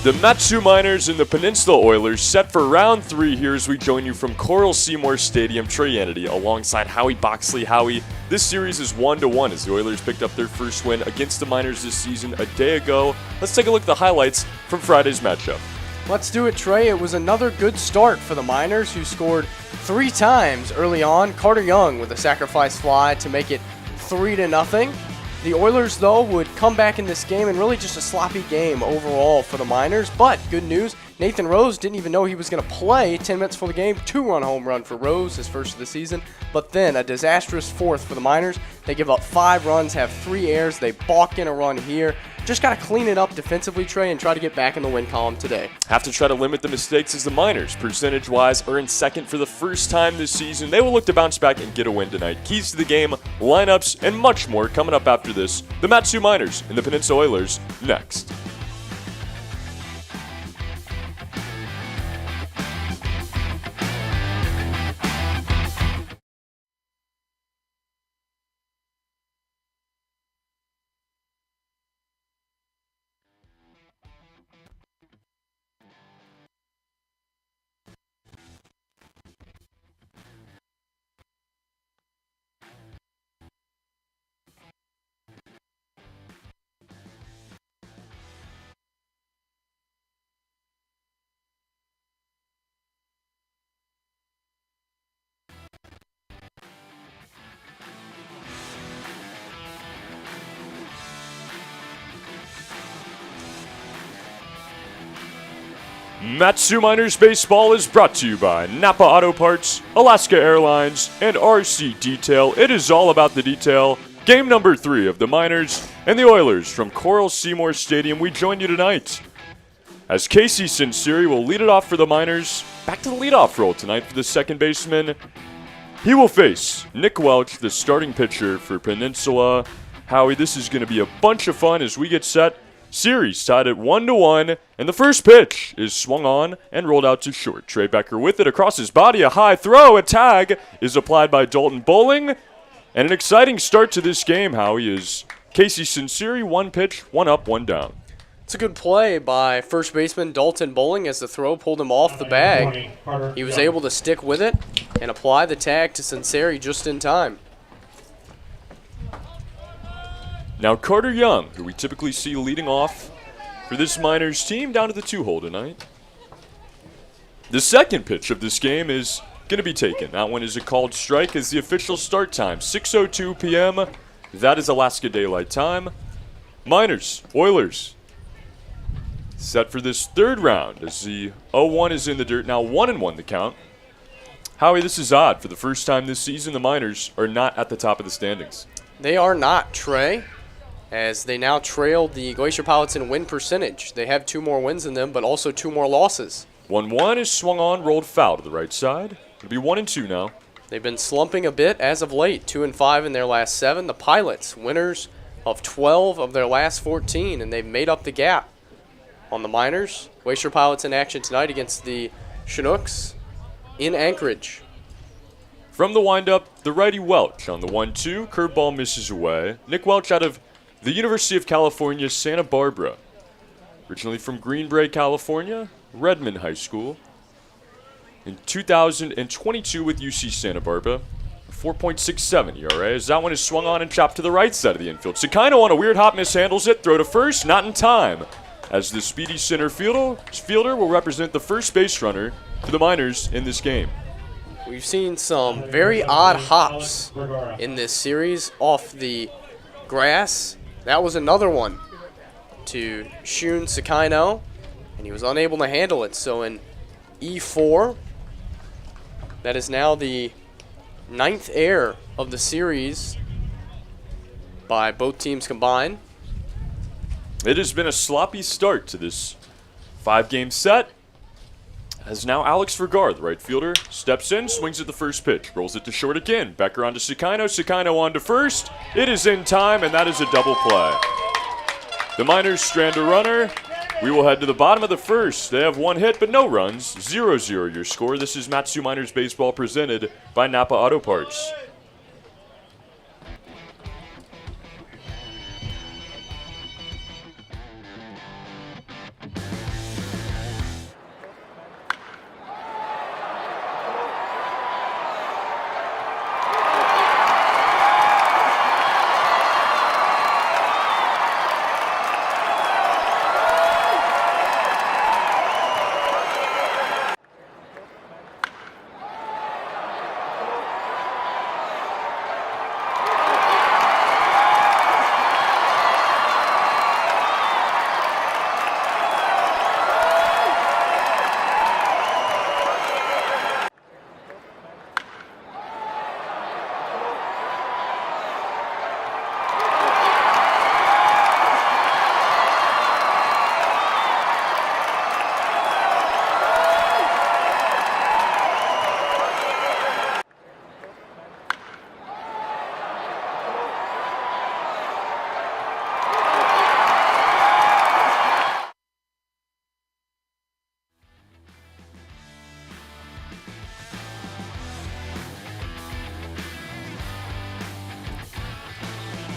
The Matsu Miners and the Peninsula Oilers set for round 3 here as we join you from Coral Seymour Stadium. Trey Annity alongside Howie Boxley. Howie, this series is 1-1 as the Oilers picked up their first win against the Miners this season a day ago. Let's take a look at the highlights from Friday's matchup. Let's do it, Trey. It was another good start for the Miners, who scored 3 times early on. Carter Young with a sacrifice fly to make it 3-0. The Oilers, though, would come back in this game, and really just a sloppy game overall for the Miners. But good news, Nathan Rose didn't even know he was going to play 10 minutes for the game. 2-run home run for Rose, his first of the season. But then a disastrous fourth for the Miners. They give up 5 runs, have 3 errors. They balk in a run here. Just got to clean it up defensively, Trey, and try to get back in the win column today. Have to try to limit the mistakes as the Miners, percentage-wise, are in second for the first time this season. They will look to bounce back and get a win tonight. Keys to the game, lineups, and much more coming up after this. The Matsu Miners and the Peninsula Oilers next. Matsu Miners Baseball is brought to you by Napa Auto Parts, Alaska Airlines, and RC Detail. It is all about the detail. Game number 3 of the Miners and the Oilers from Coral Seymour Stadium. We join you tonight as Casey Sinceri will lead it off for the Miners. Back to the leadoff role tonight for the second baseman. He will face Nick Welch, the starting pitcher for Peninsula. Howie, this is going to be a bunch of fun as we get set. Series tied at 1-1, and the first pitch is swung on and rolled out to short. Trey Becker with it across his body, a high throw, a tag is applied by Dalton Bowling, and an exciting start to this game, Howie, is Casey Sinceri, 1 pitch, 1 up, 1 down. It's a good play by first baseman Dalton Bowling as the throw pulled him off the bag. He was able to stick with it and apply the tag to Sinceri just in time. Now Carter Young, who we typically see leading off for this Miners team, down to the 2-hole tonight. The second pitch of this game is going to be taken. That one is a called strike as the official start time, 6:02 p.m. That is Alaska Daylight Time. Miners, Oilers, set for this third round as the 0-1 is in the dirt. Now 1-1 the count. Howie, this is odd. For the first time this season, the Miners are not at the top of the standings. They are not, Trey, as they now trail the Glacier Pilots in win percentage. They have 2 more wins than them, but also 2 more losses. 1-1 is swung on, rolled foul to the right side. It'll be 1-2 now. They've been slumping a bit as of late, 2-5 in their last 7. The Pilots, winners of 12 of their last 14, and they've made up the gap on the Miners. Glacier Pilots in action tonight against the Chinooks in Anchorage. From the windup, the righty Welch on the 1-2. Curveball misses away. Nick Welch out of the University of California, Santa Barbara. Originally from Green Bay, California, Redmond High School. In 2022 with UC Santa Barbara, 4.67 ERA. As that one is swung on and chopped to the right side of the infield. Sakino on a weird hop mishandles it. Throw to first, not in time. As the speedy center fielder will represent the first base runner for the Miners in this game. We've seen some very odd hops in this series off the grass. That was another one to Shun Sakino, and he was unable to handle it. So in E4, that is now the 9th error of the series by both teams combined. It has been a sloppy start to this 5-game set. As now Alex Vergara, the right fielder, steps in, swings at the first pitch, rolls it to short again. Becker on to Sakino, Sakino on to first. It is in time, and that is a double play. The Miners strand a runner. We will head to the bottom of the first. They have 1 hit, but no runs. 0-0 your score. This is Matsu Miners Baseball presented by Napa Auto Parts.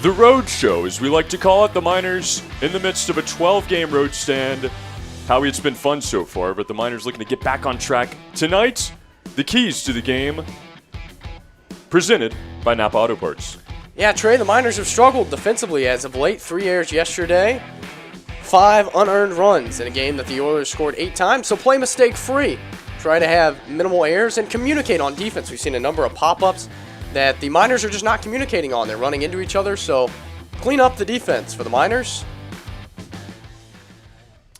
The road show, as we like to call it, the Miners in the midst of a 12-game road stand. Howie, it's been fun so far, but the Miners looking to get back on track tonight. The keys to the game, presented by Napa Auto Parts. Yeah, Trey, the Miners have struggled defensively as of late. 3 errors yesterday, 5 unearned runs in a game that the Oilers scored 8 times, so play mistake-free. Try to have minimal errors and communicate on defense. We've seen a number of pop-ups that the Miners are just not communicating on. They're running into each other, so clean up the defense for the Miners.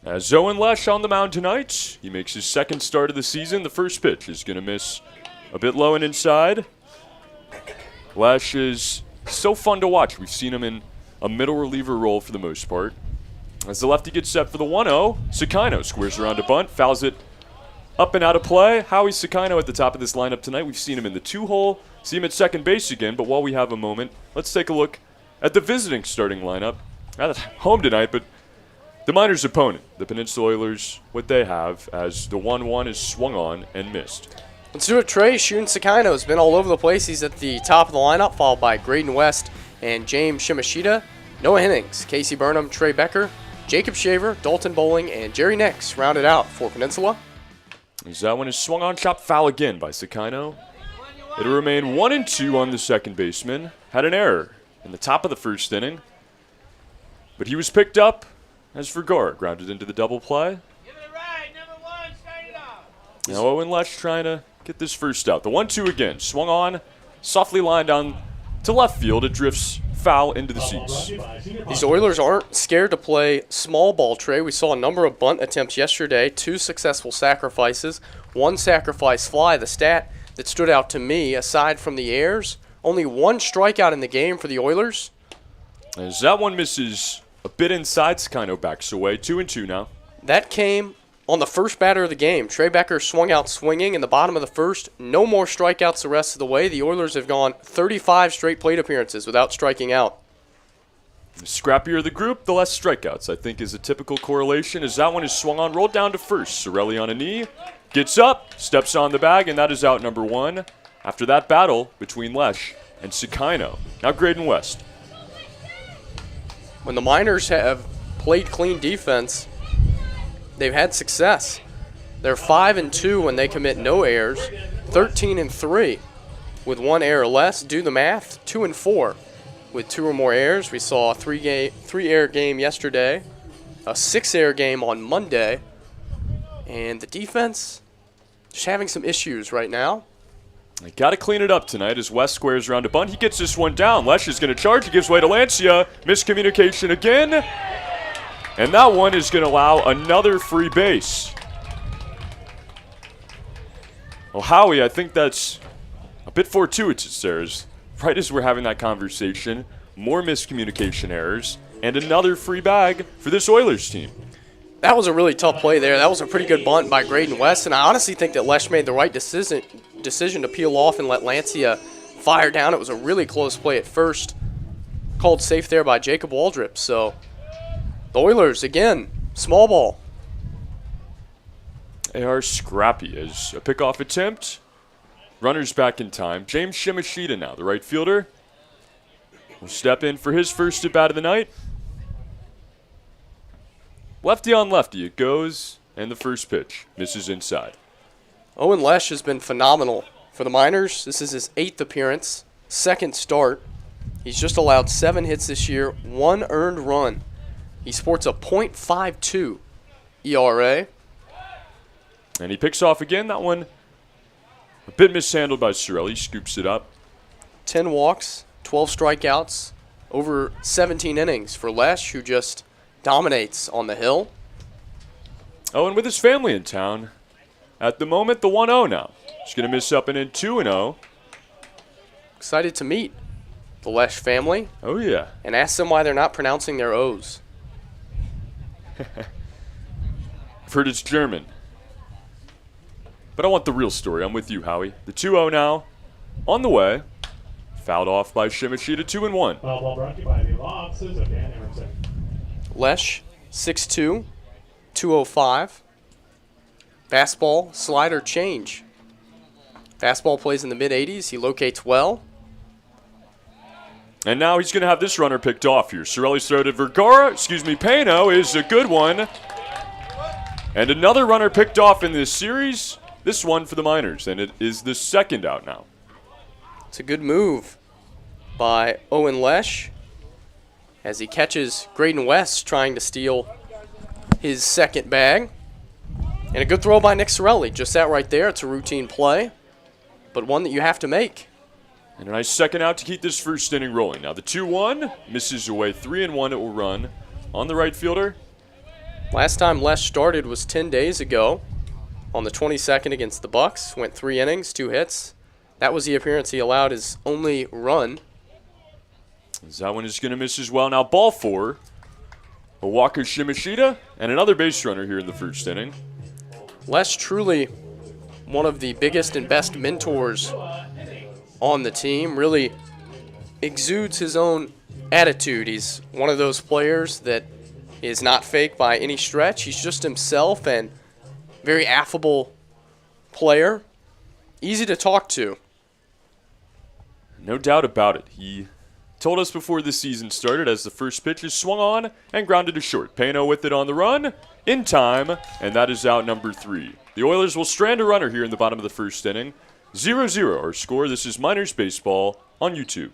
As Owen Lesh on the mound tonight, he makes his second start of the season. The first pitch is going to miss a bit low and inside. Lesh is so fun to watch. We've seen him in a middle reliever role for the most part. As the lefty gets set for the 1-0, Sakino squares around a bunt, fouls it up and out of play. Howie Sakino at the top of this lineup tonight. We've seen him in the 2-hole, see him at second base again, but while we have a moment, let's take a look at the visiting starting lineup. Not at home tonight, but the Miners' opponent, the Peninsula Oilers, what they have as the 1-1 is swung on and missed. Let's do it, Trey. Shun Sakino has been all over the place. He's at the top of the lineup, followed by Graydon West and James Shimashita. Noah Innings, Casey Burnham, Trey Becker, Jacob Shaver, Dalton Bowling, and Jerry Nix rounded out for Peninsula. As that one is swung on, chopped foul again by Sakino. It'll remain 1-2 on the second baseman. Had an error in the top of the first inning, but he was picked up as Vergara grounded into the double play. Now Owen Lesh trying to get this first out. The 1-2 again, swung on, softly lined down to left field. It drifts foul into the seats. These Oilers aren't scared to play small ball, Trey. We saw a number of bunt attempts yesterday, 2 successful sacrifices, 1 sacrifice fly. The stat that stood out to me, aside from the errors, only 1 strikeout in the game for the Oilers. As that one misses a bit inside, Sakino backs away. 2-2 now. That came on the first batter of the game. Trey Becker swung out swinging in the bottom of the first. No more strikeouts the rest of the way. The Oilers have gone 35 straight plate appearances without striking out. The scrappier the group, the less strikeouts, I think, is a typical correlation. As that one is swung on, rolled down to first. Sorelli on a knee, gets up, steps on the bag, and that is out number 1. After that battle between Lesh and Sakino. Now Graydon West. When the Miners have played clean defense, they've had success. They're 5-2 when they commit no errors, 13-3 with 1 error less. Do the math, 2-4 with 2 or more errors. We saw a 3-error game yesterday, a 6-error game on Monday, and the defense just having some issues right now. They got to clean it up tonight as West squares around a bunt. He gets this one down. Lesh is going to charge. He gives way to Lancia. Miscommunication again. And that one is going to allow another free base. Well, Howie, I think that's a bit fortuitous there. Right as we're having that conversation, more miscommunication errors and another free bag for this Oilers team. That was a really tough play there. That was a pretty good bunt by Graydon West, and I honestly think that Lesh made the right decision to peel off and let Lancia fire down. It was a really close play at first. Called safe there by Jacob Waldrop. So the Oilers, again, small ball. They are scrappy as a pickoff attempt. Runners back in time. James Shimashita now, the right fielder, will step in for his first at-bat of the night. Lefty on lefty it goes, and the first pitch misses inside. Owen Lesh has been phenomenal for the Miners. This is his 8th appearance, 2nd start. He's just allowed 7 hits this year, 1 earned run. He sports a .52 ERA. And he picks off again. That one a bit mishandled by Sorelli. Scoops it up. 10 walks, 12 strikeouts, over 17 innings for Lesh, who just dominates on the hill. Oh, and with his family in town, at the moment, the 1-0 now. He's going to miss up and in 2-0. Excited to meet the Lesh family. Oh, yeah. And ask them why they're not pronouncing their O's. I've heard it's German. But I want the real story. I'm with you, Howie. The 2-0 now, on the way. Fouled off by Shimashita, 2-1. Ball brought to you by the law offices of Dan Emerson. Lesh, 6'2", 205. Fastball, slider, change. Fastball plays in the mid-80s. He locates well. And now he's going to have this runner picked off here. Sorelli's throw to Peno is a good one. And another runner picked off in this series. This one for the Miners, and it is the second out now. It's a good move by Owen Lesh as he catches Graydon West trying to steal his second bag. And a good throw by Nick Sorelli. Just that right there. It's a routine play, but one that you have to make. And a nice second out to keep this first inning rolling. Now the 2-1 misses away. 3-1 it will run on the right fielder. Last time Lesh started was 10 days ago on the 22nd against the Bucks. Went 3 innings, 2 hits. That was the appearance he allowed his only run. That one is going to miss as well. Now ball 4. Walker Shimashita and another base runner here in the first inning. Lesh truly one of the biggest and best mentors on the team. Really exudes his own attitude. He's one of those players that is not fake by any stretch. He's just himself and very affable player. Easy to talk to. No doubt about it. He told us before the season started as the first pitch is swung on and grounded to short. Peno with it on the run in time, and that is out number 3. The Oilers will strand a runner here in the bottom of the first inning. 0-0 our score. This is Miners Baseball on YouTube.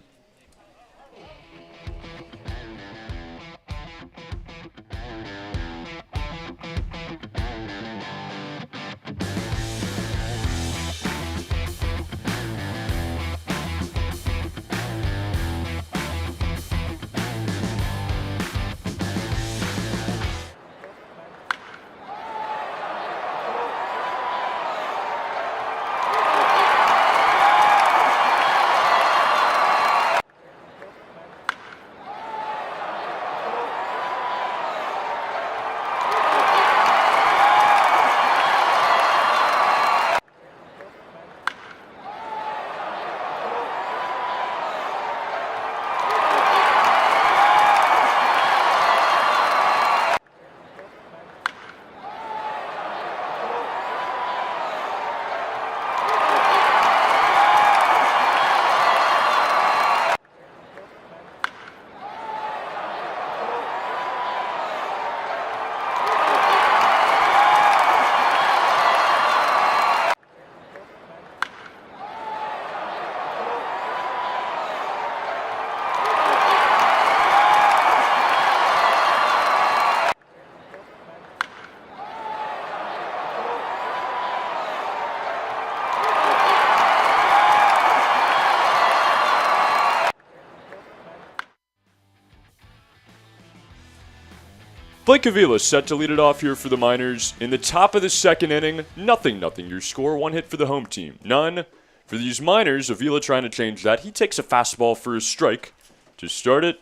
Blake Avila set to lead it off here for the Miners. In the top of the second inning, nothing your score. 1 hit for the home team. None for these Miners. Avila trying to change that. He takes a fastball for a strike to start it.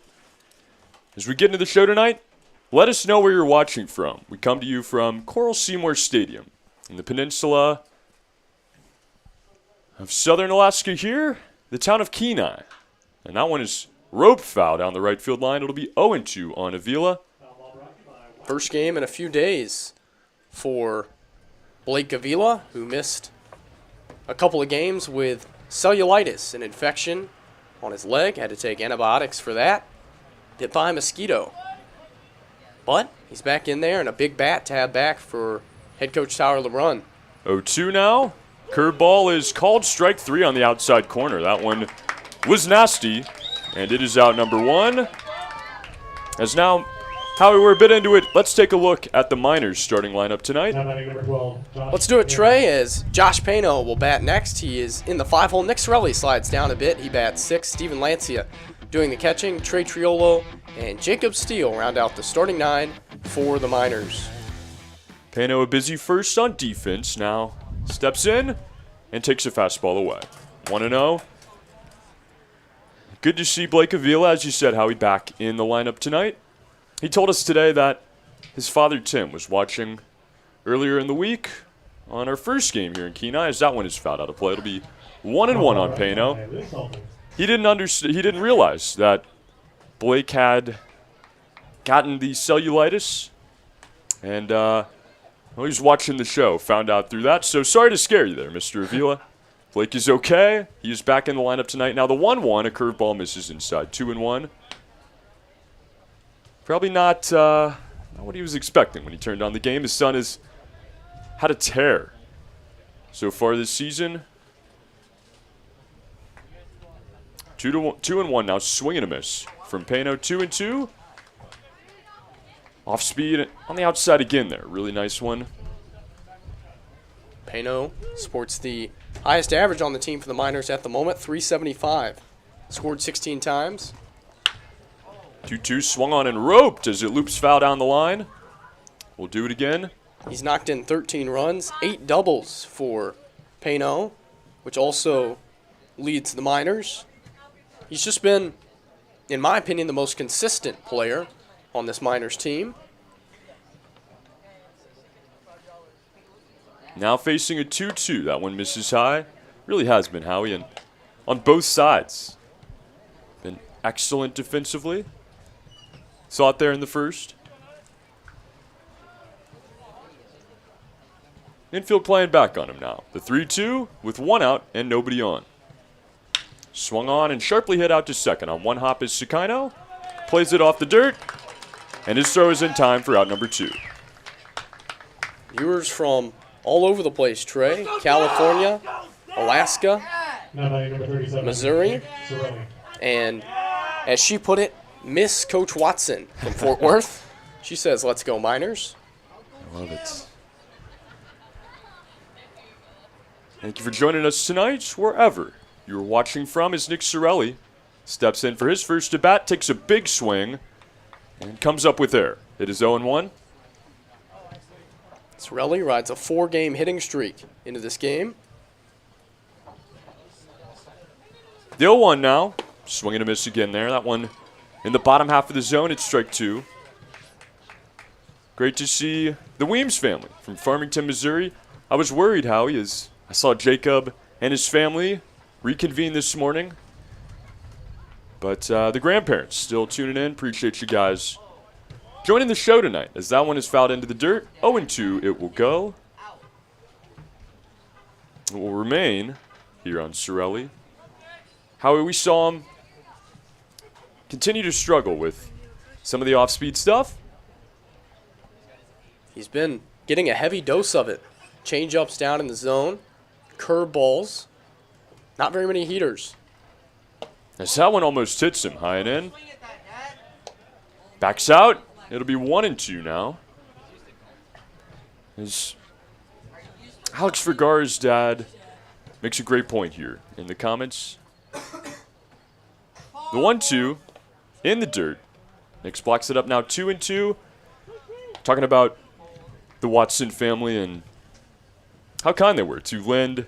As we get into the show tonight, let us know where you're watching from. We come to you from Coral Seymour Stadium in the Peninsula of Southern Alaska here, the town of Kenai. And that one is rope foul down the right field line. It'll be 0-2 on Avila. First game in a few days for Blake Avila, who missed a couple of games with cellulitis, an infection on his leg. Had to take antibiotics for that. Bit by a mosquito. But he's back in there, and a big bat to have back for head coach Tyler LeBrun. 0-2 now. Curveball is called strike 3 on the outside corner. That one was nasty, and it is out number 1. As now, Howie, we're a bit into it. Let's take a look at the Miners starting lineup tonight. Number 12, Let's do it, Trey, as Josh Peno will bat next. He is in the 5-hole. Nick Sorelli slides down a bit. He bats 6. Steven Lancia doing the catching. Trey Triolo and Jacob Steele round out the starting 9 for the Miners. Peno a busy first on defense. Now steps in and takes a fastball away. 1-0. Good to see Blake Avila, as you said, Howie, back in the lineup tonight. He told us today that his father, Tim, was watching earlier in the week on our first game here in Kenai, as that one is fouled out of play. It'll be 1-1 on Peno. He didn't realize that Blake had gotten the cellulitis, and he was watching the show, found out through that. So sorry to scare you there, Mr. Avila. Blake is okay. He is back in the lineup tonight. Now the 1-1, a curveball misses inside. 2-1. Probably not what he was expecting when he turned on the game. His son has had a tear so far this season. 2-1 now, swing and a miss from Pano. 2-2. Off speed on the outside again there. Really nice one. Pano sports the highest average on the team for the Miners at the moment, 375. Scored 16 times. 2-2, swung on and roped as it loops foul down the line. We'll do it again. He's knocked in 13 runs, 8 doubles for Pano, which also leads the Miners. He's just been, in my opinion, the most consistent player on this Miners team. Now facing a 2-2. That one misses high. Really has been, Howie, and on both sides. Been excellent defensively. Saw it there in the first. Infield playing back on him now. The 3-2 with one out and nobody on. Swung on and sharply hit out to second. On one hop is Sakino. Plays it off the dirt. And his throw is in time for out number 2. Viewers from all over the place, Trey. California, Alaska, Missouri, and as she put it, Miss Coach Watson from Fort Worth. She says, let's go Miners. I love it. Thank you for joining us tonight, wherever you're watching from, as Nick Sorelli steps in for his first at bat, takes a big swing, and comes up with air. It is 0-1. Sorelli rides a 4-game hitting streak into this game. The 0-1 now. Swing and a miss again there. That one in the bottom half of the zone. It's strike 2. Great to see the Weems family from Farmington, Missouri. I was worried, Howie, as I saw Jacob and his family reconvene this morning. But the grandparents still tuning in. Appreciate you guys joining the show tonight, as that one is fouled into the dirt. 0-2 it will go. It will remain here on Sorelli. Howie, we saw him continue to struggle with some of the off-speed stuff. He's been getting a heavy dose of it. Change-ups down in the zone, curveballs, not very many heaters. As that one almost hits him high and in. Backs out. It'll be 1-2 now. As Alex Vergara's dad makes a great point here in the comments. The 1-2 in the dirt. Nix blocks it up now, 2-2. Talking about the Watson family and how kind they were to lend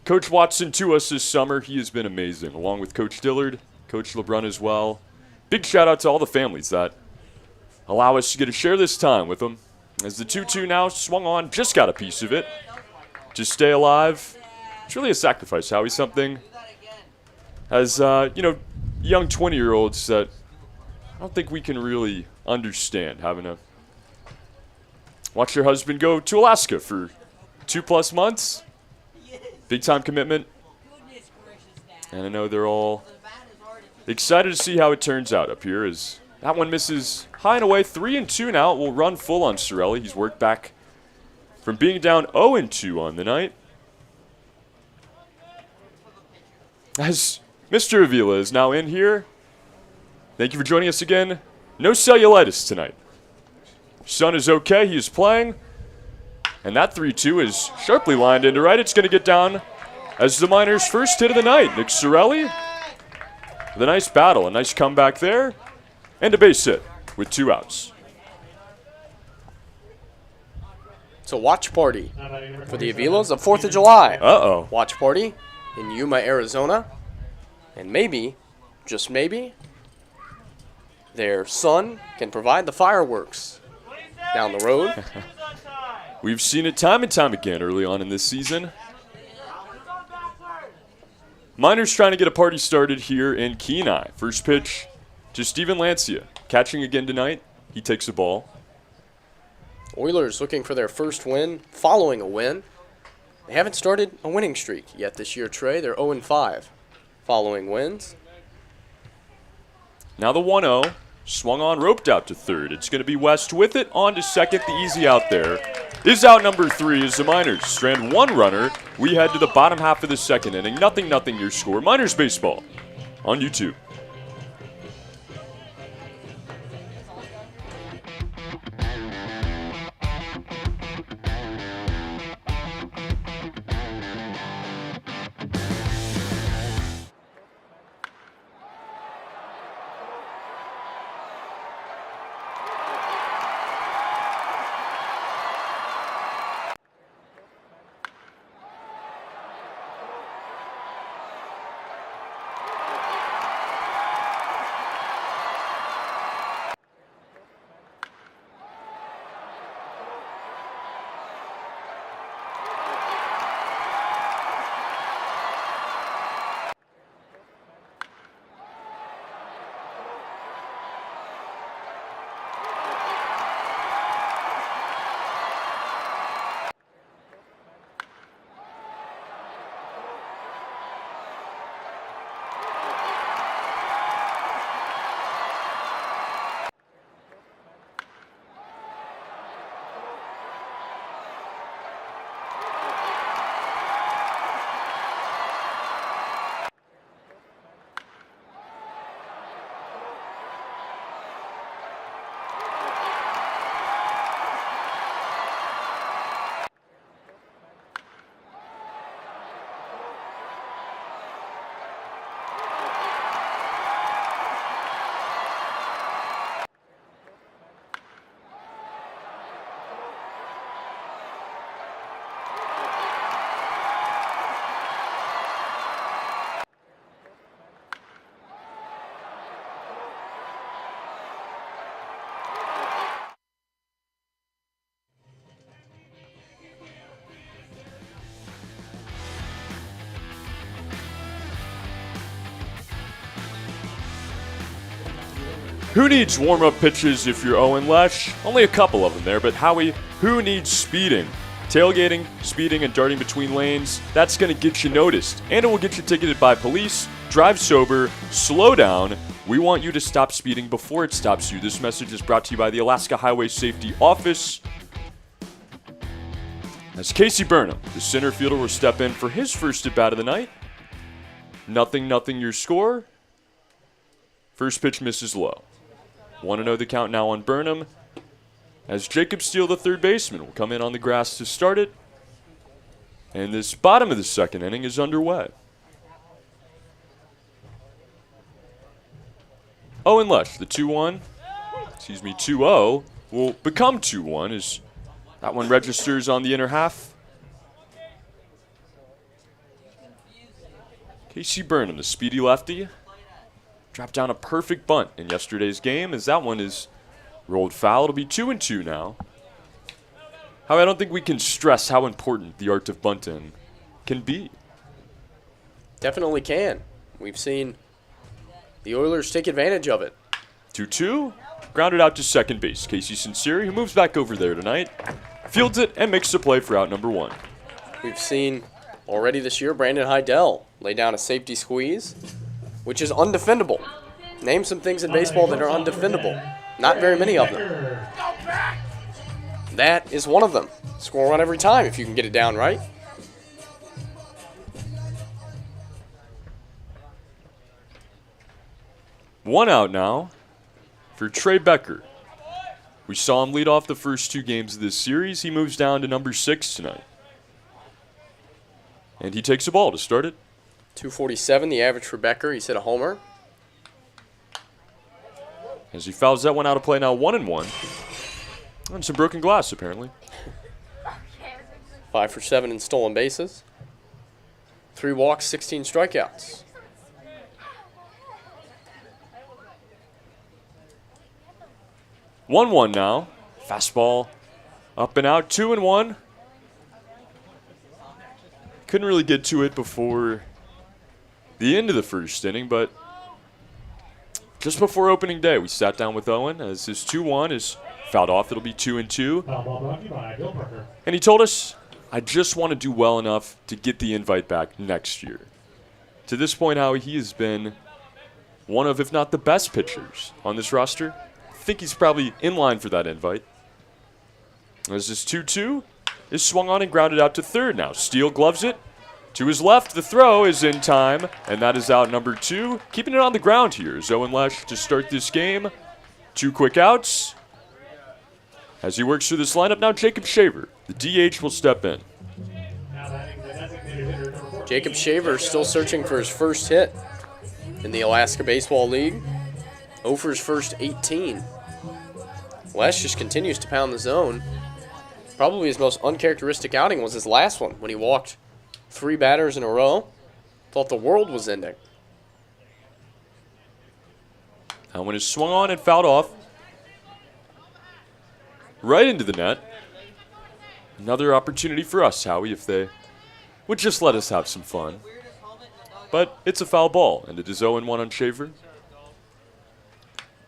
Coach Watson to us this summer. He has been amazing, along with Coach Dillard, Coach LeBrun as well. Big shout out to all the families that allow us to get to share this time with them. As the 2-2 now swung on, just got a piece of it to stay alive. It's really a sacrifice, Howie. Something as, young 20-year-olds that I don't think we can really understand, having to watch your husband go to Alaska for 2+ months. Big time commitment. And I know they're all excited to see how it turns out up here, as that one misses high and away. 3-2 now. It will run full on Sorelli. He's worked back from being down 0-2 on the night. As Mr. Avila is now in here. Thank you for joining us again. No cellulitis tonight. Son is okay. He is playing. And that 3-2 is sharply lined into right. It's going to get down as the Miners' first hit of the night. Nick Sorelli with a nice battle, a nice comeback there, and a base hit with 2 outs. It's a watch party for the Avilas of 4th of July. Uh-oh. Watch party in Yuma, Arizona. And maybe, just maybe, their son can provide the fireworks down the road. We've seen it time and time again early on in this season. Miners trying to get a party started here in Kenai. First pitch to Steven Lancia. Catching again tonight. He takes the ball. Oilers looking for their first win following a win They haven't started a winning streak yet this year, Trey. They're 0-5 following wins. Now the 1-0. Swung on, roped out to third. It's going to be West with it. On to second. The easy out there is out number 3 as the Miners strand one runner. We head to the bottom half of the second inning. 0-0 your score. Miners baseball on YouTube. Who needs warm-up pitches if you're Owen Lesh? Only a couple of them there, but Howie, who needs speeding? Tailgating, speeding, and darting between lanes, that's going to get you noticed. And it will get you ticketed by police. Drive sober, slow down. We want you to stop speeding before it stops you. This message is brought to you by the Alaska Highway Safety Office. As Casey Burnham, the center fielder, will step in for his first at bat of the night. 0-0 your score. First pitch misses low. 1-0 the count now on Burnham. As Jacob Steele, the third baseman, will come in on the grass to start it. And this bottom of the second inning is underway. Owen Lesh, the 2-0 will become 2-1 as that one registers on the inner half. Casey Burnham, the speedy lefty, dropped down a perfect bunt in yesterday's game as that one is rolled foul. It'll be 2-2 now. However, I don't think we can stress how important the art of bunting can be. Definitely can. We've seen the Oilers take advantage of it. 2-2, grounded out to second base. Casey Sinceri, who moves back over there tonight, fields it and makes the play for out number 1. We've seen already this year Brandon Heidel lay down a safety squeeze, which is undefendable. Name some things in baseball that are undefendable. Not very many of them. That is one of them. Score one every time if you can get it down right. One out now for Trey Becker. We saw him lead off the first 2 games of this series. He moves down to number 6 tonight. And he takes a ball to start it. 247, the average for Becker. He's hit a homer. As he fouls that one out of play now, 1-1. And some broken glass, apparently. 5 for 7 in stolen bases. 3 walks, 16 strikeouts. One now. Fastball up and out, 2-1. Couldn't really get to it before the end of the first inning, but just before opening day, we sat down with Owen as his 2-1 is fouled off. It'll be 2-2. Ball brought to you by Bill Parker. And he told us, I just want to do well enough to get the invite back next year. To this point, Howie, he has been one of, if not the best pitchers on this roster. I think he's probably in line for that invite. As this 2-2 is swung on and grounded out to third now. Steele gloves it. To his left, the throw is in time, and that is out number 2. Keeping it on the ground here is Owen Lesh to start this game. 2 quick outs. As he works through this lineup now, Jacob Shaver, the DH, will step in. Jacob Shaver still searching for his first hit in the Alaska Baseball League. 0 for his first 18. Lesh just continues to pound the zone. Probably his most uncharacteristic outing was his last one when he walked 3 batters in a row. Thought the world was ending. That one is swung on and fouled off. Right into the net. Another opportunity for us, Howie, if they would just let us have some fun. But it's a foul ball, and it is 0-1 on Shaver.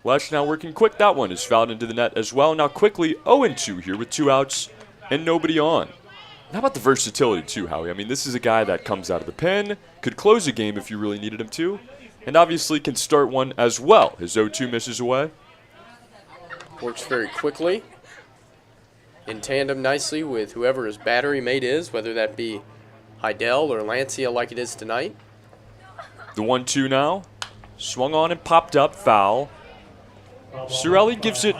Lesh now working quick. That one is fouled into the net as well. Now quickly 0-2 here with 2 outs and nobody on. How about the versatility too, Howie? I mean, this is a guy that comes out of the pen, could close a game if you really needed him to, and obviously can start one as well. His 0-2 misses away. Works very quickly, in tandem nicely with whoever his battery mate is, whether that be Heidel or Lancia like it is tonight. The 1-2 now. Swung on and popped up, foul. Cirelli gives it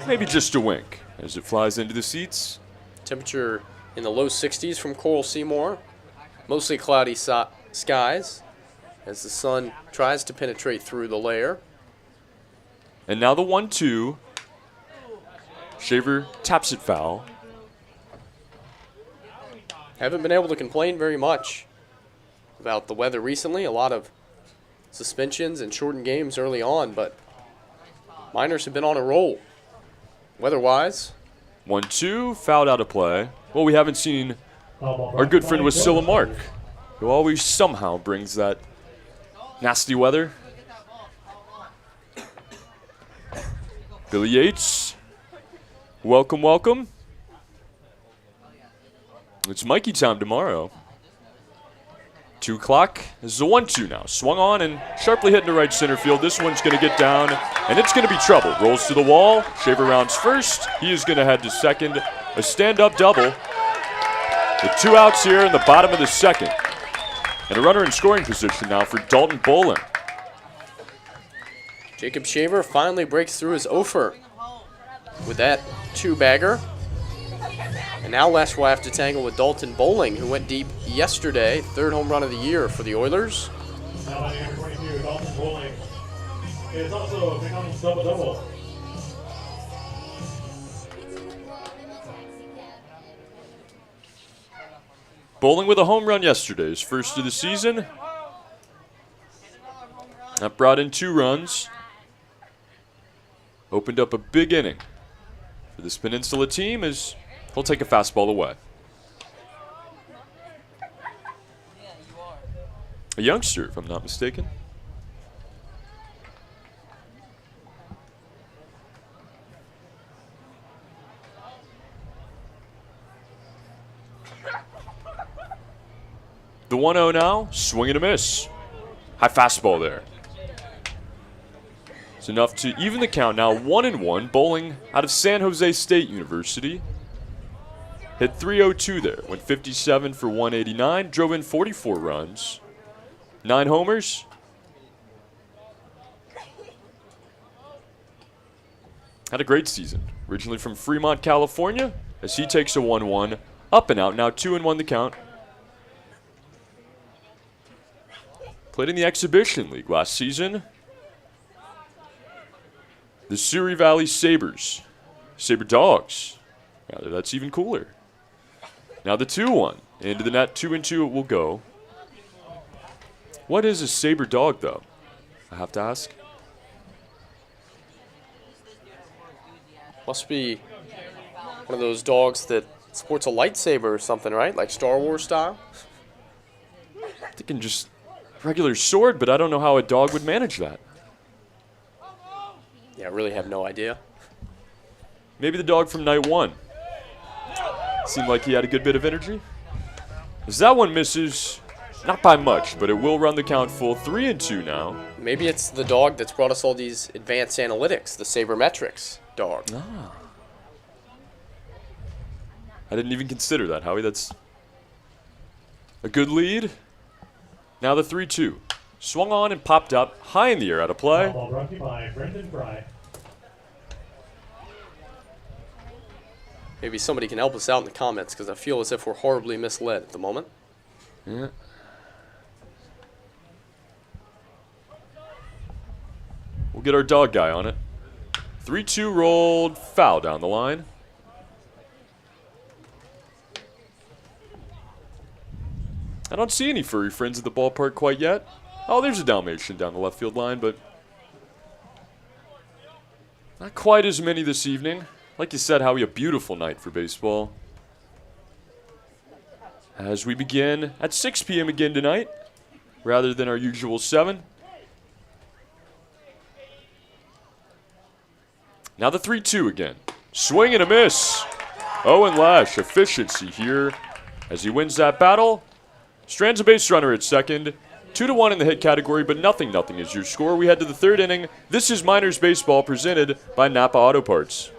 maybe just a wink as it flies into the seats. Temperature in the low 60s from Coral Seymour. Mostly cloudy skies as the sun tries to penetrate through the layer. And now the 1-2. Shaver taps it foul. Haven't been able to complain very much about the weather recently. A lot of suspensions and shortened games early on, but Miners have been on a roll weather-wise. 1-2, fouled out of play. Well, we haven't seen our good friend Wasilla Mark, who always somehow brings that nasty weather. Billy Yates, welcome, welcome. It's Mikey time tomorrow. 2 o'clock. This is a 1-2 now. Swung on and sharply hit into right center field. This one's going to get down, and it's going to be trouble. Rolls to the wall. Shaver rounds first. He is going to head to second. A stand-up double. With 2 outs here in the bottom of the second. And a runner in scoring position now for Dalton Bowling. Jacob Shaver finally breaks through his offer with that 2-bagger. And now Lesh will have to tangle with Dalton Bowling, who went deep yesterday. 3rd home run of the year for the Oilers. Now batting number 22, Dalton Bowling. It's also becomes double-double. Bowling with a home run yesterday, his first of the season. That brought in 2 runs. Opened up a big inning for this Peninsula team as he'll take a fastball away. A youngster, if I'm not mistaken. The 1-0 now, swing and a miss. High fastball there. It's enough to even the count now, 1-1. Bowling out of San Jose State University. Hit .302 there. Went 57 for 189. Drove in 44 runs. 9 homers. Had a great season. Originally from Fremont, California. As he takes a 1-1. Up and out. Now 2-1 the count. Played in the Exhibition League last season. The Surrey Valley Sabres. Sabre Dogs. Rather, that's even cooler. Now the 2-1. Into the net, 2-2 it will go. What is a Sabre Dog, though? I have to ask. Must be one of those dogs that sports a lightsaber or something, right? Like Star Wars style? They can just regular sword, but I don't know how a dog would manage that. Yeah, I really have no idea. Maybe the dog from night 1. Seemed like he had a good bit of energy. As that one misses, not by much, but it will run the count full. 3-2 now. Maybe it's the dog that's brought us all these advanced analytics, the sabermetrics dog. Ah. I didn't even consider that, Howie. That's a good lead. Now the 3-2. Swung on and popped up high in the air out of play. Ball brought to you by Brendan Fry. Maybe somebody can help us out in the comments because I feel as if we're horribly misled at the moment. Yeah. We'll get our dog guy on it. 3-2 rolled, foul down the line. I don't see any furry friends at the ballpark quite yet. Oh, there's a Dalmatian down the left field line, but not quite as many this evening. Like you said, Howie, a beautiful night for baseball. As we begin at 6 p.m. again tonight, rather than our usual 7. Now the 3-2 again. Swing and a miss. Owen Lash, efficiency here as he wins that battle. Strands a base runner at second. 2-1 in the hit category, but nothing is your score. We head to the 3rd inning. This is Miners Baseball presented by Napa Auto Parts.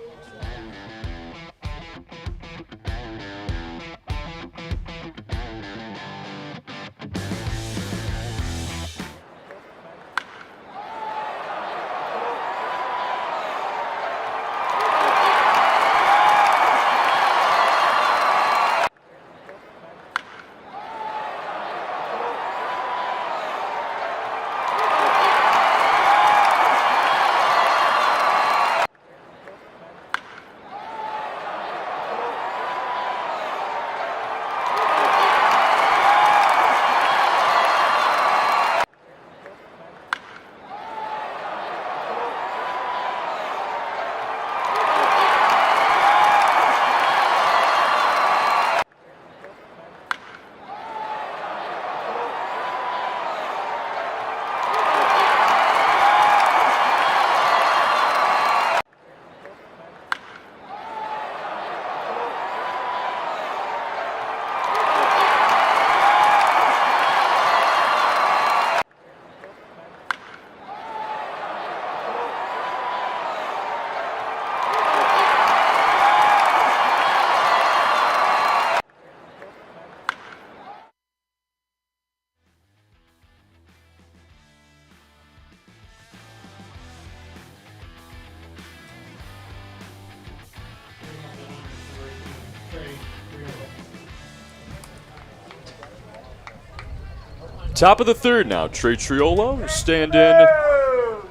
Top of the 3rd now, Trey Triolo, stand in.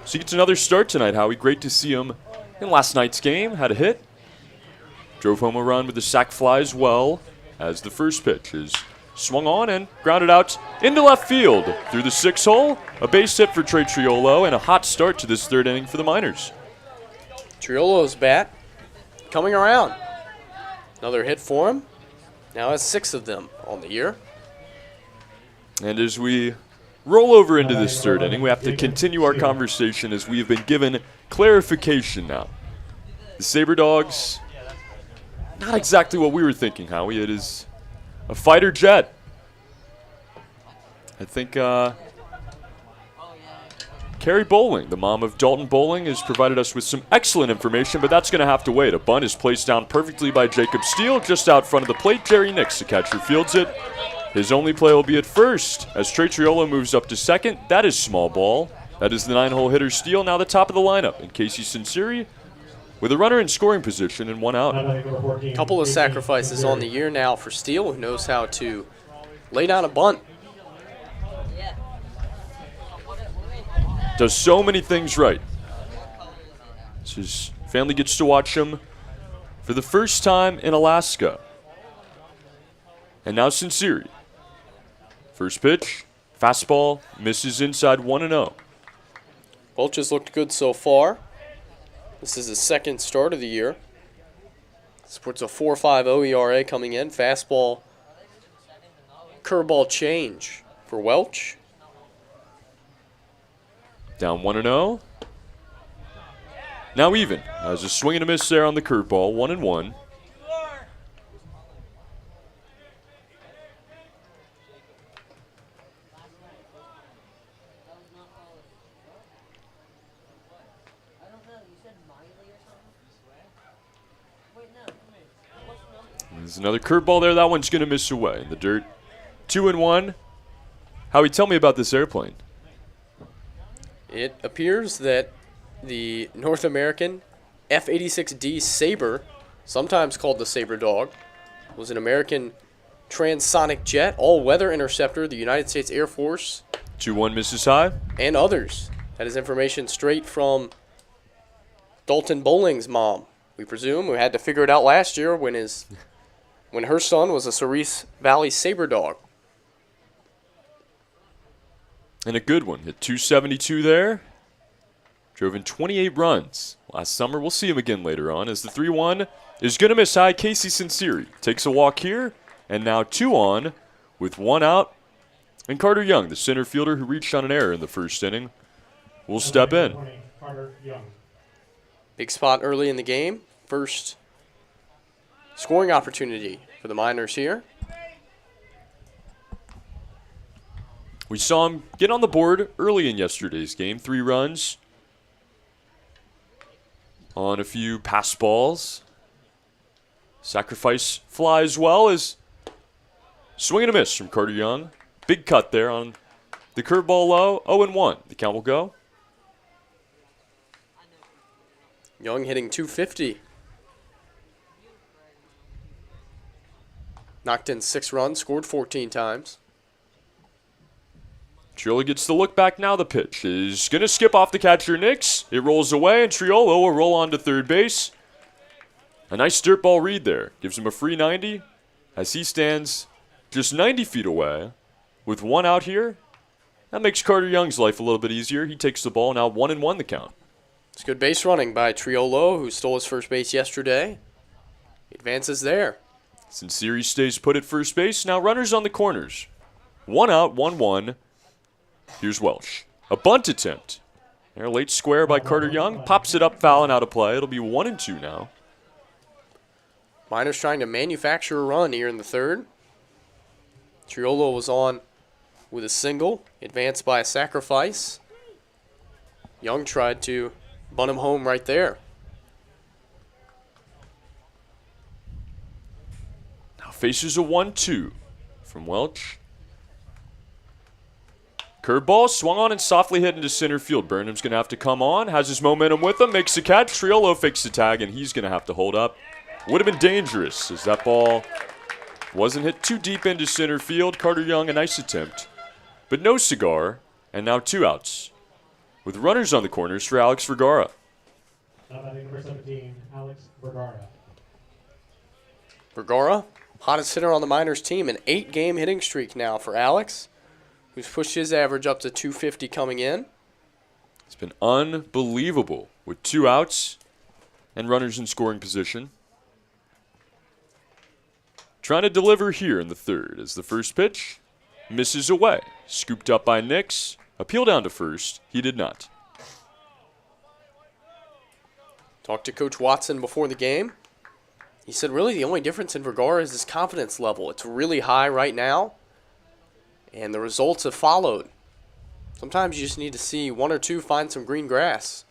So he gets another start tonight, Howie. Great to see him in last night's game. Had a hit. Drove home a run with the sac fly as well, as the first pitch is swung on and grounded out into left field through the 6 hole. A base hit for Trey Triolo and a hot start to this 3rd inning for the Miners. Triolo's bat coming around. Another hit for him. Now has 6 of them on the year. And as we roll over into this 3rd inning, we have to continue our conversation as we have been given clarification now. The Sabre Dogs, not exactly what we were thinking, Howie. It is a fighter jet. I think Carrie Bowling, the mom of Dalton Bowling, has provided us with some excellent information, but that's going to have to wait. A bunt is placed down perfectly by Jacob Steele just out front of the plate. Jerry Nix, the catcher, fields it. His only play will be at first as Trey Triolo moves up to second. That is small ball. That is the 9-hole hitter Steele, now the top of the lineup. And Casey Sinceri with a runner in scoring position and 1 out. Couple of sacrifices on the year now for Steele, who knows how to lay down a bunt. Does so many things right. His family gets to watch him for the first time in Alaska. And now Sinceri. First pitch, fastball, misses inside 1-0. Welch has looked good so far. This is his 2nd start of the year. Sports a 4.50 ERA coming in. Fastball, curveball change for Welch. Down 1-0. Now even, as a swing and a miss there on the curveball, 1-1. There's another curveball there. That one's going to miss away in the dirt. 2-1. Howie, tell me about this airplane. It appears that the North American F-86D Sabre, sometimes called the Sabre Dog, was an American transonic jet, all-weather interceptor, the United States Air Force. 2-1 misses high. And others. That is information straight from Dalton Bowling's mom, we presume, who had to figure it out last year when her son was a Cerise Valley Sabre Dog. And a good one. Hit 272 there. Drove in 28 runs last summer. We'll see him again later on as the 3-1 is going to miss high. Casey Sinceri takes a walk here. And now 2 on with 1 out. And Carter Young, the center fielder who reached on an error in the first inning, will step in. Carter Young. Big spot early in the game. First scoring opportunity for the Miners here. We saw him get on the board early in yesterday's game. 3 runs on a few pass balls. Sacrifice fly as well as swing and a miss from Carter Young. Big cut there on the curveball low. 0-1. The count will go. Young hitting 250. Knocked in 6 runs, scored 14 times. Triolo gets the look back now. The pitch is going to skip off the catcher, Nix. It rolls away, and Triolo will roll on to third base. A nice dirt ball read there. Gives him a free 90 as he stands just 90 feet away with 1 out here. That makes Carter Young's life a little bit easier. He takes the ball, now 1-1 the count. It's good base running by Triolo, who stole his first base yesterday. He advances there. Sinceri stays put at first base. Now runners on the corners. 1 out, 1-1. Here's Welch. A bunt attempt. There, late square by Carter Young. Pops it up, foul and out of play. It'll be 1-2 now. Miners trying to manufacture a run here in the third. Triolo was on with a single, advanced by a sacrifice. Young tried to bunt him home right there. Now faces a 1-2 from Welch. Curveball swung on and softly hit into center field. Burnham's going to have to come on. Has his momentum with him. Makes the catch. Triolo fakes the tag, and he's going to have to hold up. Would have been dangerous as that ball wasn't hit too deep into center field. Carter Young, a nice attempt. But no cigar, and now 2 outs. With runners on the corners for Alex Vergara. Now batting number 17, Alex Vergara. Vergara, hottest hitter on the Miners team, an 8-game hitting streak now for Alex, who's pushed his average up to 250 coming in. It's been unbelievable with 2 outs and runners in scoring position. Trying to deliver here in the third as the first pitch misses away. Scooped up by Nix. Appeal down to first. He did not. Talked to Coach Watson before the game. He said really the only difference in Vergara is his confidence level. It's really high right now, and the results have followed. Sometimes you just need to see 1 or 2 find some green grass.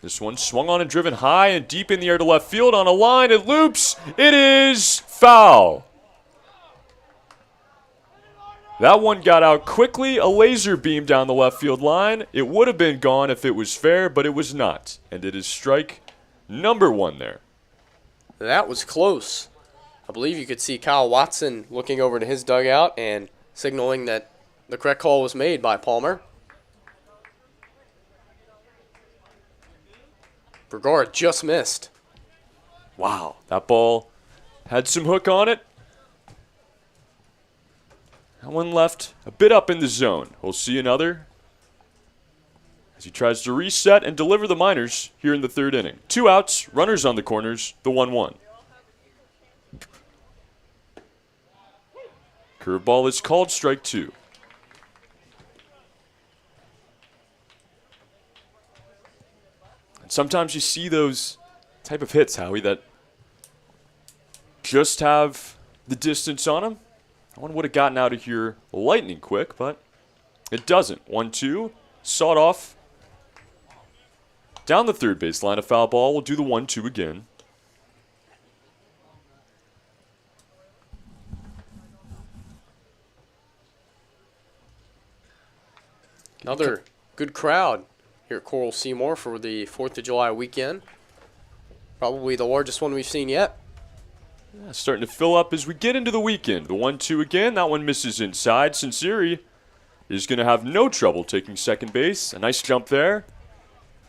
This one swung on and driven high and deep in the air to left field on a line. It loops. It is foul. That one got out quickly. A laser beam down the left field line. It would have been gone if it was fair, but it was not. And it is strike number 1 there. That was close. I believe you could see Kyle Watson looking over to his dugout and signaling that the correct call was made by Palmer. Vergara just missed. Wow, that ball had some hook on it. That one left a bit up in the zone. We'll see another as he tries to reset and deliver the Miners here in the third inning. 2 outs, runners on the corners, the 1-1. Curveball is called strike 2. And sometimes you see those type of hits, Howie, that just have the distance on them. That one would have gotten out of here lightning quick, but it doesn't. 1-2, sawed off Down the third baseline, a foul ball. We'll do the 1-2 again. Another good crowd here at Coral Seymour for the 4th of July weekend. Probably the largest one we've seen yet. Yeah, starting to fill up as we get into the weekend. The 1-2 again. That one misses inside. Sinceri is going to have no trouble taking second base. A nice jump there.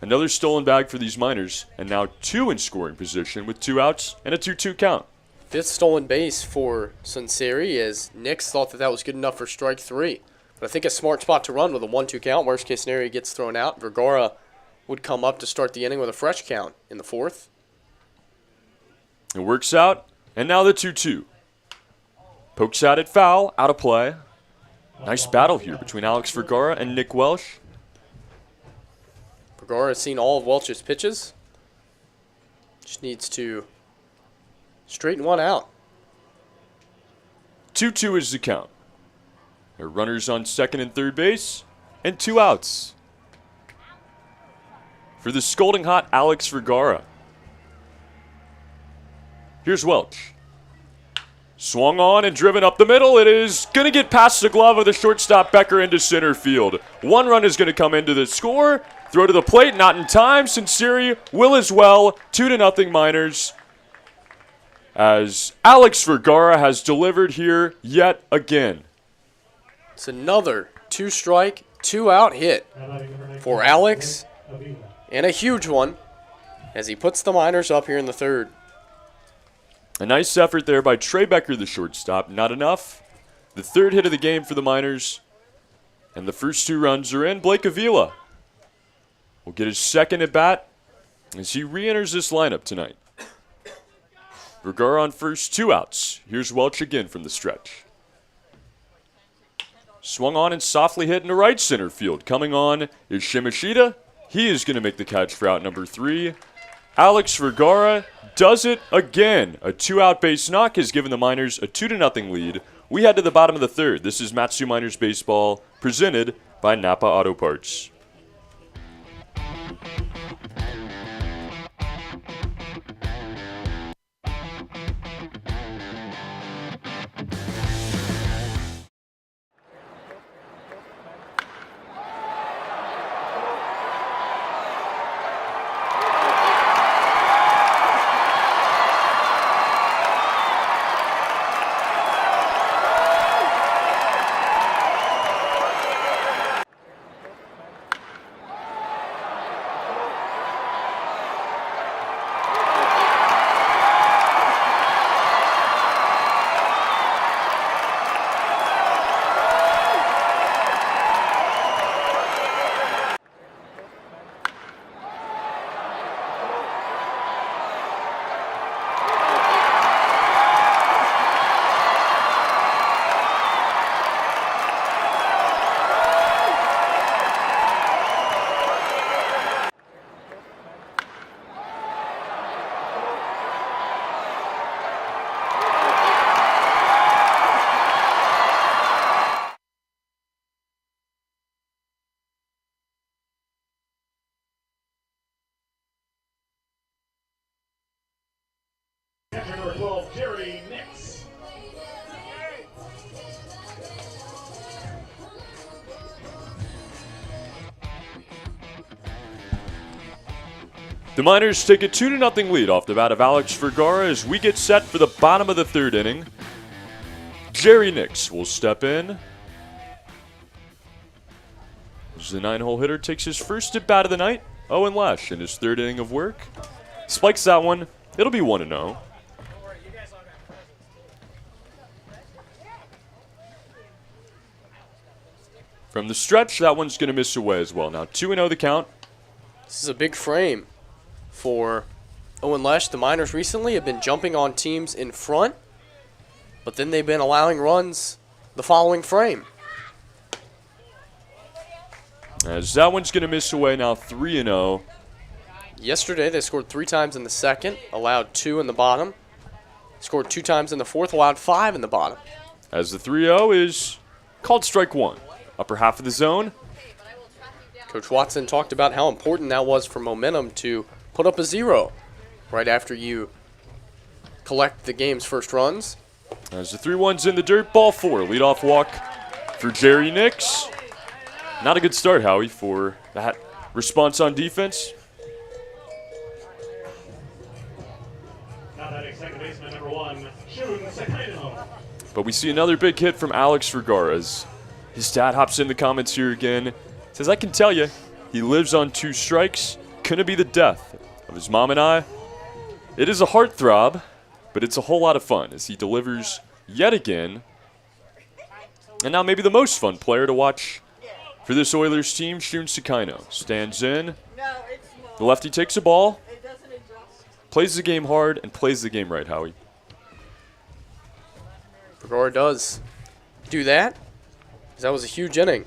Another stolen bag for these Miners. And now 2 in scoring position with 2 outs and a 2-2 count. 5th stolen base for Sinceri, as Nix thought that was good enough for strike 3. But I think a smart spot to run with a 1-2 count. Worst case scenario, he gets thrown out. Vergara would come up to start the inning with a fresh count in the 4th. It works out. And now the 2-2. Pokes out at foul. Out of play. Nice battle here between Alex Vergara and Nick Welsh. Vergara has seen all of Welch's pitches. Just needs to straighten one out. 2-2 is the count. There are runners on second and third base, and 2 outs. For the scalding hot Alex Vergara. Here's Welch. Swung on and driven up the middle. It is going to get past the glove of the shortstop Becker into center field. 1 run is going to come into the score. Throw to the plate, not in time. Sinceri will as well. 2-0 Miners. As Alex Vergara has delivered here yet again. It's another 2-strike, 2-out hit for Alex, and a huge one as he puts the Miners up here in the 3rd. A nice effort there by Trey Becker, the shortstop. Not enough. The 3rd hit of the game for the Miners. And the first 2 runs are in. Blake Avila will get his 2nd at bat as he re-enters this lineup tonight. Vergara on first, 2 outs. Here's Welch again from the stretch. Swung on and softly hit into right center field. Coming on is Shimashita. He is going to make the catch for out number 3. Alex Vergara does it again. A 2-out base knock has given the Miners a 2-0 lead. We head to the bottom of the 3rd. This is Matsu Miners Baseball, presented by Napa Auto Parts. Number 12, Jerry Nix. The Miners take a 2-0 lead off the bat of Alex Vergara as we get set for the bottom of the 3rd inning. Jerry Nix will step in as the 9-hole hitter takes his first at bat of the night. Owen Lesh in his 3rd inning of work. Spikes that one. It'll be 1-0. From the stretch, that one's going to miss away as well. Now 2-0 the count. This is a big frame for Owen Lesh. The Miners recently have been jumping on teams in front, but then they've been allowing runs the following frame. As that one's going to miss away now 3-0. Yesterday they scored 3 times in the 2nd, allowed 2 in the bottom. Scored 2 times in the 4th, allowed 5 in the bottom. As the 3-0 is called strike 1. Upper half of the zone. Coach Watson talked about how important that was for momentum to put up a 0 right after you collect the game's first runs. As the 3-1's in the dirt, ball 4. Leadoff walk for Jerry Nix. Not a good start, Howie, for that response on defense. Now batting second baseman number 1, Shun Sakaino. But we see another big hit from Alex Vergara as his dad hops in the comments here again. Says, I can tell you, he lives on 2 strikes. Couldn't be the death of his mom and I. It is a heartthrob, but it's a whole lot of fun as he delivers yet again. And now maybe the most fun player to watch for this Oilers team, Shun Sakaino. Stands in. The lefty takes a ball, plays the game hard, and plays the game right, Howie. Vergara does do that, 'cause that was a huge inning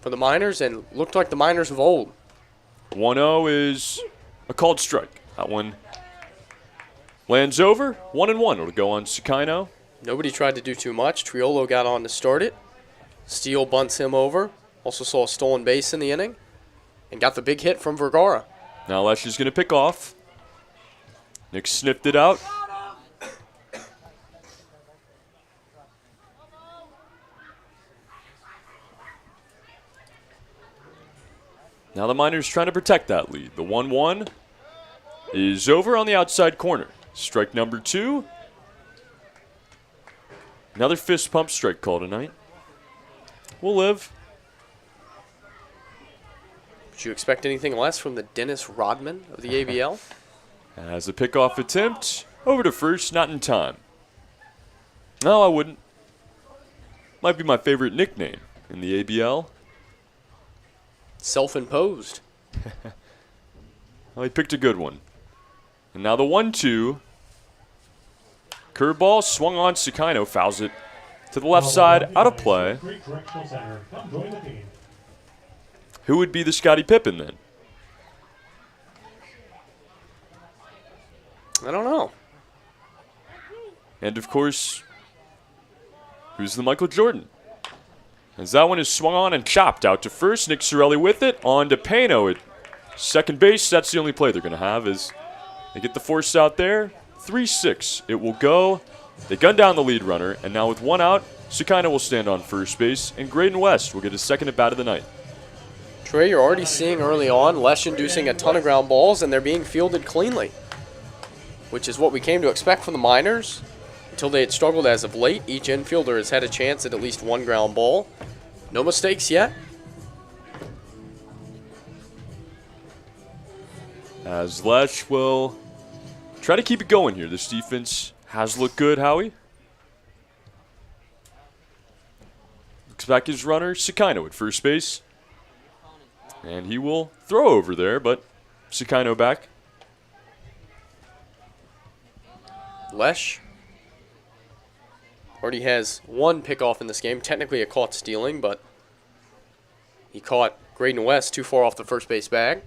for the Miners and looked like the Miners of old. 1-0 is a called strike. That one lands over. 1-1. It'll go on Sakaino. Nobody tried to do too much. Triolo got on to start it. Steele bunts him over. Also saw a stolen base in the inning and got the big hit from Vergara. Now Lesh is going to pick off. Nick sniffed it out. Now the Miners trying to protect that lead. The 1-1 is over on the outside corner. Strike number 2. Another fist pump strike call tonight. We'll live. Would you expect anything less from the Dennis Rodman of the ABL? As a pickoff attempt, over to first, not in time. No, I wouldn't. Might be my favorite nickname in the ABL. Self-imposed. Well, he picked a good one. And now the 1-2. Curveball swung on. Sakaino fouls it to the left side, out of play. Great correctional center. Come join the team. Who would be the Scottie Pippen then? I don't know. And of course, who's the Michael Jordan? As that one is swung on and chopped out to first. Nick Cirelli with it. On to Pano at second base. That's the only play they're going to have as they get the force out there. 3-6. It will go. They gun down the lead runner. And now with 1 out, Sakaino will stand on first base. And Graydon West will get his second at bat of the night. Trey, you're already seeing early on Lesh inducing a ton of ground balls, and they're being fielded cleanly, which is what we came to expect from the Miners. Until they had struggled as of late, each infielder has had a chance at least 1 ground ball. No mistakes yet. As Lesh will try to keep it going here. This defense has looked good, Howie. Looks back his runner, Sakaino at first base. And he will throw over there, but Sakaino back. Lesh already has 1 pickoff in this game. Technically a caught stealing, but he caught Graydon West too far off the first base bag.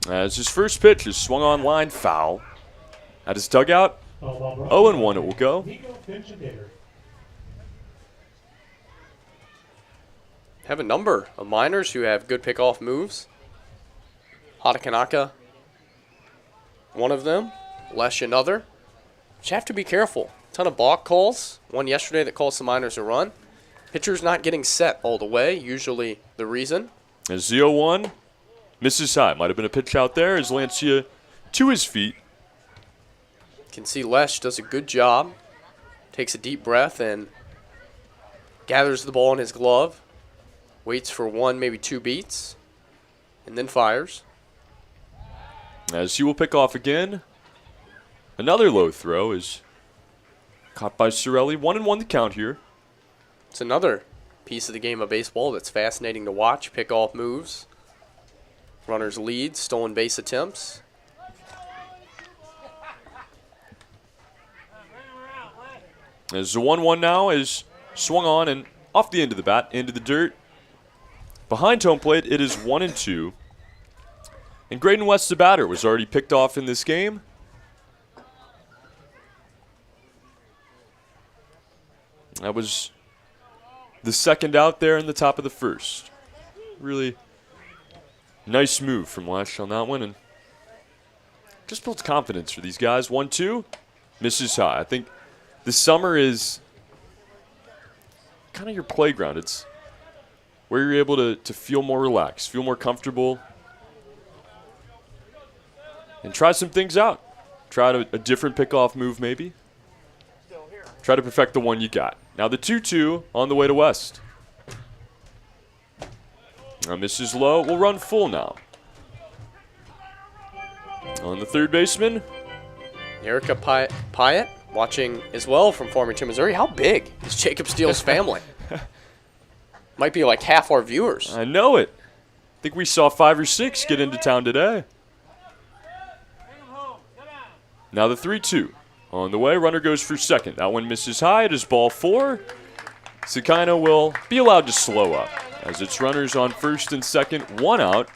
As his first pitch is swung on line foul. At his dugout, 0-1 it will go. Have a number of Miners who have good pickoff moves. Hatakanaka, one of them. Lesh, another. But you have to be careful. Ton of balk calls. One yesterday that cost the Miners a run. Pitcher's not getting set all the way, usually the reason. As 0-1 misses high. Might have been a pitch out there as Lancia to his feet. You can see Lesh does a good job. Takes a deep breath and gathers the ball in his glove. Waits for 1, maybe 2 beats, and then fires. As he will pick off again. Another low throw is caught by Cirelli. 1-1 the count here. It's another piece of the game of baseball that's fascinating to watch. Pickoff moves. Runners lead. Stolen base attempts. As the 1-1 now is swung on and off the end of the bat, into the dirt. Behind home plate, it is 1-2. And Graydon West, the batter, was already picked off in this game. That was the second out there in the top of the first. Really Nice move from Lesh on that one, and just builds confidence for these guys. 1-2, misses high. I think the summer is kind of your playground. It's where you're able to feel more relaxed, feel more comfortable, and try some things out. Try a different pickoff move maybe. Try to perfect the one you got. Now the 2-2 on the way to West. Now misses low. We'll run full now. On the third baseman. Erica Pyatt watching as well from Farmington, Missouri. How big is Jacob Steele's family? Might be like half our viewers. I know it. I think we saw 5 or 6 get into town today. Now the 3-2 on the way. Runner goes for second. That one misses high. It is ball 4. Sakino will be allowed to slow up as it's runners on first and second, 1 out.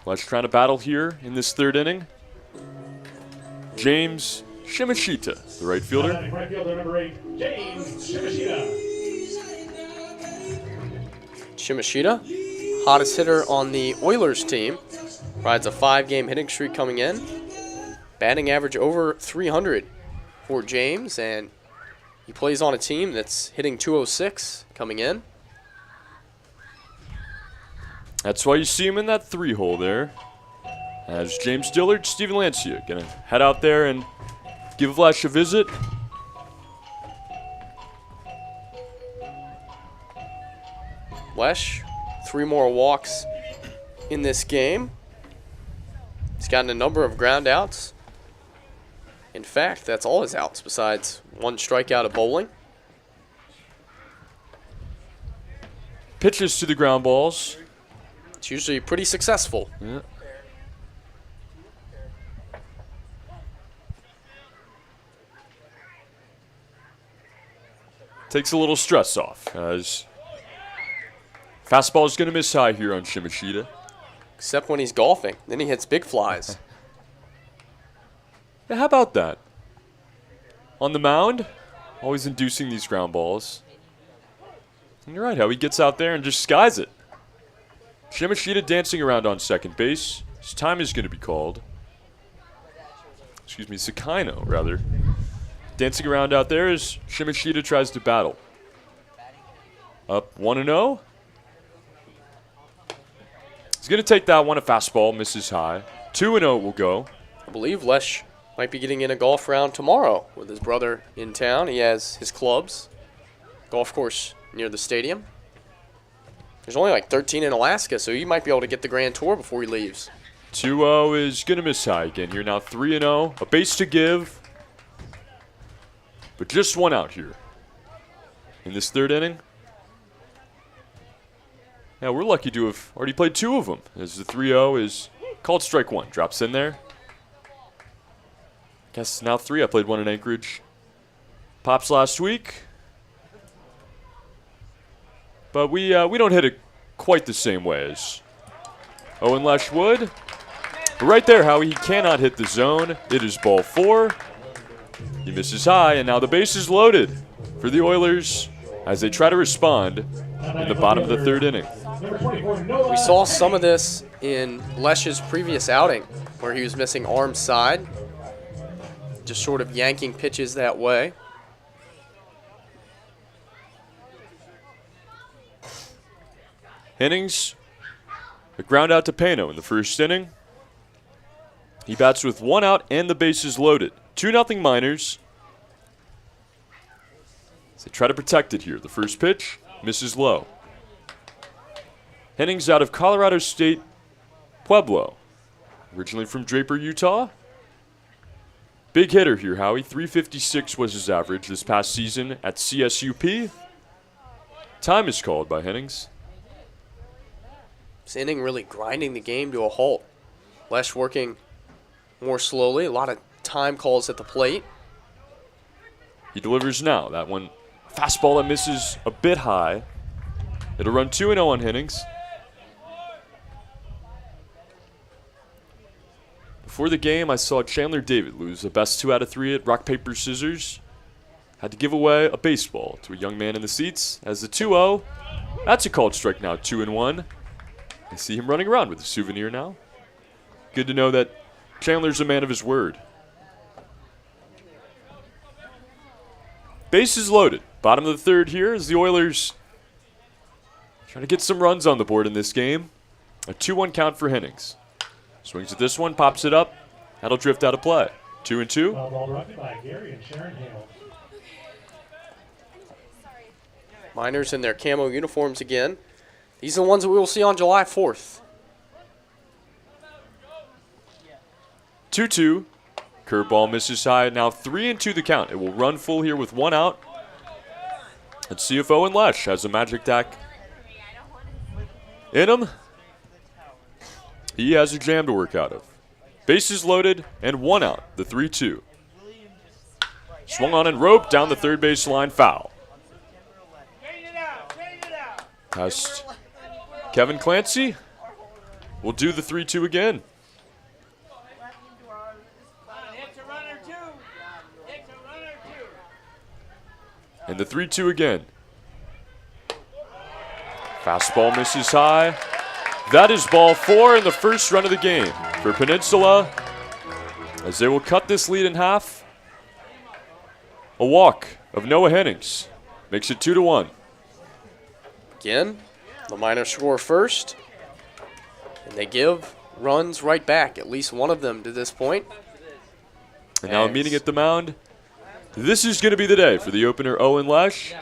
Lesh trying to battle here in this third inning. James Shimashita, the right fielder. Right fielder number 8, James Shimashita. Shimashita, hottest hitter on the Oilers team. Rides a 5-game hitting streak coming in. Batting average over 300 for James, and he plays on a team that's hitting 206 coming in. That's why you see him in that 3-hole there. As James Dillard, Steven Lancia going to head out there and give Lesh a visit. Lesh, 3 more walks in this game. He's gotten a number of ground outs. In fact, that's all his outs besides 1 strikeout of bowling. Pitches to the ground balls. It's usually pretty successful. Yeah. Takes a little stress off as fastball is going to miss high here on Shimashita. Except when he's golfing. Then he hits big flies. Yeah, how about that? On the mound, always inducing these ground balls. And you're right, how he gets out there and just skies it. Shimashita dancing around on second base. His time is going to be called. Excuse me, Sakino, rather. Dancing around out there as Shimashita tries to battle. Up 1-0. He's going to take that one, a fastball, misses high. 2-0 will go. I believe Lesh might be getting in a golf round tomorrow with his brother in town. He has his clubs. Golf course near the stadium. There's only like 13 in Alaska, so he might be able to get the Grand Tour before he leaves. 2-0 is going to miss high again here. Now 3-0. A base to give. But just 1 out here in this third inning. Now we're lucky to have already played 2 of them, as the 3-0 is called strike 1. Drops in there. Guess now 3. I played 1 in Anchorage. Pops last week. But we don't hit it quite the same way as Owen Lesh would. But right there, Howie, he cannot hit the zone. It is ball 4. He misses high, and now the base is loaded for the Oilers as they try to respond in the bottom of the third inning. We saw some of this in Lesh's previous outing where he was missing arm side. Just sort of yanking pitches that way. Innings, a ground out to Pano in the first inning. He bats with 1 out and the bases loaded. 2-0 Miners. They try to protect it here. The first pitch misses low. Innings out of Colorado State, Pueblo. Originally from Draper, Utah. Big hitter here, Howie. 356 was his average this past season at CSUP. Time is called by Hennings. This inning really grinding the game to a halt. Lesh working more slowly. A lot of time calls at the plate. He delivers now. That one, fastball that misses a bit high. It'll run 2-0 on Hennings. Before the game, I saw Chandler David lose the best 2 out of 3 at rock, paper, scissors. Had to give away a baseball to a young man in the seats. As the 2-0, that's a called strike now, 2-1. I see him running around with a souvenir now. Good to know that Chandler's a man of his word. Bases loaded. Bottom of the third here as the Oilers trying to get some runs on the board in this game. A 2-1 count for Innings. Swings at this one, pops it up. That'll drift out of play. 2-2. Ball brought to you by Gary and Sharon Hale. Miners in their camo uniforms again. These are the ones that we will see on July 4th. 2-2. Curveball misses high. Now 3-2 the count. It will run full here with 1 out. Let's see if Owen Lesh has a magic tack in him. He has a jam to work out of. Bases loaded and 1 out. The 3-2. Swung on and roped down the third base line. Foul. Past Kevin Clancy will do the 3-2 again. And the 3-2 again. Fastball misses high. That is ball 4 in the first run of the game for Peninsula, as they will cut this lead in half. A walk of Noah Hennings makes it 2-1. Again, the Miners score first, and they give runs right back, at least one of them to this point. And now a meeting at the mound. This is going to be the day for the opener, Owen Lesh.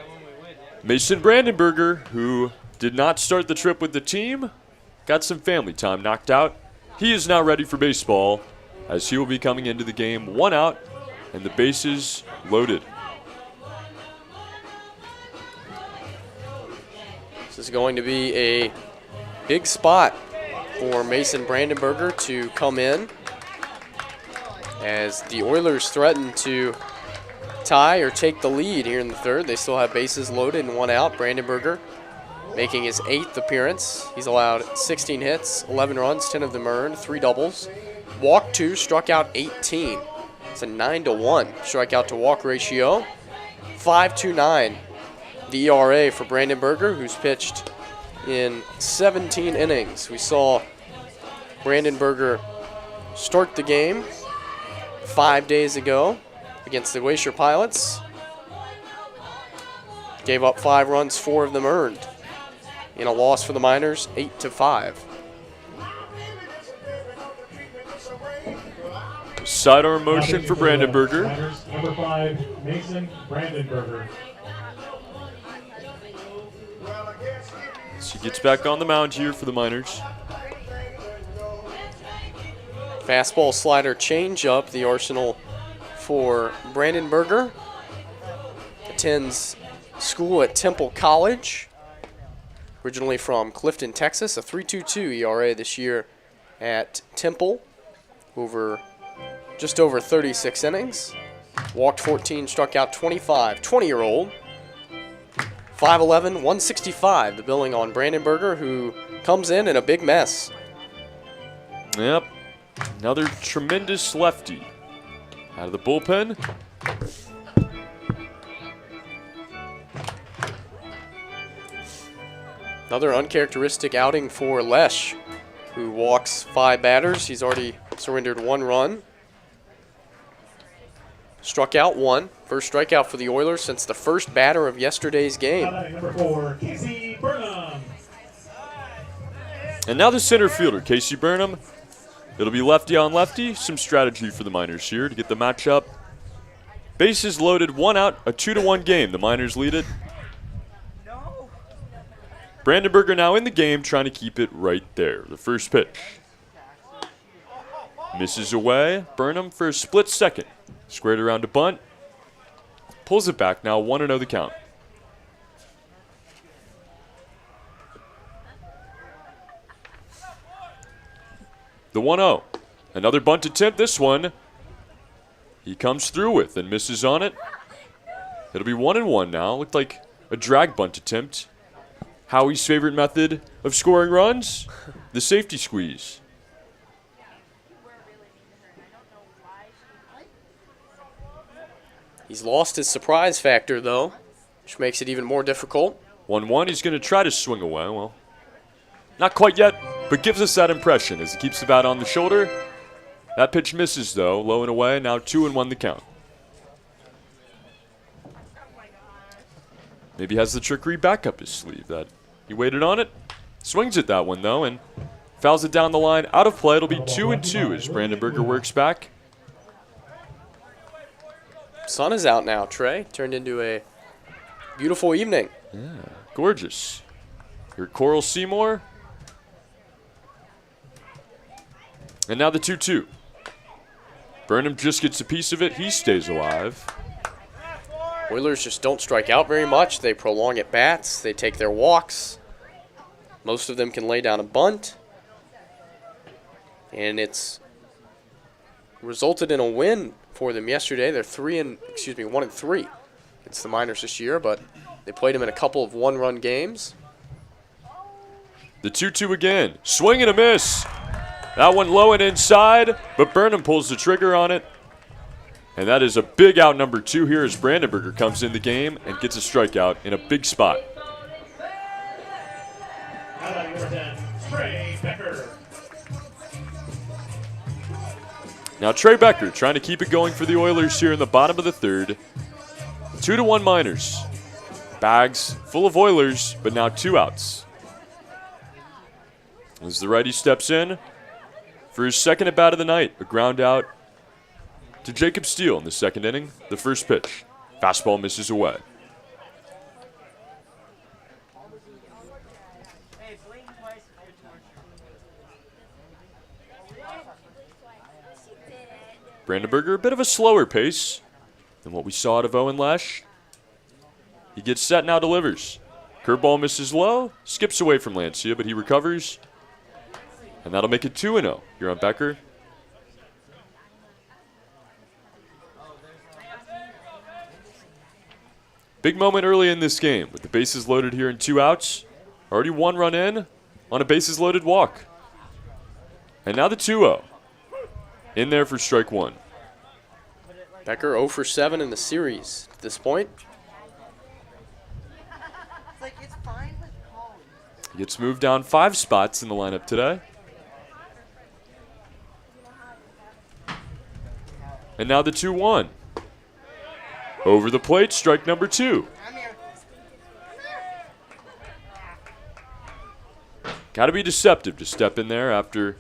Mason Brandenberger, who did not start the trip with the team, got some family time knocked out. He is now ready for baseball, as he will be coming into the game 1 out and the bases loaded. This is going to be a big spot for Mason Brandenberger to come in, as the Oilers threaten to tie or take the lead here in the third. They still have bases loaded and 1 out. Brandenberger making his 8th appearance. He's allowed 16 hits, 11 runs, 10 of them earned, 3 doubles. Walked 2, struck out 18. It's a 9-1 strikeout to walk ratio. 5.29 the ERA for Brandenberger, who's pitched in 17 innings. We saw Brandenberger start the game 5 days ago against the Glacier Pilots. Gave up 5 runs, 4 of them earned. In a loss for the Miners, 8-5. Sidearm motion for Brandenberger. Miners, number 5, Mason Brandenberger. He gets back on the mound here for the Miners. Fastball, slider, changeup, the arsenal for Brandenberger. Attends school at Temple College. Originally from Clifton, Texas. A 3.22 ERA this year at Temple. Just over 36 innings. Walked 14, struck out 25. 20-year-old. 5'11", 165, the billing on Brandenberger, who comes in a big mess. Yep. Another tremendous lefty out of the bullpen. Another uncharacteristic outing for Lesh, who walks 5 batters. He's already surrendered 1 run. Struck out 1. First strikeout for the Oilers since the first batter of yesterday's game. Number 4, Casey Burnham. And now the center fielder, Casey Burnham. It'll be lefty on lefty. Some strategy for the Miners here to get the matchup. Bases loaded, 1 out, a 2-1 game. The Miners lead it. Brandenberger now in the game, trying to keep it right there. The first pitch. Misses away. Burnham for a split second. Squared around to bunt. Pulls it back now, 1-0 the count. The 1-0. Another bunt attempt, this one he comes through with and misses on it. It'll be 1-1 now. Looked like a drag bunt attempt. Howie's favorite method of scoring runs, the safety squeeze. He's lost his surprise factor, though, which makes it even more difficult. 1-1, he's going to try to swing away. Well, not quite yet. but gives us that impression as he keeps the bat on the shoulder. That pitch misses, though, low and away. Now 2-1 the count. Maybe has the trickery back up his sleeve. That he waited on it, swings at that one, though, and fouls it down the line. Out of play. It'll be 2-2 as Brandenburger works back. Sun is out now, Trey. Turned into a beautiful evening. Yeah, gorgeous. Here, Coral Seymour. And now the 2-2. Burnham just gets a piece of it. He stays alive. Oilers just don't strike out very much. They prolong at bats. They take their walks. Most of them can lay down a bunt. And it's resulted in a win for them yesterday. They're 1-3 against the Miners this year, but they played them in a couple of one-run games. The 2-2 again. Swing and a miss. That one low and inside, but Burnham pulls the trigger on it. And that is a big out number 2 here as Brandenburger comes in the game and gets a strikeout in a big spot. Trey Becker. Now Trey Becker trying to keep it going for the Oilers here in the bottom of the third. 2-1 Miners. Bags full of Oilers, but now 2 outs. As the righty steps in for his second at bat of the night, a ground out to Jacob Steele in the second inning. The first pitch. Fastball misses away. Brandenburger, a bit of a slower pace than what we saw out of Owen Lesh. He gets set, now delivers. Curveball misses low, skips away from Lancia, but he recovers. And that'll make it 2-0 here on Becker. Big moment early in this game with the bases loaded here and 2 outs. Already 1 run in on a bases loaded walk. And now the 2-0. In there for strike 1. Becker 0 for 7 in the series at this point. He gets moved down 5 spots in the lineup today. And now the 2-1. Over the plate, strike number 2. Got to be deceptive to step in there after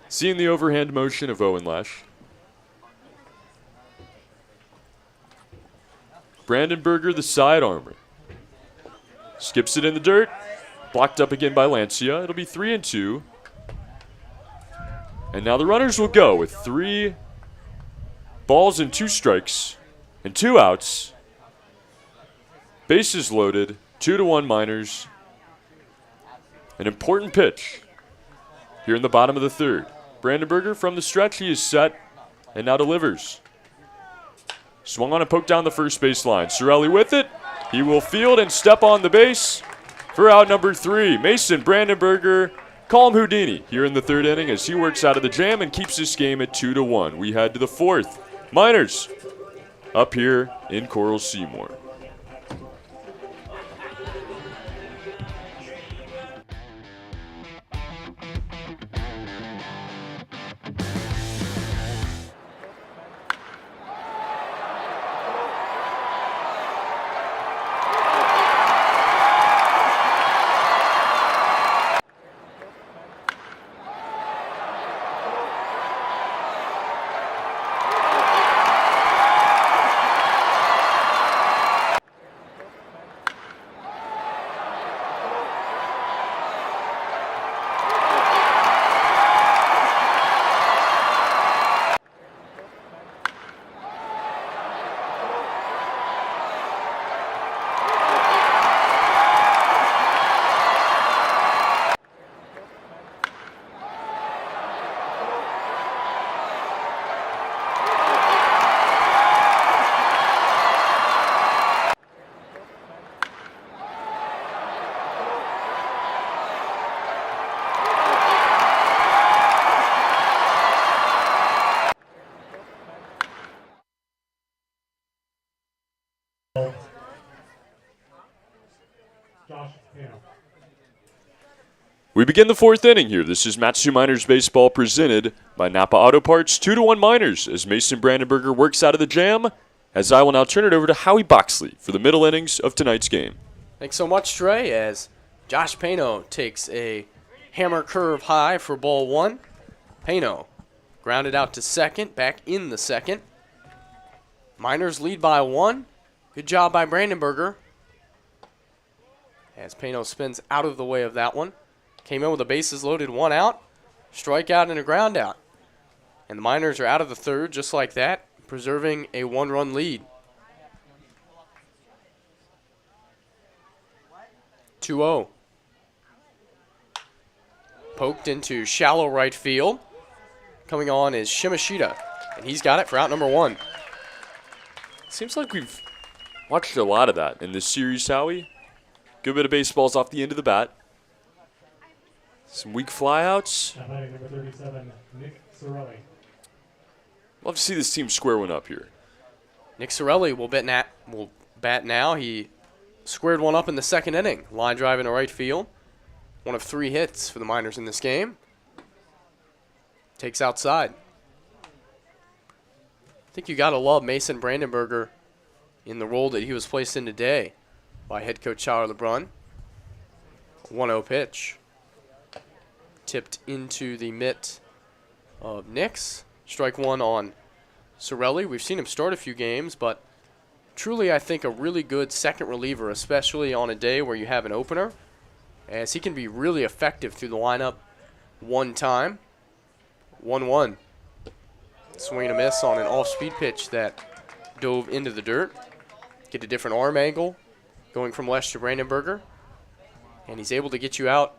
seeing the overhand motion of Owen Lesh. Brandenburger, the side armor. Skips it in the dirt. Blocked up again by Lancia. It'll be 3-2. And now the runners will go with 3 balls and 2 strikes and 2 outs. Bases loaded. 2-1 Miners. An important pitch here in the bottom of the third. Brandenburger from the stretch. He is set and now delivers. Swung on and poked down the first base line. Sorelli with it. He will field and step on the base for out number 3. Mason Brandenburger, call him Houdini here in the third inning as he works out of the jam and keeps this game at 2-1. We head to the 4th. Miners up here in Coral Seymour. We begin the fourth inning here. This is Matsu Miners Baseball presented by Napa Auto Parts. 2-1 Miners as Mason Brandenburger works out of the jam. As I will now turn it over to Howie Boxley for the middle innings of tonight's game. Thanks so much, Trey, as Josh Pano takes a hammer curve high for ball one. Pano grounded out to second, back in the second. Miners lead by 1. Good job by Brandenburger. As Pano spins out of the way of that one. Came in with the bases loaded, 1 out. Strikeout and a ground out. And the Miners are out of the third just like that, preserving a 1-run lead. 2-0. Poked into shallow right field. Coming on is Shimashita, and he's got it for out number 1. Seems like we've watched a lot of that in this series, Howie. Good bit of baseballs off the end of the bat. Some weak flyouts. Now batting number 37, Nick Sorelli. Love to see this team square one up here. Nick Sorelli will bat now. He squared one up in the second inning. Line drive into right field. 1 of 3 hits for the Miners in this game. Takes outside. I think you got to love Mason Brandenburger in the role that he was placed in today by head coach Tyler LeBrun. 1-0 pitch. Tipped into the mitt of Nix. Strike 1 on Sorelli. We've seen him start a few games, but truly I think a really good second reliever, especially on a day where you have an opener, as he can be really effective through the lineup one time. 1-1. Swing and a miss on an off-speed pitch that dove into the dirt. Get a different arm angle going from Lesh to Brandenburger. And he's able to get you out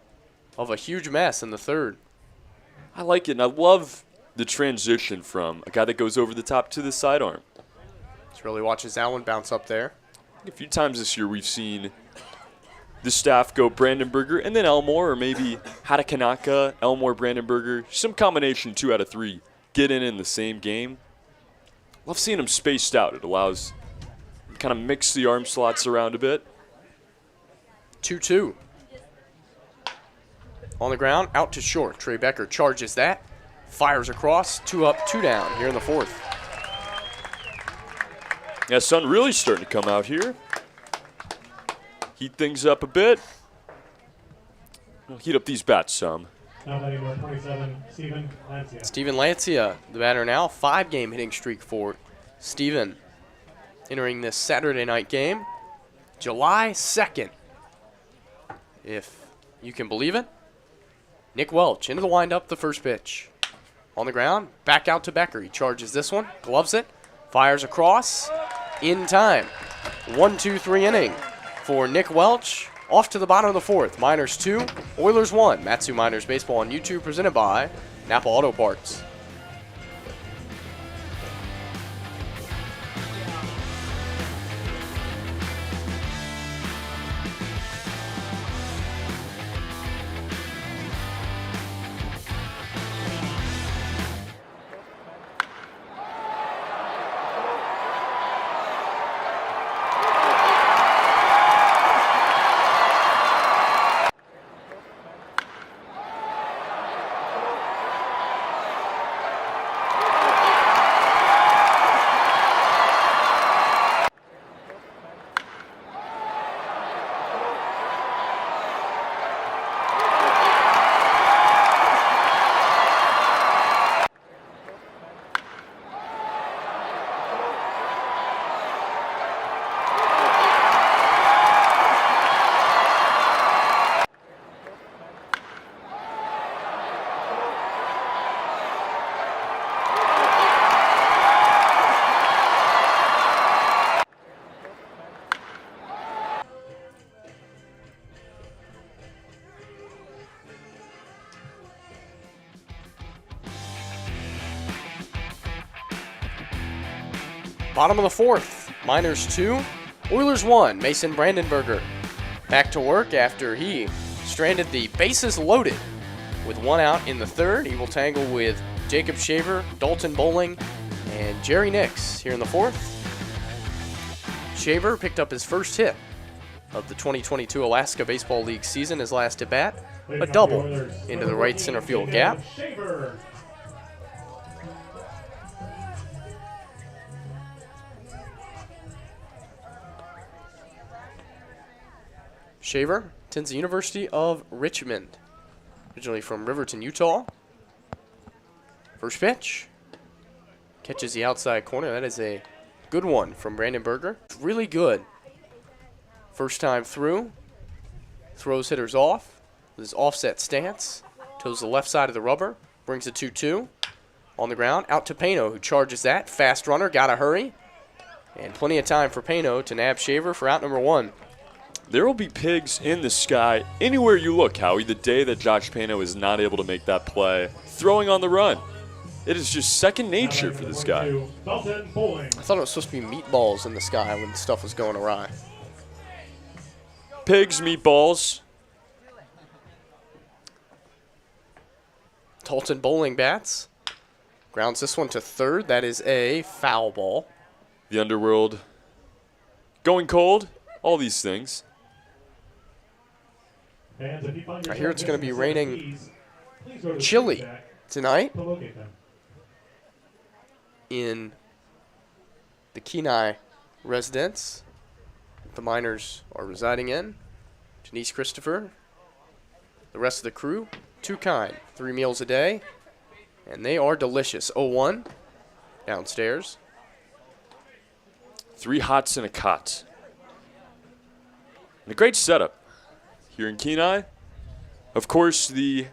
of a huge mess in the third. I like it, and I love the transition from a guy that goes over the top to the sidearm. Just really watches that one bounce up there. A few times this year we've seen the staff go Brandenburger and then Elmore, or maybe Hatakanaka, Elmore, Brandenburger, some combination 2 out of 3 get in the same game. Love seeing them spaced out. It allows you kind of mix the arm slots around a bit. 2-2. On the ground, out to short. Trey Becker charges that. Fires across, 2 up, 2 down here in the fourth. Yeah, sun really starting to come out here. Heat things up a bit. We'll heat up these bats some. Now batting number 27, Steven Lancia. Steven Lancia, the batter now. 5-game hitting streak for Steven. Entering this Saturday night game, July 2nd. If you can believe it. Nick Welch into the windup, the first pitch. On the ground, back out to Becker. He charges this one, gloves it, fires across, in time. 1-2-3 inning for Nick Welch. Off to the bottom of the fourth. Miners 2, Oilers 1. Matsu Miners Baseball on YouTube, presented by Napa Auto Parts. Bottom of the fourth, Miners 2, Oilers 1. Mason Brandenburger back to work after he stranded the bases loaded with 1 out in the third. He will tangle with Jacob Shaver, Dalton Bowling, and Jerry Nix here in the fourth. Shaver picked up his first hit of the 2022 Alaska Baseball League season. His last at bat, a double into the right center field gap. Shaver attends the University of Richmond, originally from Riverton, Utah. First pitch. Catches the outside corner. That is a good one from Brandon Berger. Really good. First time through. Throws hitters off with his offset stance. Toes the left side of the rubber. Brings a 2-2 on the ground. Out to Pano, who charges that. Fast runner. Got to hurry. And plenty of time for Pano to nab Shaver for out number 1. There will be pigs in the sky anywhere you look, Howie, the day that Josh Pano is not able to make that play. Throwing on the run. It is just second nature for this guy. I thought it was supposed to be meatballs in the sky when stuff was going awry. Pigs, meatballs. Dalton Bowling bats. Grounds this one to third. That is a foul ball. The underworld going cold. All these things. I hear it's going to be raining chilly tonight in the Kenai residence the Miners are residing in. Janice Christopher, the rest of the crew, too kind. 3 meals a day, and they are delicious. 0-1 downstairs. 3 hots and a cot. And a great setup here in Kenai. Of course, the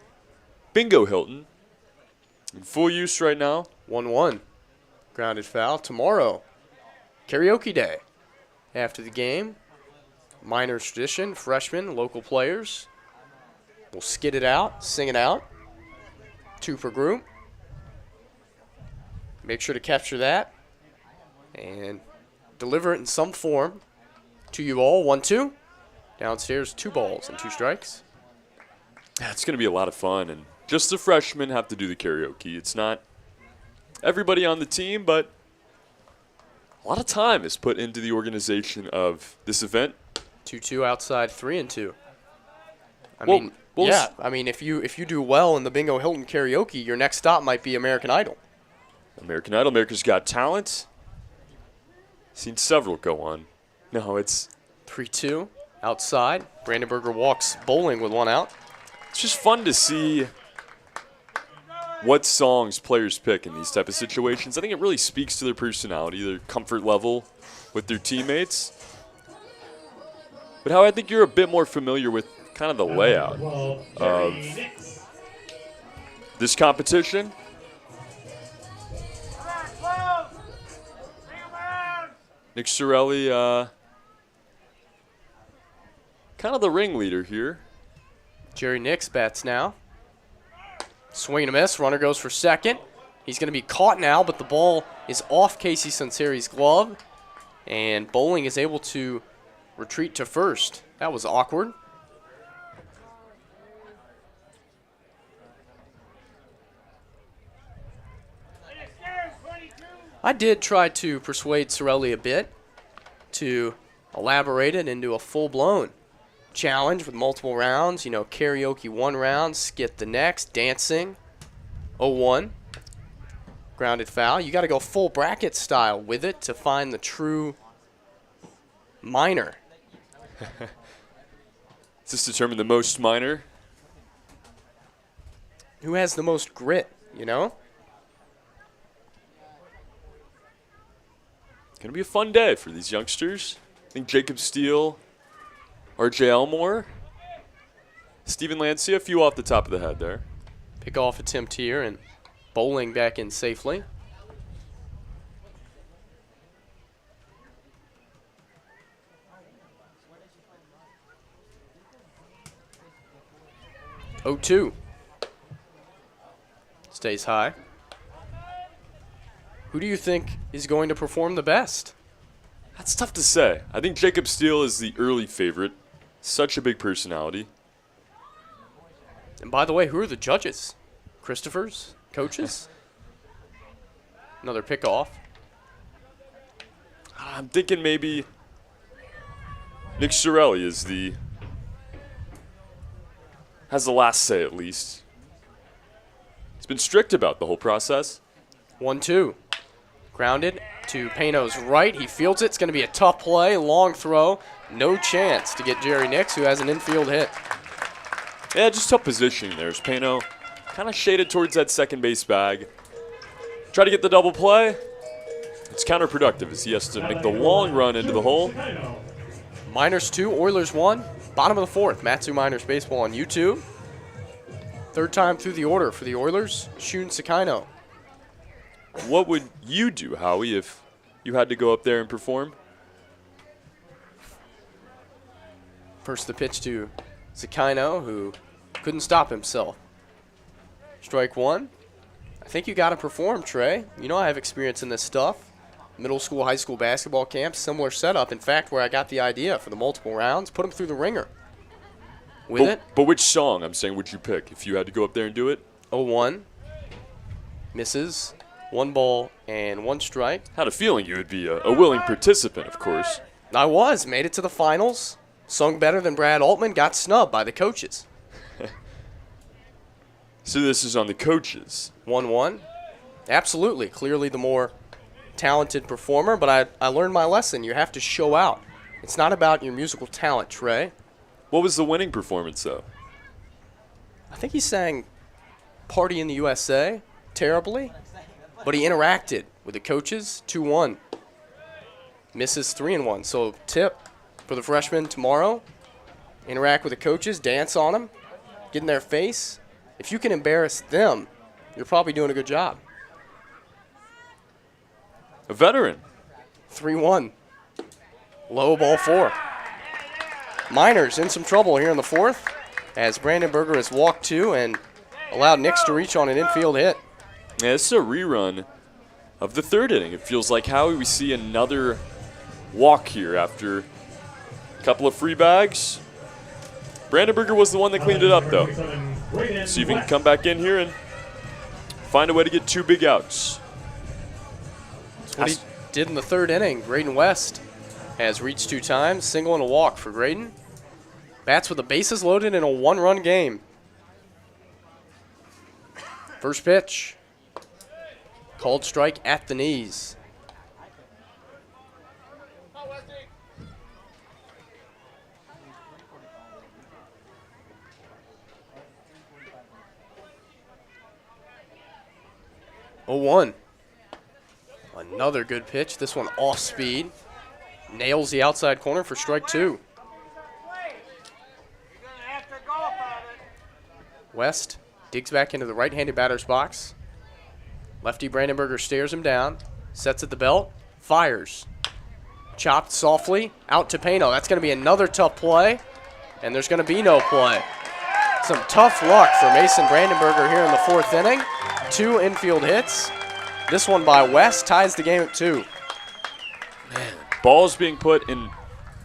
Bingo Hilton in full use right now. 1-1. Grounded foul. Tomorrow, karaoke day. After the game, Miners tradition, freshmen, local players will skid it out, sing it out. 2 per group. Make sure to capture that and deliver it in some form to you all. 1-2. Downstairs, 2 balls and 2 strikes. Yeah, it's going to be a lot of fun, and just the freshmen have to do the karaoke. It's not everybody on the team, but a lot of time is put into the organization of this event. 2-2 outside, 3-2. I mean, if you do well in the Bingo Hilton karaoke, your next stop might be American Idol. American Idol, America's Got Talent. Seen several go on. No, it's 3-2 outside. Brandon Berger walks bowling with 1 out. It's just fun to see what songs players pick in these type of situations. I think it really speaks to their personality, their comfort level with their teammates. But how I think you're a bit more familiar with kind of the layout of this competition. Nick Sorelli, kind of the ringleader here. Jerry Nix bats now. Swing and a miss. Runner goes for second. He's going to be caught now, but the ball is off Casey Sunseri's glove. And Bowling is able to retreat to first. That was awkward. I did try to persuade Sorelli a bit to elaborate it into a full-blown challenge with multiple rounds. You know, karaoke 1 round, skit the next, dancing. 0-1. Grounded foul. You got to go full bracket style with it to find the true minor. Does this determine the most minor? Who has the most grit, you know? Going to be a fun day for these youngsters. I think Jacob Steele, R.J. Elmore, Steven Lancia, a few off the top of the head there. Pick off attempt here, and Bowling back in safely. Oh, 2. Stays high. Who do you think is going to perform the best? That's tough to say. I think Jacob Steele is the early favorite. Such a big personality. And by the way, who are the judges? Christopher's? Coaches? Another pickoff. I'm thinking maybe Nick Sorelli has the last say at least. He's been strict about the whole process. 1-2. Grounded to Pano's right. He fields it. It's going to be a tough play. Long throw. No chance to get Jerry Nix, who has an infield hit. Yeah, just tough positioning there. Pano kind of shaded towards that second base bag. Try to get the double play. It's counterproductive as he has to make the long run into the hole. Miners 2, Oilers 1. Bottom of the 4th. Matsu Miners Baseball on YouTube. Third time through the order for the Oilers, Shun Sakaino. What would you do, Howie, if you had to go up there and perform? First the pitch to Sakaino, who couldn't stop himself. Strike 1. I think you got to perform, Trey. You know I have experience in this stuff. Middle school, high school basketball camp, similar setup. In fact, where I got the idea for the multiple rounds, put him through the ringer. With it. But which song, I'm saying, would you pick if you had to go up there and do it? 0-1. Misses. 1 ball and 1 strike. Had a feeling you would be a willing participant, of course. I was. Made it to the finals. Sung better than Brad Altman. Got snubbed by the coaches. So this is on the coaches. 1-1. Absolutely. Clearly the more talented performer, but I learned my lesson. You have to show out. It's not about your musical talent, Trey. What was the winning performance, though? I think he sang Party in the USA terribly, but he interacted with the coaches. 2-1. Misses 3-1. So tip for the freshman tomorrow. Interact with the coaches, dance on them, get in their face. If you can embarrass them, you're probably doing a good job. A veteran. 3-1. Low ball 4. Miners in some trouble here in the 4th as Brandon Berger has walked 2 and allowed Nix to reach on an infield hit. Yeah, this is a rerun of the 3rd inning. It feels like Howie, we see another walk here after a couple of free bags. Brandon Berger was the one that cleaned it up, though. See if he can come back in here and find a way to get 2 big outs. That's what he did in the 3rd inning. Graydon West has reached 2 times, single and a walk for Graydon. Bats with the bases loaded in a 1-run game. First pitch. Called strike at the knees. Oh, 1. Another good pitch. This one off speed. Nails the outside corner for strike 2. West digs back into the right-handed batter's box. Lefty Brandenburger stares him down. Sets at the belt. Fires. Chopped softly. Out to Pano. That's going to be another tough play. And there's going to be no play. Some tough luck for Mason Brandenburger here in the 4th inning. 2 infield hits. This one by West ties the game at 2. Man, balls being put in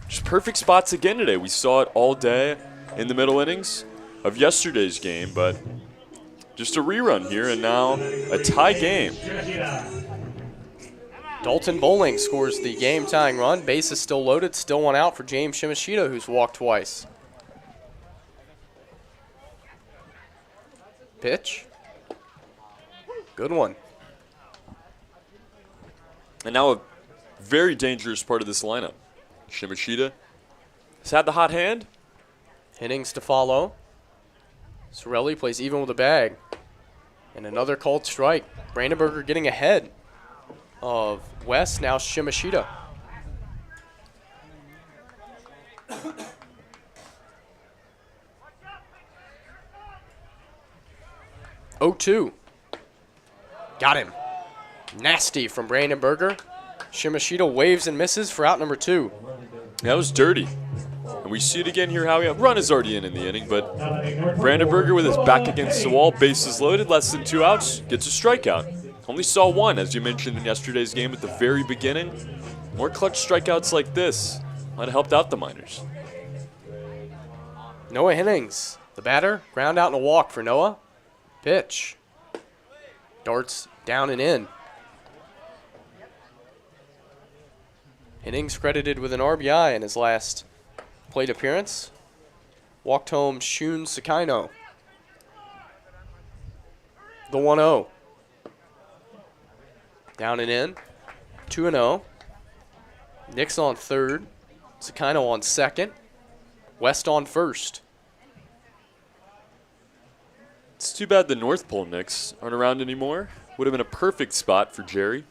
just perfect spots again today. We saw it all day in the middle innings of yesterday's game, but just a rerun here and now a tie game. Dalton Bowling scores the game-tying run. Base is still loaded, still 1 out for James Shimashita, who's walked twice. Pitch. Good one. And now a very dangerous part of this lineup. Shimashita has had the hot hand. Innings to follow. Sorelli plays even with a bag. And another called strike. Brandenburger getting ahead of West, now Shimashita. Oh, 2. Got him. Nasty from Brandenburger. Shimashita waves and misses for out number 2. That was dirty. And we see it again here, Howie. Run is already in the inning, but Brandenburger with his back against the wall, bases loaded, less than 2 outs, gets a strikeout. Only saw 1, as you mentioned in yesterday's game at the very beginning. More clutch strikeouts like this might have helped out the Miners. Noah Hennings, the batter, ground out and a walk for Noah. Pitch. Darts down and in. Hennings credited with an RBI in his last plate appearance. Walked home Shun Sakaino. The 1-0. Down and in. 2-0. Nix on third. Sakaino on second. West on first. It's too bad the North Pole Knicks aren't around anymore. Would have been a perfect spot for Jerry.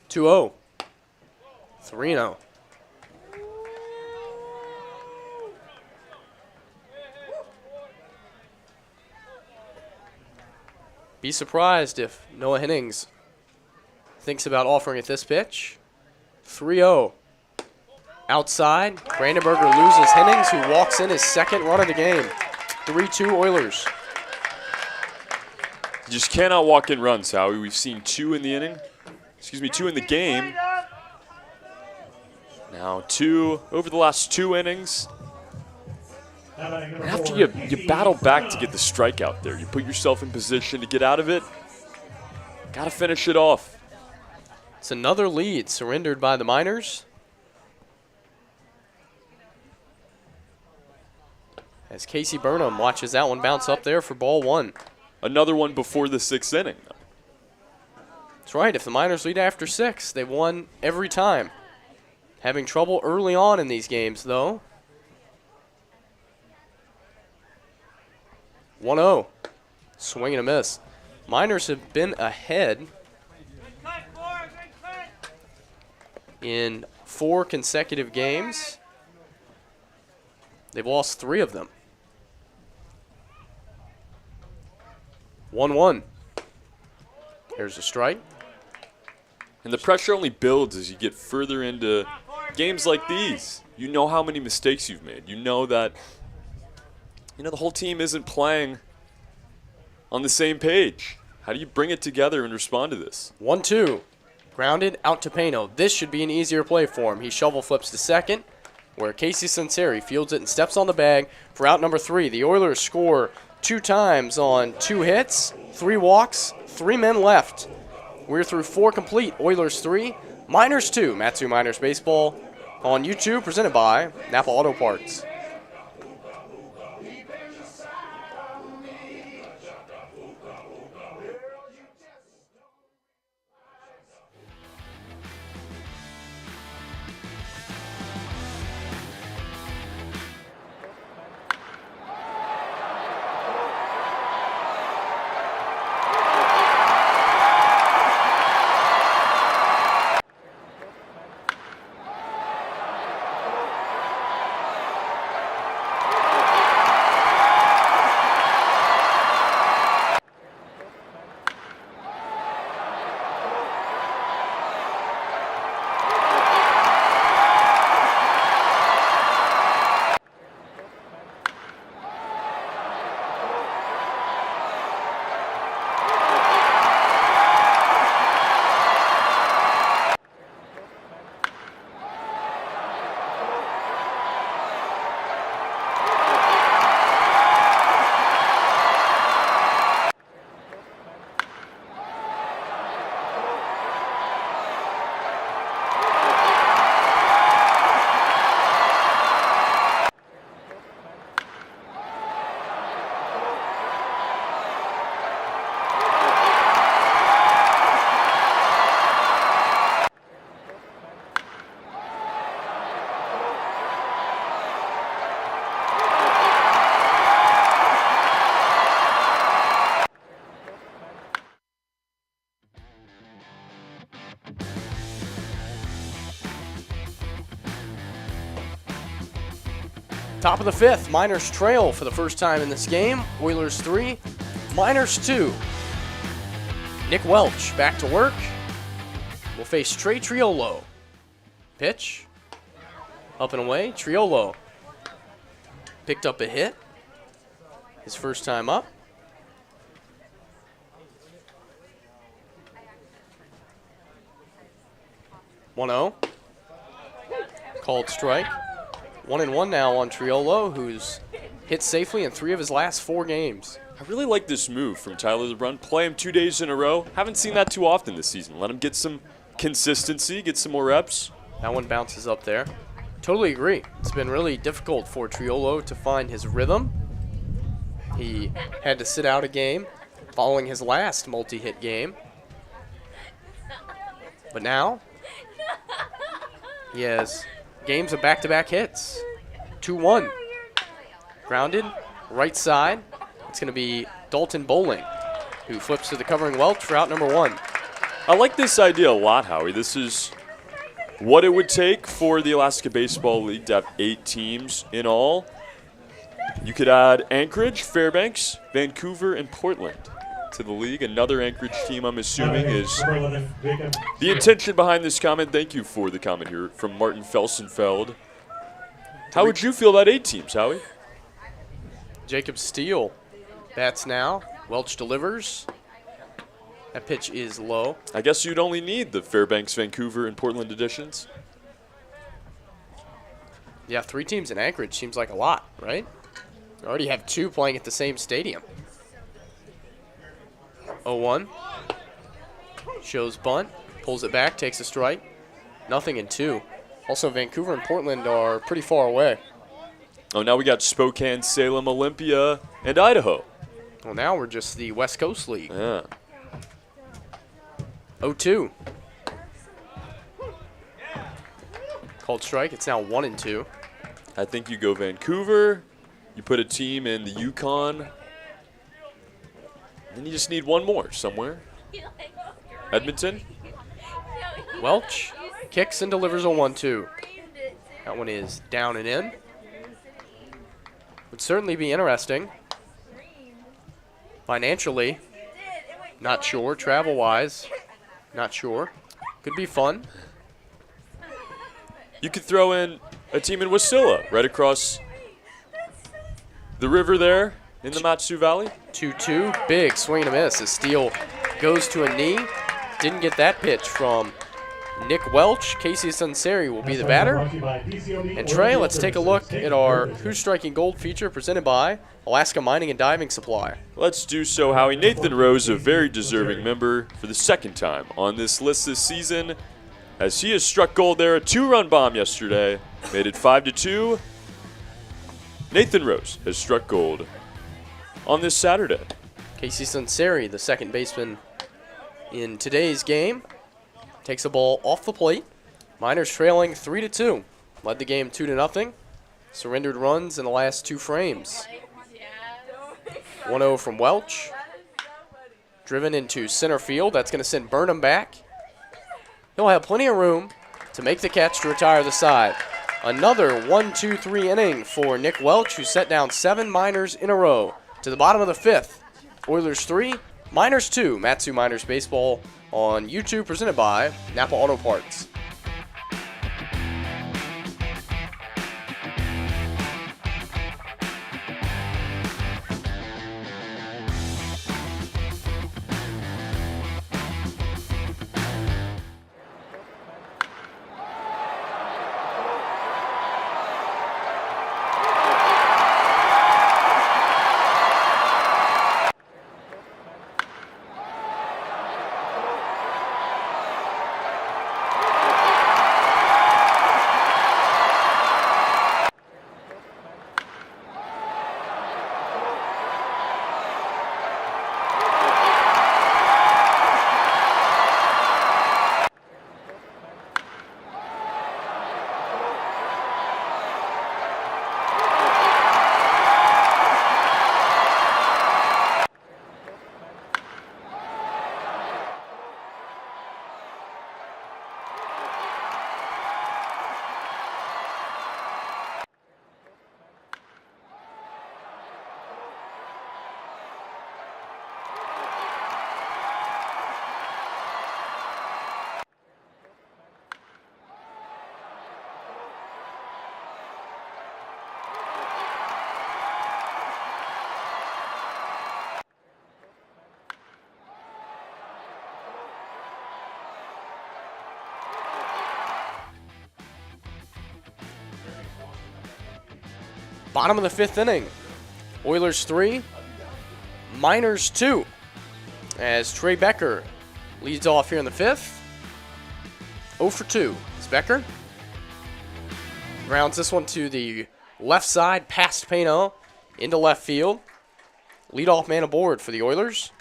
2-0. 3-0. Be surprised if Noah Hennings thinks about offering at this pitch. 3-0. Outside, Brandenburger loses Hennings, who walks in his second run of the game. 3-2 Oilers. You just cannot walk in runs, Howie. We've seen 2 in the inning. Excuse me, 2 in the game. Now 2 over the last 2 innings. And after you battle back to get the strikeout there, you put yourself in position to get out of it. Got to finish it off. It's another lead surrendered by the Miners. As Casey Burnham watches that one bounce up there for ball 1. Another one before the 6th inning. That's right. If the Miners lead after 6, they've won every time. Having trouble early on in these games, though. 1-0. Swing and a miss. Miners have been ahead in 4 consecutive games. They've lost 3 of them. 1-1. Here's a strike. And the pressure only builds as you get further into games like these. You know how many mistakes you've made. You know that the whole team isn't playing on the same page. How do you bring it together and respond to this? 1-2. Grounded out to Pano. This should be an easier play for him. He shovel flips to second, where Casey Senseri fields it and steps on the bag for out number 3. The Oilers score 2 times on 2 hits, 3 walks, 3 men left. We're through 4 complete. Oilers 3, Miners 2. Matsu Miners Baseball on YouTube, presented by Napa Auto Parts. Top of the 5th, Miners trail for the first time in this game. Oilers 3, Miners 2. Nick Welch back to work. Will face Trey Triolo. Pitch. Up and away. Triolo picked up a hit. His first time up. One-0. Called strike. 1-1 now on Triolo, who's hit safely in 3 of his last 4 games. I really like this move from Tyler LeBrun. Play him 2 days in a row. Haven't seen that too often this season. Let him get some consistency, get some more reps. That one bounces up there. Totally agree. It's been really difficult for Triolo to find his rhythm. He had to sit out a game following his last multi-hit game. But now, he has games of back-to-back hits. 2-1. Grounded, right side. It's going to be Dalton Bowling, who flips to the covering Welch for out number 1. I like this idea a lot, Howie. This is what it would take for the Alaska Baseball League to have 8 teams in all. You could add Anchorage, Fairbanks, Vancouver, and Portland to the league. Another Anchorage team, I'm assuming, is the intention behind this comment. Thank you for the comment here from Martin Felsenfeld. How would you feel about 8 teams, Howie? Jacob Steele bats now. Welch delivers. That pitch is low. I guess you'd only need the Fairbanks, Vancouver, and Portland editions. Yeah, 3 teams in Anchorage seems like a lot, right? You already have 2 playing at the same stadium. 0-1. Shows bunt. Pulls it back, takes a strike. Nothing in 2. Also, Vancouver and Portland are pretty far away. Oh, now we got Spokane, Salem, Olympia, and Idaho. Well, now we're just the West Coast League. Yeah. 0-2. Called strike. It's now 1-2. I think you go Vancouver. You put a team in the Yukon. Then you just need one more somewhere. Edmonton. Welch kicks and delivers a 1-2. That one is down and in. Would certainly be interesting. Financially, not sure. Travel-wise, not sure. Could be fun. You could throw in a team in Wasilla, right across the river there in the Matsu Valley. 2-2. Big swing and a miss as Steele goes to a knee. Didn't get that pitch from Nick Welch. Casey Sunseri will be the batter. And Trey, let's take a look at our Who's Striking Gold feature presented by Alaska Mining and Diving Supply. Let's do so, Howie. Nathan Rose, a very deserving member for the 2nd time on this list this season, as he has struck gold there. A 2-run bomb yesterday, made it 5-2. Nathan Rose has struck gold on this Saturday. Casey Sunseri, the second baseman in today's game, takes a ball off the plate. Miners trailing 3-2. Led the game 2-0. Surrendered runs in the last 2 frames. 1-0 from Welch. Driven into center field. That's going to send Burnham back. He'll have plenty of room to make the catch to retire the side. Another 1-2-3 inning for Nick Welch, who set down 7 Miners in a row. To the bottom of the 5th. Oilers 3, Miners 2. Matsu Miners Baseball on YouTube, presented by Napa Auto Parts. Bottom of the 5th inning. Oilers 3, Miners 2. As Trey Becker leads off here in the 5th. 0 for 2 is Becker. Grounds this one to the left side, past Pano, into left field. Leadoff man aboard for the Oilers.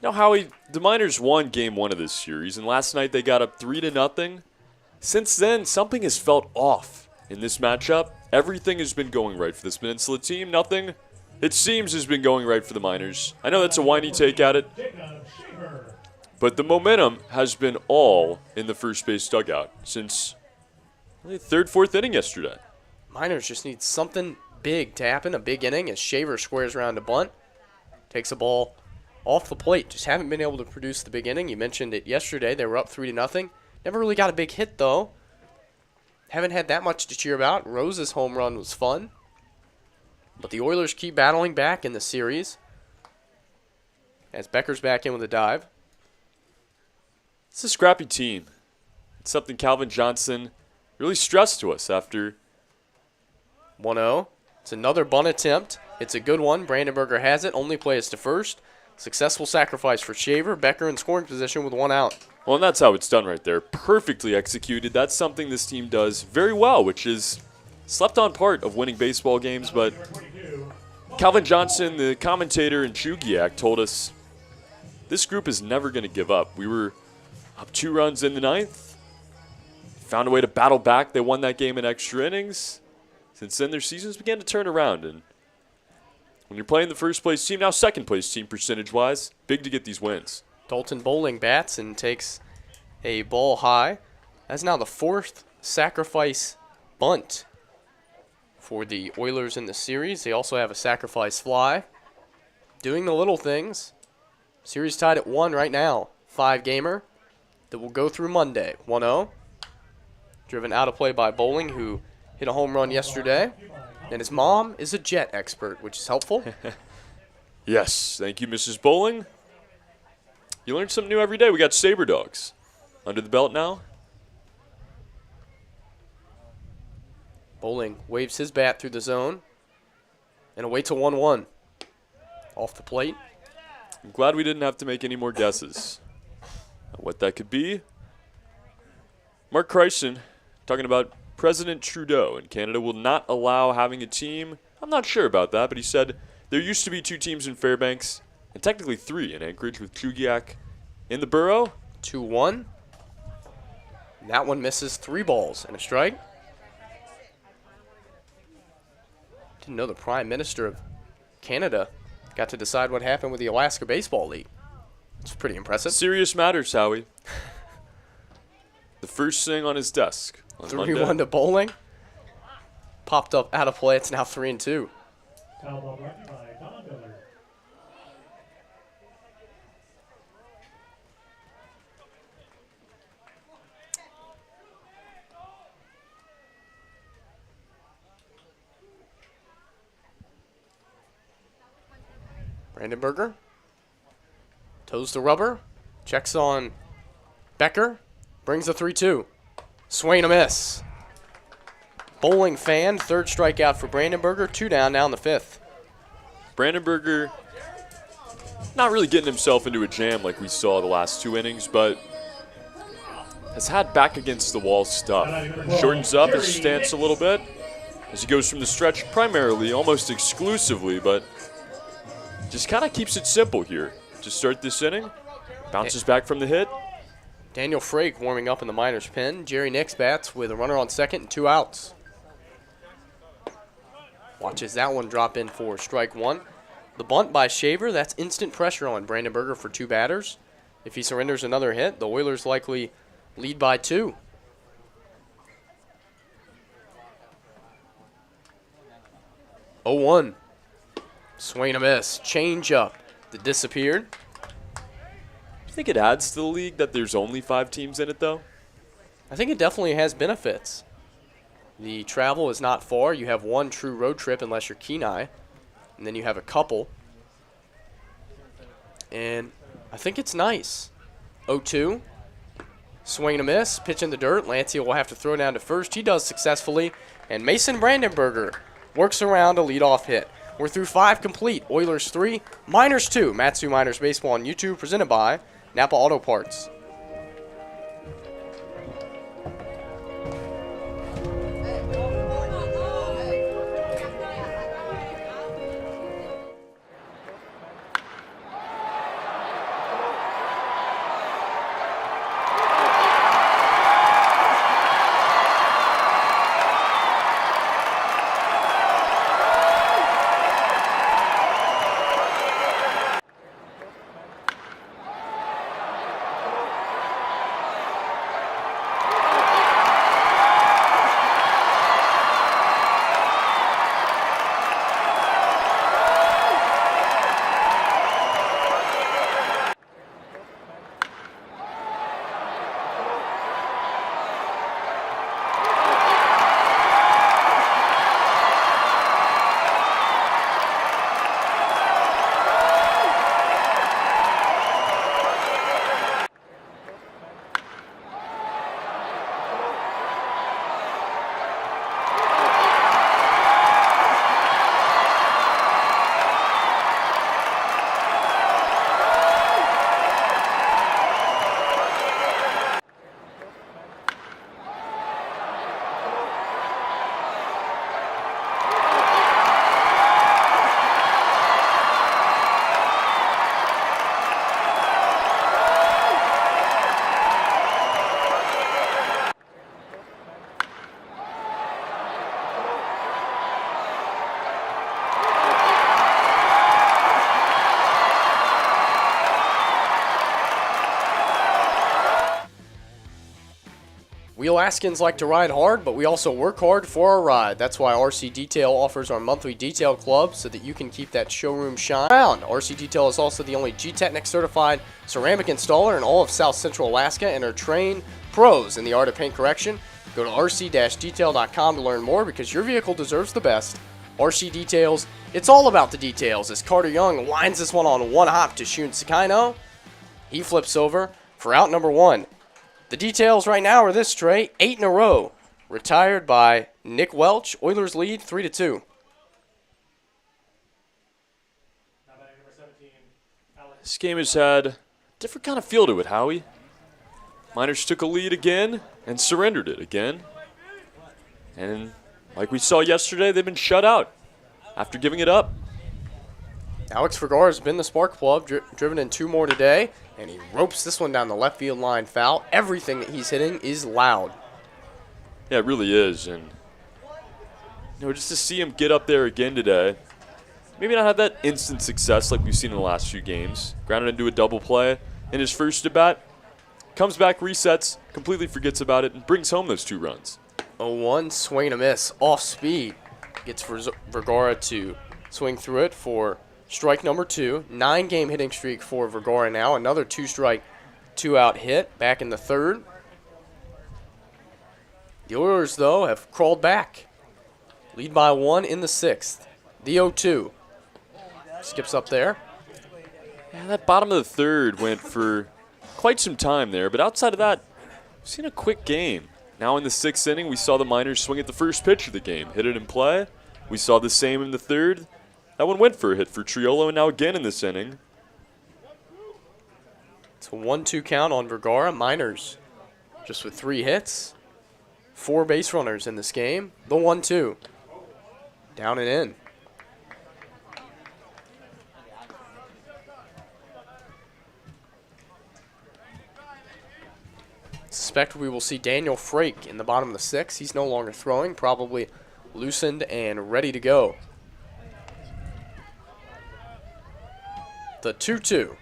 Now, Howie, the Miners won Game 1 of this series, and last night they got up 3-0. Since then, something has felt off in this matchup. Everything has been going right for this Peninsula team. Nothing, it seems, has been going right for the Miners. I know that's a whiny take at it, but the momentum has been all in the first base dugout since the third, fourth inning yesterday. Miners just need something big to happen, a big inning as Shaver squares around to bunt. Takes a ball off the plate. Just haven't been able to produce the big inning. You mentioned it yesterday. They were up 3-0. Never really got a big hit, though. Haven't had that much to cheer about. Rose's home run was fun. But the Oilers keep battling back in the series as Becker's back in with a dive. It's a scrappy team. It's something Calvin Johnson really stressed to us after 1-0. It's another bunt attempt. It's a good one. Brandenburger has it. Only plays to first. Successful sacrifice for Shaver. Becker in scoring position with 1 out. Well, and that's how it's done right there. Perfectly executed. That's something this team does very well, which is slept on part of winning baseball games. But Calvin Johnson, the commentator in Chugiak, told us this group is never going to give up. We were up 2 runs in the 9th. Found a way to battle back. They won that game in extra innings. Since then, their seasons began to turn around. And when you're playing the first place team, now second place team percentage-wise, big to get these wins. Dalton Bowling bats and takes a ball high. That's now the 4th sacrifice bunt for the Oilers in the series. They also have a sacrifice fly. Doing the little things. Series tied at 1 right now. 5-gamer that will go through Monday. 1-0. Driven out of play by Bowling, who hit a home run yesterday. And his mom is a jet expert, which is helpful. Yes, thank you, Mrs. Bowling. You learn something new every day. We got Saber Dogs under the belt now. Bowling waves his bat through the zone and awaits a 1-1. Off the plate. I'm glad we didn't have to make any more guesses on what that could be. Mark Kreisen talking about President Trudeau in Canada will not allow having a team. I'm not sure about that, but he said there used to be 2 teams in Fairbanks and technically 3 in Anchorage with Chugiak in the borough. 2-1. That one misses 3 balls and a strike. Didn't know the Prime Minister of Canada got to decide what happened with the Alaska Baseball League. It's pretty impressive. Serious matters, Howie. The first thing on his desk. 3-1 to Bowling. Popped up out of play. It's now 3-2. Foul ball brought to you by Don Miller. Brandenburger toes the rubber, checks on Becker, brings the 3-2. Swing and a miss. Bowling fan, 3rd strikeout for Brandenburger, 2 down now in the 5th. Brandenburger not really getting himself into a jam like we saw the last 2 innings, but has had back against the wall stuff. Shortens up his stance a little bit as he goes from the stretch primarily, almost exclusively, but just kind of keeps it simple here to start this inning. Bounces back from the hit. Daniel Frake warming up in the Miners' pen. Jerry Nix bats with a runner on second and 2 outs. Watches that one drop in for strike 1. The bunt by Shaver, that's instant pressure on Brandenburger for 2 batters. If he surrenders another hit, the Oilers likely lead by 2. Oh, 1. Swing and a miss. Change up that disappeared. I think it adds to the league that there's only 5 teams in it, though. I think it definitely has benefits. The travel is not far. You have 1 true road trip unless you're Kenai. And then you have a couple. And I think it's nice. 0-2. Swing and a miss. Pitch in the dirt. Lancia will have to throw down to first. He does successfully. And Mason Brandenburger works around a leadoff hit. We're through 5 complete. Oilers 3, Miners 2. Matsu Miners Baseball on YouTube, presented by Napa Auto Parts. We Alaskans like to ride hard, but we also work hard for our ride. That's why RC Detail offers our monthly detail club so that you can keep that showroom shine around. RC Detail is also the only G-Technic certified ceramic installer in all of South Central Alaska and are trained pros in the art of paint correction. Go to rc-detail.com to learn more because your vehicle deserves the best. RC Details, it's all about the details as Carter Young lines this one on one hop to Shun Sakaino. He flips over for out number one. The details right now are this, Trey. 8 in a row. Retired by Nick Welch. Oilers lead 3-2. This game has had a different kind of feel to it, Howie. Miners took a lead again and surrendered it again. And like we saw yesterday, they've been shut out after giving it up. Alex Vergara has been the spark plug, driven in 2 more today, and he ropes this one down the left field line foul. Everything that he's hitting is loud. Yeah, it really is. And just to see him get up there again today, maybe not have that instant success like we've seen in the last few games. Grounded into a double play in his first at bat, comes back, resets, completely forgets about it, and brings home those 2 runs. 0-1, swing and a miss, off speed. Gets Vergara to swing through it for strike number 2. 9-game hitting streak for Vergara now. Another 2-strike, 2-out hit back in the 3rd. The Oilers, though, have crawled back. Lead by 1 in the 6th. The 0-2. Skips up there. Yeah, that bottom of the 3rd went for quite some time there, but outside of that, we've seen a quick game. Now in the 6th inning, we saw the Miners swing at the first pitch of the game, hit it in play. We saw the same in the 3rd. That one went for a hit for Triolo, and now again in this inning. It's a 1-2 count on Vergara. Miners just with 3 hits. 4 base runners in this game. The 1-2. Down and in. Suspect we will see Daniel Frake in the bottom of the 6th. He's no longer throwing, probably loosened and ready to go. The 2-2.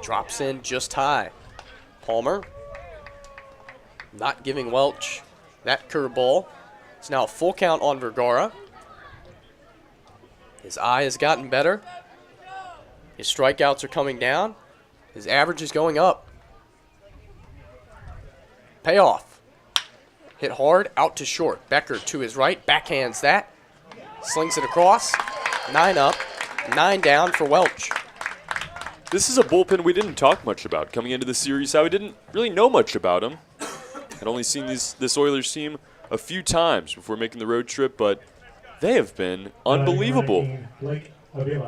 Drops in just high. Palmer not giving Welch that curveball. It's now a full count on Vergara. His eye has gotten better. His strikeouts are coming down. His average is going up. Payoff. Hit hard, out to short. Becker to his right, backhands that. Slings it across. 9 up, 9 down for Welch. This is a bullpen we didn't talk much about coming into the series. How we didn't really know much about him. I'd only seen this Oilers team a few times before making the road trip, but they have been unbelievable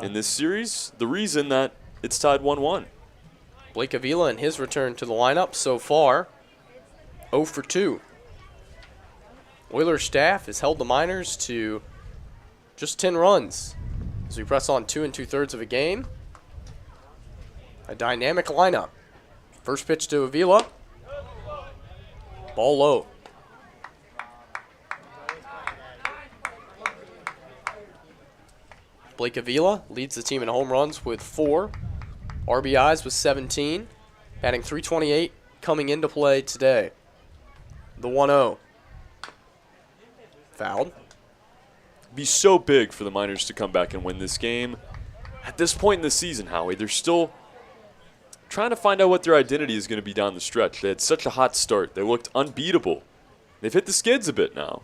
in this series. The reason that it's tied 1-1. Blake Avila in his return to the lineup so far, 0 for 2. Oilers staff has held the Miners to just 10 runs as we press on 2 2/3 of a game. A dynamic lineup. First pitch to Avila. Ball low. Blake Avila leads the team in home runs with 4. RBIs with 17. Batting .328 coming into play today. The 1-0. Fouled. Be so big for the Miners to come back and win this game. At this point in the season, Howie, they're still trying to find out what their identity is going to be down the stretch. They had such a hot start. They looked unbeatable. They've hit the skids a bit now.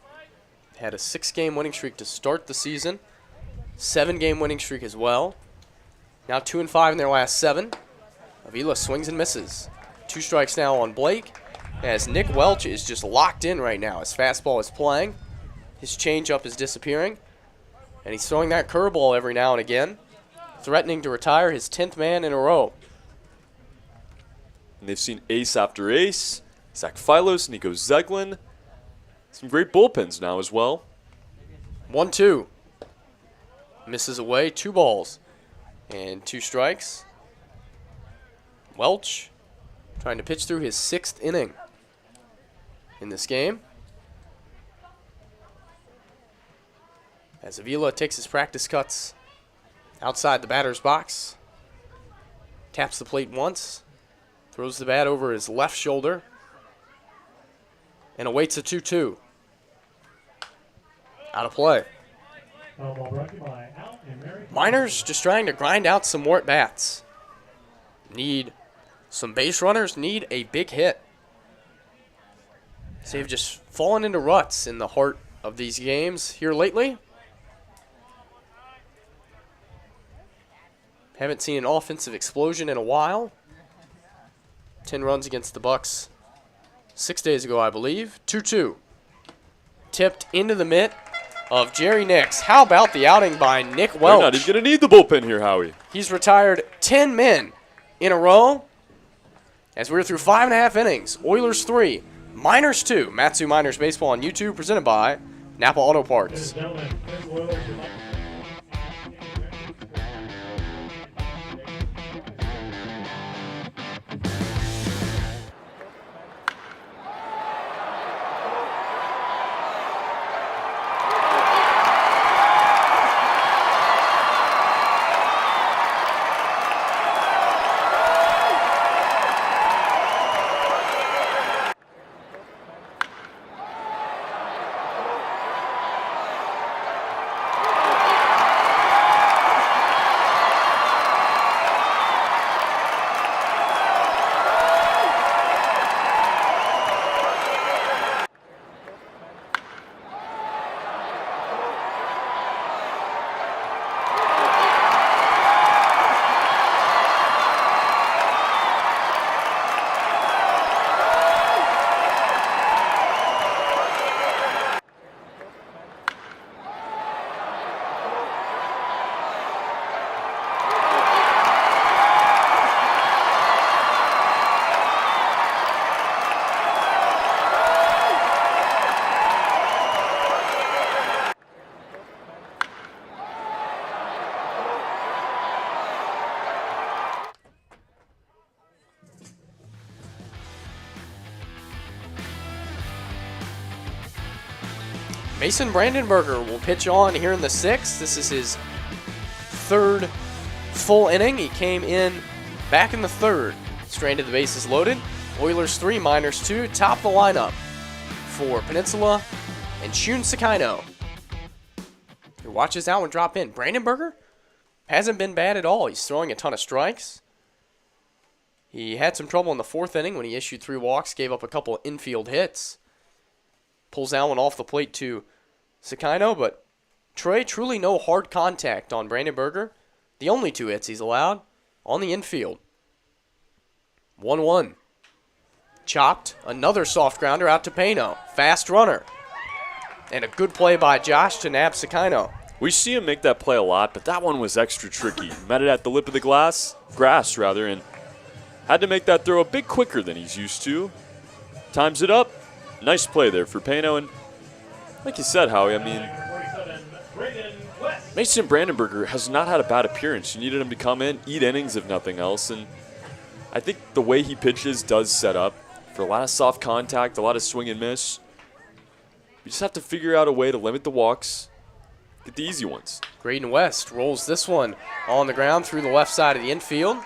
Had a 6-game winning streak to start the season. 7-game winning streak as well. Now 2-5 in their last 7. Avila swings and misses. 2 strikes now on Blake, as Nick Welch is just locked in right now. His fastball is playing. His changeup is disappearing. And he's throwing that curveball every now and again, threatening to retire his 10th man in a row. And they've seen ace after ace. Zach Philos, Nico Zeglin. Some great bullpens now as well. 1-2. Misses away, 2 balls and 2 strikes. Welch trying to pitch through his 6th inning in this game. As Avila takes his practice cuts outside the batter's box. Taps the plate once, Throws the bat over his left shoulder and awaits a 2-2. Out of play. Miners just trying to grind out some more at-bats. Need some base runners, need a big hit. So they've just fallen into ruts in the heart of these games here lately. Haven't seen an offensive explosion in a while. 10 runs against the Bucks 6 days ago, I believe. 2-2. Tipped into the mitt of Jerry Nix. How about the outing by Nick Welch? They're not even going to need the bullpen here, Howie. He's retired 10 men in a row as we're through 5.5 innings. Oilers 3, Miners 2. Matsu Miners Baseball on YouTube, presented by Napa Auto Parts. Mason Brandenburger will pitch on here in the 6th. This is his 3rd full inning. He came in back in the 3rd. Stranded the bases loaded. Oilers 3, Miners 2. Top the lineup for Peninsula and Shun Sakaino, who watches that one drop in. Brandenburger hasn't been bad at all. He's throwing a ton of strikes. He had some trouble in the 4th inning when he issued 3 walks, gave up a couple infield hits. Pulls that one off the plate to Sakaino, but Trey, truly no hard contact on Brandenburger. The only 2 hits he's allowed on the infield. 1-1. Chopped. Another soft grounder out to Peno. Fast runner. And a good play by Josh to nab Sakaino. We see him make that play a lot, but that one was extra tricky. Met it at the lip of the grass, and had to make that throw a bit quicker than he's used to. Times it up. Nice play there for Peno, and like you said, Howie, I mean, Mason Brandenburger has not had a bad appearance. You needed him to come in, eat innings if nothing else, and I think the way he pitches does set up for a lot of soft contact, a lot of swing and miss. You just have to figure out a way to limit the walks, get the easy ones. Graydon West rolls this one on the ground through the left side of the infield.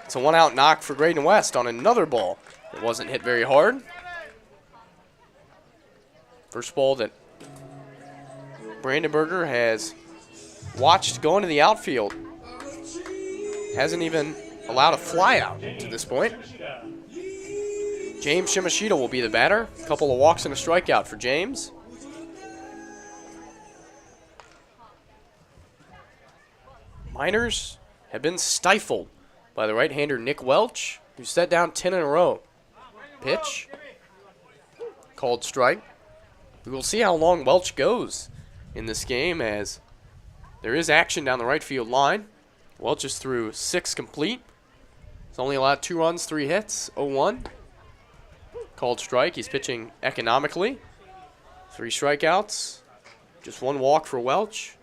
It's a 1-out knock for Graydon West on another ball. It wasn't hit very hard. First ball that Brandenburger has watched going to the outfield. Hasn't even allowed a fly out to this point. James Shimashita will be the batter. A couple of walks and a strikeout for James. Miners have been stifled by the right-hander Nick Welch, who set down 10 in a row. Pitch. Called strike. We will see how long Welch goes in this game, as there is action down the right field line. Welch is through 6 complete. He's only allowed 2 runs, 3 hits, 0-1. Called strike. He's pitching economically. 3 strikeouts. Just 1 walk for Welch.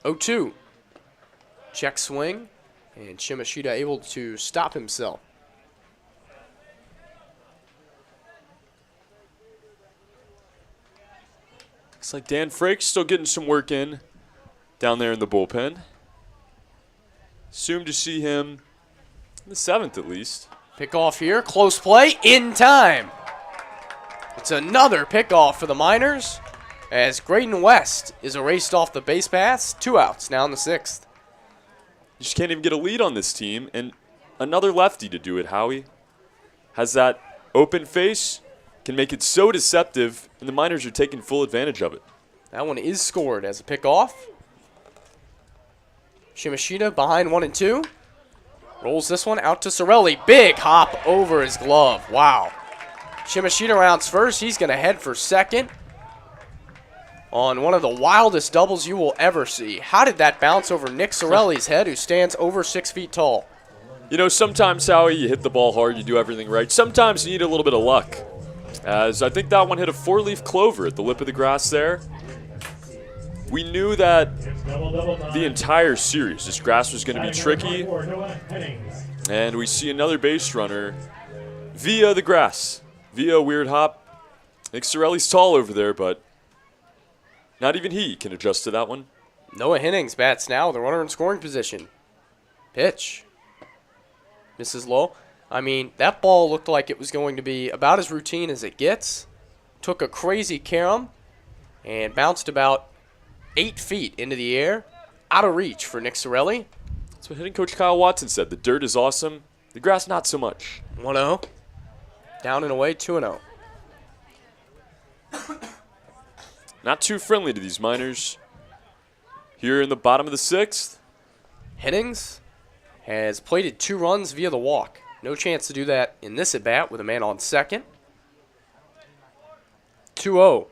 Oh-2. Check swing. And Shimashita able to stop himself. Looks like Dan Frakes still getting some work in. down there in the bullpen. Assumed to see him in the 7th at least. Pickoff here, close play, in time. It's another pickoff for the Miners as Graydon West is erased off the base paths. 2 outs now in the 6th. You just can't even get a lead on this team, and another lefty to do it, Howie. Has that open face, can make it so deceptive, and the Miners are taking full advantage of it. That one is scored as a pickoff. Shimashita behind 1 and 2. Rolls this one out to Sorelli. Big hop over his glove. Wow. Shimashita rounds first. He's going to head for second on one of the wildest doubles you will ever see. How did that bounce over Nick Sorelli's head, who stands over 6 feet tall? You know, sometimes, Howie, you hit the ball hard, you do everything right. Sometimes you need a little bit of luck. As I think that one hit a 4-leaf clover at the lip of the grass there. We knew that the entire series, this grass was going to be tricky. And we see another base runner via the grass, via a weird hop. Nick Sorelli's tall over there, but not even he can adjust to that one. Noah Hennings bats now with a runner in scoring position. Pitch. Misses low. I mean, that ball looked like it was going to be about as routine as it gets. Took a crazy carom and bounced about 8 feet into the air. Out of reach for Nick Sorelli. That's what hitting coach Kyle Watson said. The dirt is awesome. The grass, not so much. 1-0. Down and away, 2-0. Not too friendly to these Miners. Here in the bottom of the 6th. Hennings has plated 2 runs via the walk. No chance to do that in this at-bat with a man on second. 2-0.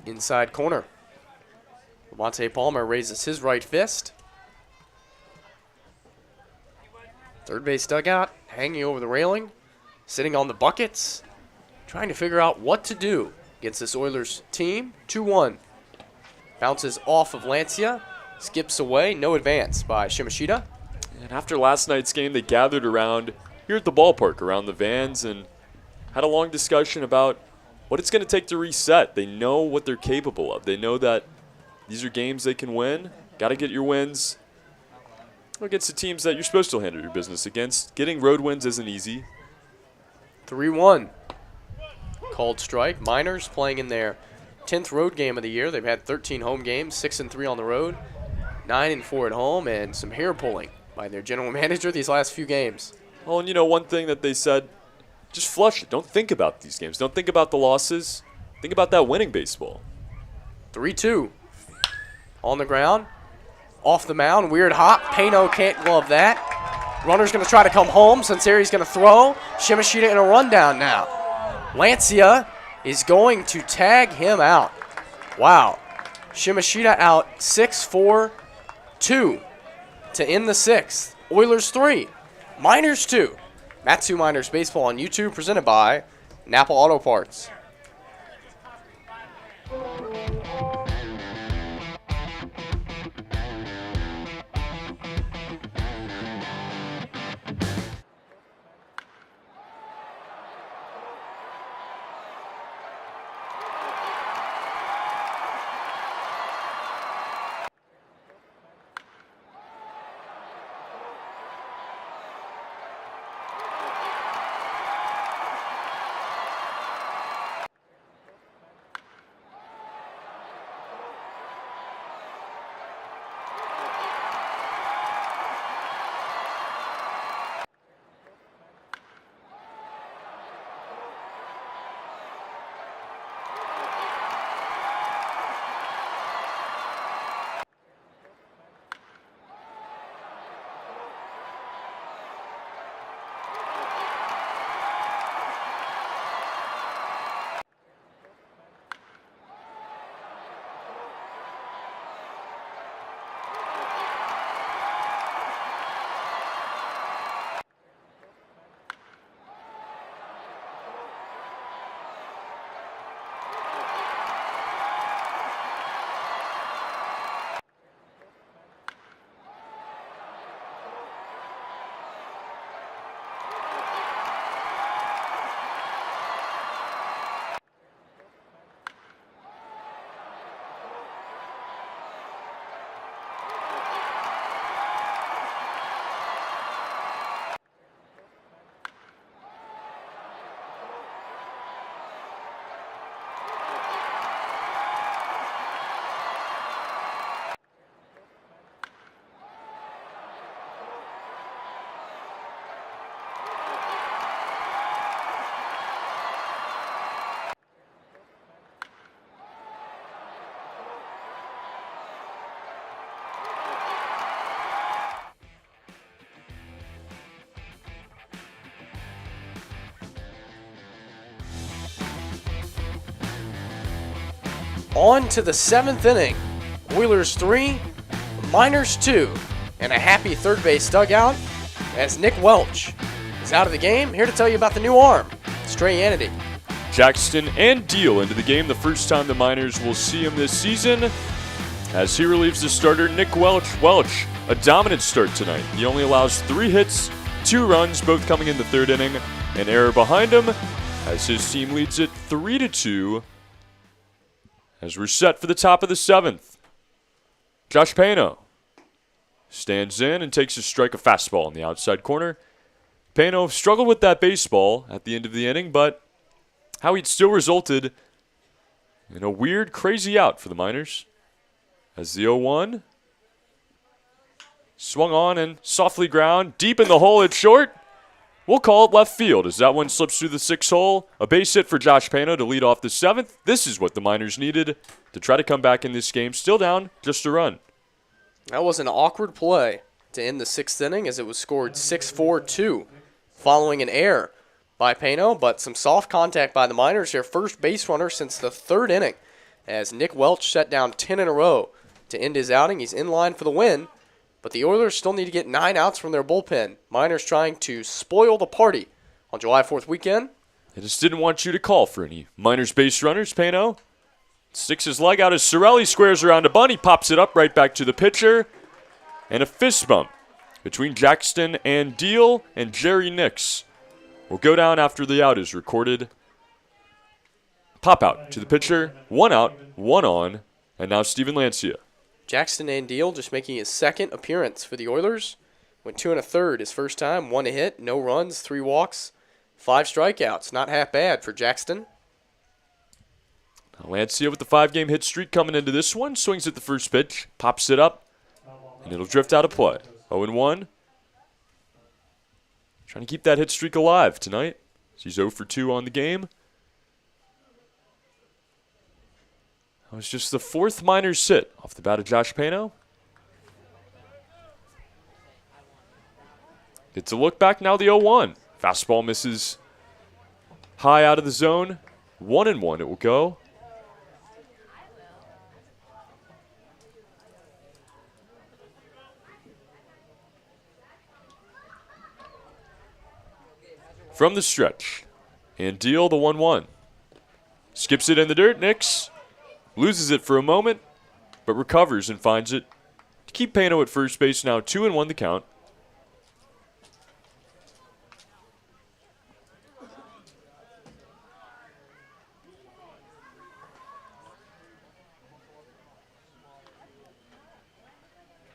Inside corner. Monte Palmer raises his right fist. Third base dugout, hanging over the railing, sitting on the buckets, trying to figure out what to do against this Oilers team. 2-1. Bounces off of Lancia, skips away, no advance by Shimashita. And after last night's game, they gathered around here at the ballpark, around the Vans, and had a long discussion about what it's going to take to reset. They know what they're capable of. They know that these are games they can win. Got to get your wins against the teams that you're supposed to handle your business against. Getting road wins isn't easy. 3-1. Called strike. Miners playing in their 10th road game of the year. They've had 13 home games, 6-3 on the road, 9-4 at home, and some hair pulling by their general manager these last few games. Well, and you know, one thing that they said, just flush it. Don't think about these games. Don't think about the losses. Think about that winning baseball. 3-2. On the ground. Off the mound. Weird hop. Pano can't glove that. Runner's going to try to come home. Sunseri's going to throw. Shimashita in a rundown now. Lancia is going to tag him out. Wow. Shimashita out 6-4-2 to end the 6th. Oilers 3. Miners 2. Matsu Miners Baseball on YouTube, presented by Napa Auto Parts. On to the 7th inning. Oilers 3, Miners 2, and a happy third base dugout as Nick Welch is out of the game. Here to tell you about the new arm, Stray Yanity. Jackson and Deal into the game, the first time the Miners will see him this season, as he relieves the starter Nick Welch. Welch, a dominant start tonight. He only allows 3 hits, 2 runs, both coming in the 3rd inning. An error behind him as his team leads it 3-2 as we're set for the top of the 7th. Josh Pano stands in and takes a strike, a fastball in the outside corner. Pano struggled with that baseball at the end of the inning, but how it still resulted in a weird, crazy out for the Miners. As the 0-1 swung on and softly ground deep in the hole at short. We'll call it left field as that one slips through the 6th hole. A base hit for Josh Pano to lead off the 7th. This is what the Miners needed to try to come back in this game. Still down, just a run. That was an awkward play to end the 6th inning as it was scored 6-4-2 following an error by Pano, but some soft contact by the Miners, their first base runner since the 3rd inning, as Nick Welch set down 10 in a row to end his outing. He's in line for the win, but the Oilers still need to get 9 outs from their bullpen. Miners trying to spoil the party on July 4th weekend. They just didn't want you to call for any Miners base runners. Pano sticks his leg out as Sorelli squares around a bunt. He pops it up right back to the pitcher. And a fist bump between Jackson and Deal, and Jerry Nix will go down after the out is recorded. Pop out to the pitcher, 1 out, 1 on, and now Steven Lancia. Jackson and Deal just making his 2nd appearance for the Oilers. Went 2 1/3 his first time, 1 hit, no runs, 3 walks, 5 strikeouts. Not half bad for Jackson. Lancia with the 5-game hit streak coming into this one. Swings at the first pitch, pops it up, and it'll drift out of play. 0-1. Trying to keep that hit streak alive tonight. He's 0 for 2 on the game. That was just the 4th Miners hit off the bat of Josh Pano. Gets a look back now, the 0-1. Fastball misses high out of the zone. 1-1 it will go. From the stretch, and Deal the 1-1. Skips it in the dirt. Nix loses it for a moment, but recovers and finds it to keep Pano at first base. Now 2-1 the count.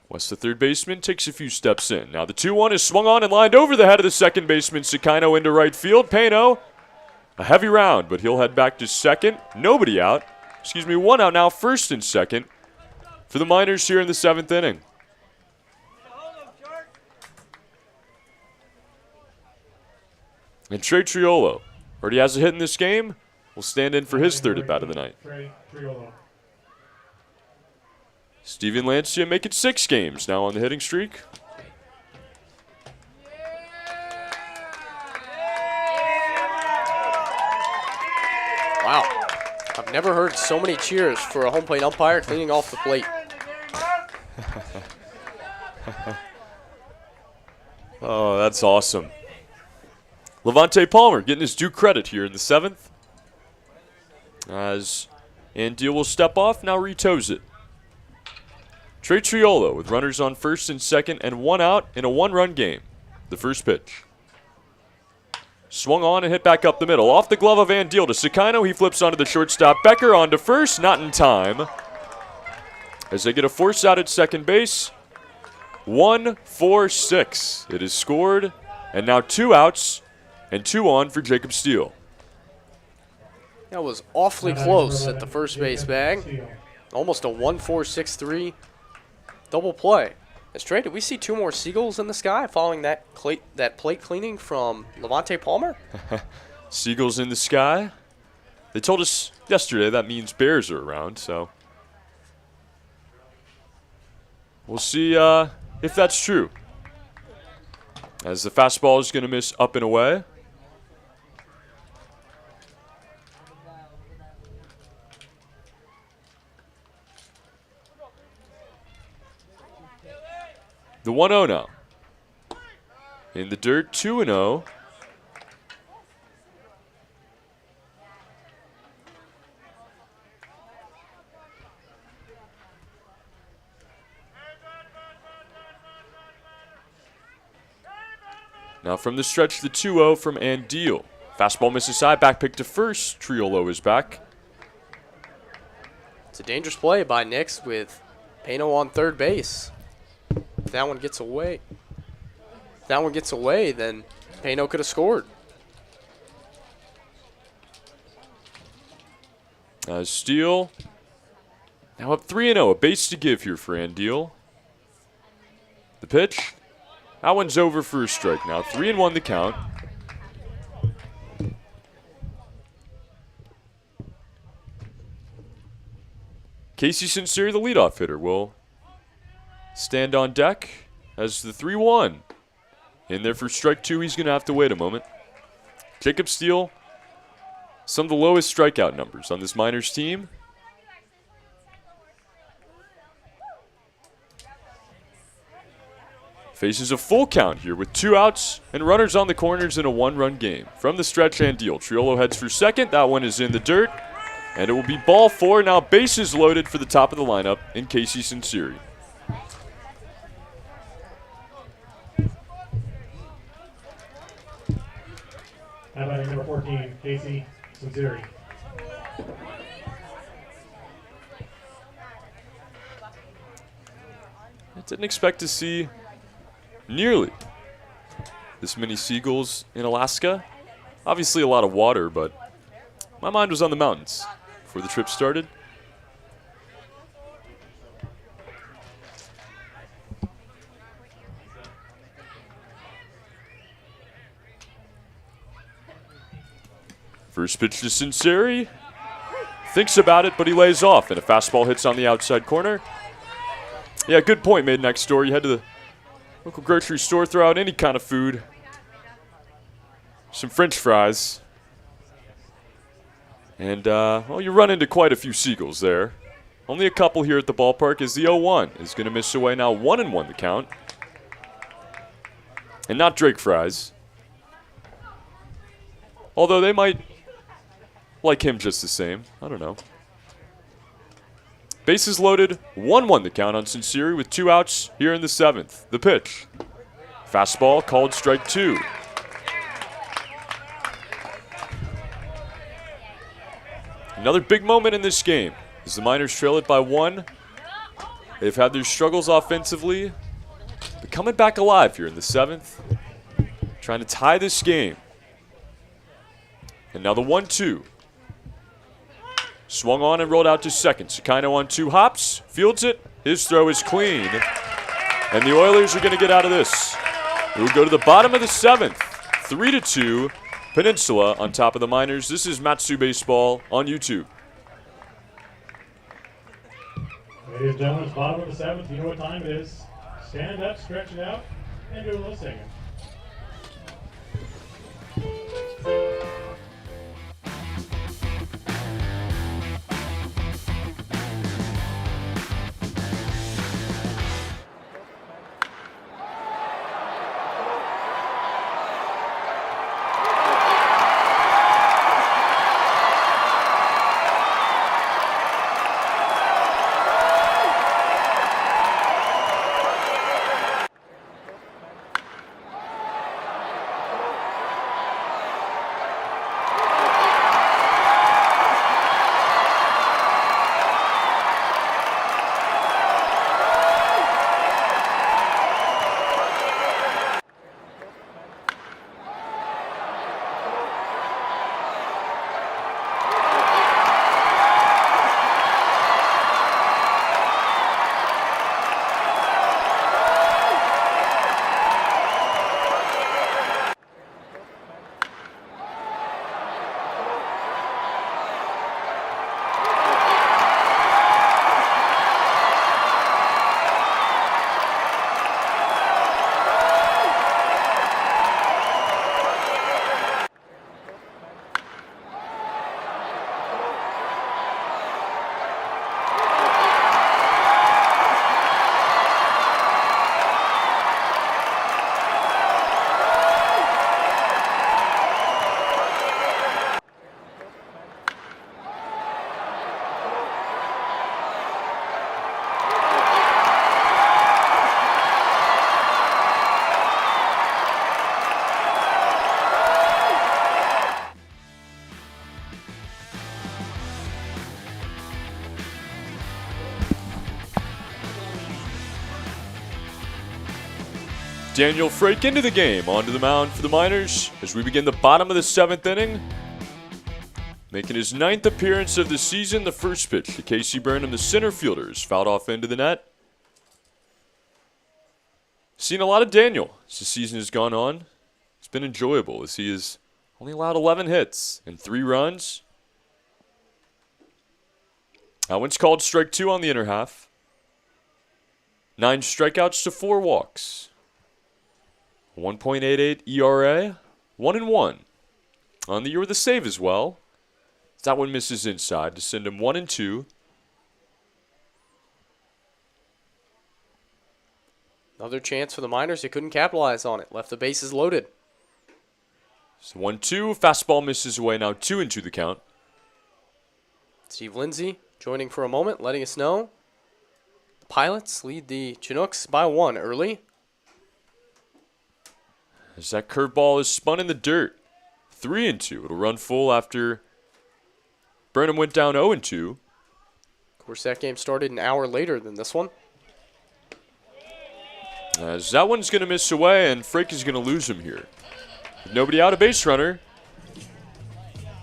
West, the third baseman, takes a few steps in. Now the 2-1 is swung on and lined over the head of the second baseman. Sakino into right field. Pano, a heavy round, but he'll head back to second. Nobody out. 1 out now, first and second for the Miners here in the 7th inning. And Trey Triolo already has a hit in this game. Will stand in for his 3rd at bat of the night. Steven Lancia making 6 games now on the hitting streak. Wow. I've never heard so many cheers for a home plate umpire cleaning off the plate. Oh, that's awesome. Levante Palmer getting his due credit here in the 7th. As Deal will step off, now retoes it. Trey Triolo with runners on first and second and 1 out in a 1-run game. The first pitch. Swung on and hit back up the middle. Off the glove of Van Deal to Sakino. He flips onto the shortstop. Becker on to first. Not in time. As they get a force out at second base. 1-4-6. It is scored. And now 2 outs and 2 on for Jacob Steele. That was awfully close at the first base bag. Almost a 1-4-6-3 double play. Trey, did we see 2 more seagulls in the sky following that plate cleaning from Levante Palmer? Seagulls in the sky? They told us yesterday that means bears are around, so we'll see if that's true. As the fastball is going to miss up and away. The 1-0 now. In the dirt, 2-0. Now from the stretch, the 2-0 from Andeal. Fastball misses high, back pick to first. Triolo is back. It's a dangerous play by Nix with Pano on third base. If that one gets away, then Pano could have scored. Steele now up 3-0. A base to give here for Andeal. The pitch. That one's over for a strike now. 3-1 the count. Casey Sinceri, the leadoff hitter, will stand on deck as the 3-1. In there for strike 2, he's going to have to wait a moment. Jacob Steele, some of the lowest strikeout numbers on this minors team. Faces a full count here with 2 outs and runners on the corners in a 1-run game. From the stretch, Andeal. Triolo heads for second. That one is in the dirt. And it will be ball 4. Now bases loaded for the top of the lineup in Casey Sinceri. How about number 14, Casey Sinceri? I didn't expect to see nearly this many seagulls in Alaska. Obviously a lot of water, but my mind was on the mountains before the trip started. First pitch to Sinceri. Thinks about it, but he lays off, and a fastball hits on the outside corner. Yeah, good point made next door. You head to the local grocery store, throw out any kind of food. Some French fries. And, well, you run into quite a few seagulls there. Only a couple here at the ballpark as the 0-1 is going to miss away now. 1-1 the count. And not Drake fries. Although they might like him just the same. I don't know. Bases loaded. 1-1 the count on Sinceri with 2 outs here in the 7th. The pitch. Fastball called strike 2. Another big moment in this game as the Miners trail it by 1. They've had their struggles offensively, but coming back alive here in the 7th, trying to tie this game. And now the 1-2. Swung on and rolled out to second. Sakino on 2 hops, fields it. His throw is clean. And the Oilers are going to get out of this. It will go to the bottom of the 7th. 3-2. Peninsula on top of the Miners. This is Matsu Baseball on YouTube. Ladies and gentlemen, it's bottom of the 7th. You know what time it is. Stand up, stretch it out, and do a little singing. Daniel Frake into the game, onto the mound for the Miners as we begin the bottom of the 7th inning. Making his 9th appearance of the season, the first pitch to Casey Burnham, the center fielder, is fouled off into the net. Seen a lot of Daniel as the season has gone on. It's been enjoyable as he has only allowed 11 hits and 3 runs. That one's called strike 2 on the inner half. 9 strikeouts to 4 walks. 1.88 ERA, 1-1. On the year with a save as well. That one misses inside to send him 1-2. Another chance for the Miners. They couldn't capitalize on it. Left the bases loaded. So 1-2. Fastball misses away. Now 2-2 the count. Steve Lindsay joining for a moment, letting us know the Pilots lead the Chinooks by 1 early. As that curveball is spun in the dirt. 3-2. It'll run full after Burnham went down 0-2. Of course, that game started an hour later than this one. As that one's going to miss away, and Frake is going to lose him here. With nobody out, a base runner.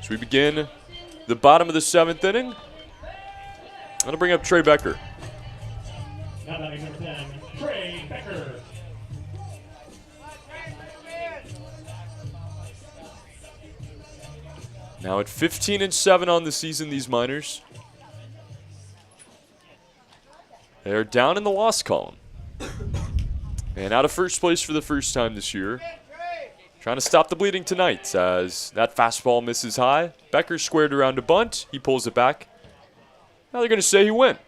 As we begin the bottom of the 7th inning. I'm going to bring up Trey Becker. Now batting number 10, Trey Becker. Now at 15-7 on the season, these Miners. They're down in the loss column. And out of first place for the first time this year. Trying to stop the bleeding tonight as that fastball misses high. Becker squared around a bunt. He pulls it back. Now they're going to say he went.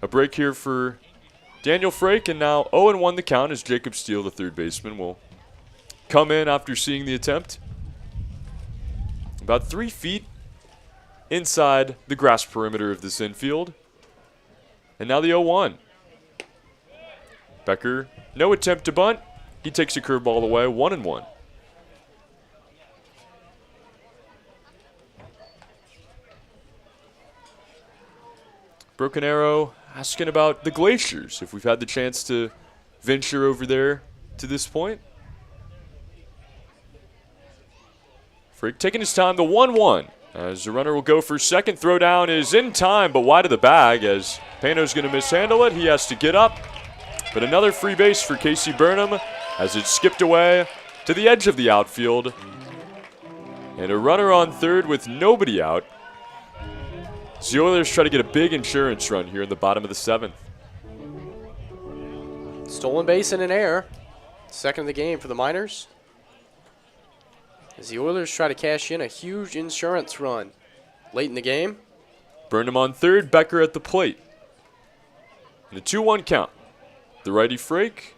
A break here for Daniel Frake, and now 0-1 the count as Jacob Steele, the third baseman, will come in after seeing the attempt. About 3 feet inside the grass perimeter of this infield. And now the 0-1. Becker, no attempt to bunt. He takes a curveball away, 1-1. Broken Arrow asking about the glaciers, if we've had the chance to venture over there to this point. Frake taking his time, the 1-1. As the runner will go for second, throw down is in time, but wide of the bag as Pano's going to mishandle it. He has to get up. But another free base for Casey Burnham as it skipped away to the edge of the outfield. And a runner on third with nobody out. So the Oilers try to get a big insurance run here in the bottom of the 7th. Stolen base and an error. Second of the game for the Miners. As the Oilers try to cash in a huge insurance run late in the game. Burnham on third, Becker at the plate. And a 2-1 count. The righty Frake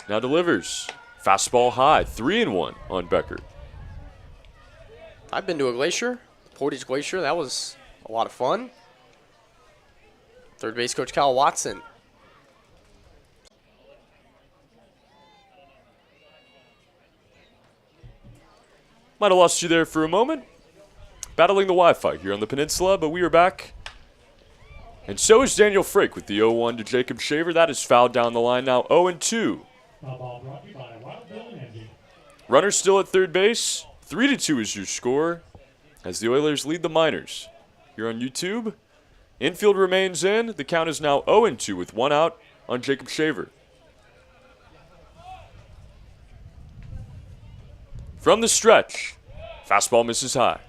now delivers. Fastball high, 3-1 on Becker. I've been to a glacier, Portage Glacier. That was a lot of fun. Third base coach Kyle Watson. Might have lost you there for a moment. Battling the Wi-Fi here on the Peninsula, but we are back. And so is Daniel Frake with the 0-1 to Jacob Shaver. That is fouled down the line now, 0-2. Ball brought to you by Wild Bill and Angie. Runner still at third base. 3-2 is your score as the Oilers lead the Miners. Here on YouTube, infield remains in. The count is now 0-2 with 1 out on Jacob Shaver. From the stretch, fastball misses high.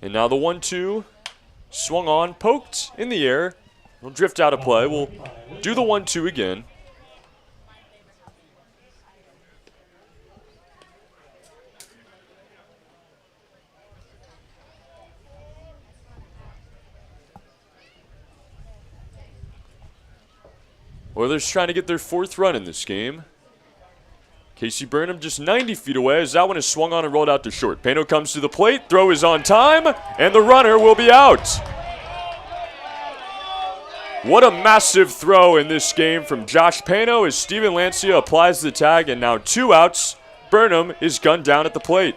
And now the 1-2, swung on, poked in the air. Will drift out of play. We'll do the 1-2 again. Oilers trying to get their 4th run in this game. Casey Burnham just 90 feet away as that one is swung on and rolled out to short. Pano comes to the plate, throw is on time, and the runner will be out. What a massive throw in this game from Josh Pano as Steven Lancia applies the tag, and now 2 outs. Burnham is gunned down at the plate.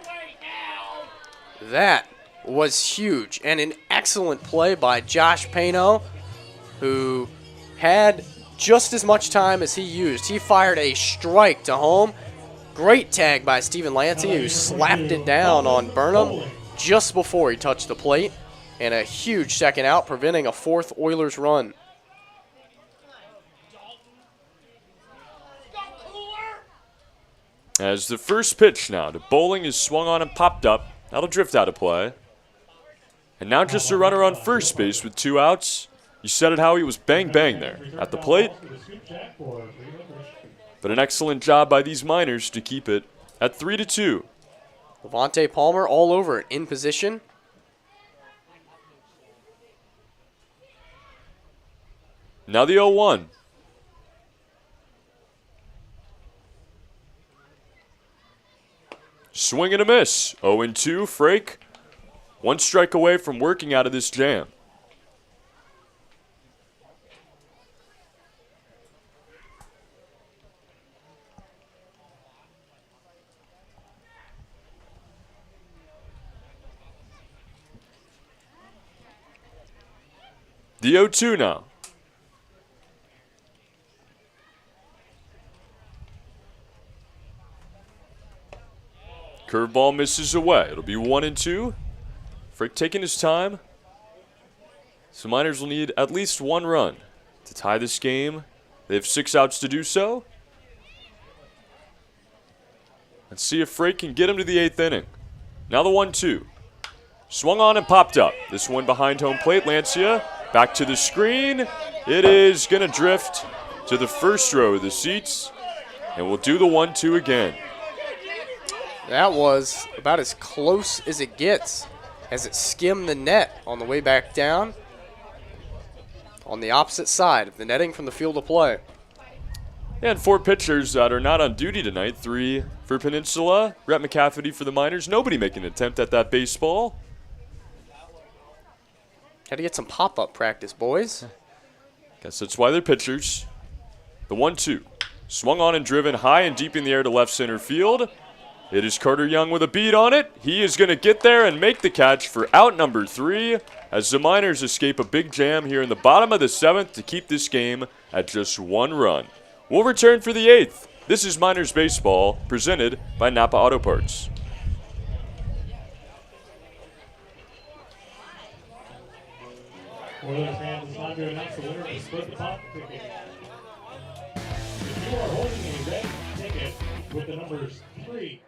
That was huge and an excellent play by Josh Pano, who had just as much time as he used. He fired a strike to home. Great tag by Steven Lancia, who slapped it down on Burnham just before he touched the plate. And a huge second out, preventing a 4th Oilers run. As the first pitch now to Bowling is swung on and popped up. That'll drift out of play. And now just a runner on first base with 2 outs. You said it, Howie, it was bang bang there at the plate. But an excellent job by these Miners to keep it at 3-2. Levante Palmer all over it, in position. Now the 0-1. Swing and a miss. 0-2. Frake, 1 strike away from working out of this jam. The 0-2 now. Curveball misses away. It'll be 1-2. Frick taking his time. So Miners will need at least 1 run to tie this game. They have 6 outs to do so. Let's see if Frick can get him to the 8th inning. Now the 1-2. Swung on and popped up. This one behind home plate. Lancia back to the screen. It is going to drift to the first row of the seats. And we'll do the 1-2 again. That was about as close as it gets as it skimmed the net on the way back down on the opposite side of the netting from the field of play. And 4 pitchers that are not on duty tonight. 3 for Peninsula. Rhett McCafferty for the Miners. Nobody making an attempt at that baseball. Got to get some pop-up practice, boys. Guess that's why they're pitchers. The 1-2. Swung on and driven high and deep in the air to left center field. It is Carter Young with a beat on it. He is going to get there and make the catch for out number 3 as the Miners escape a big jam here in the bottom of the 7th to keep this game at just 1 run. We'll return for the 8th. This is Miners Baseball, presented by Napa Auto Parts. Oilers fans, it's time to announce the winner of Split the Pot ticket. If you are holding a red ticket with the numbers 3,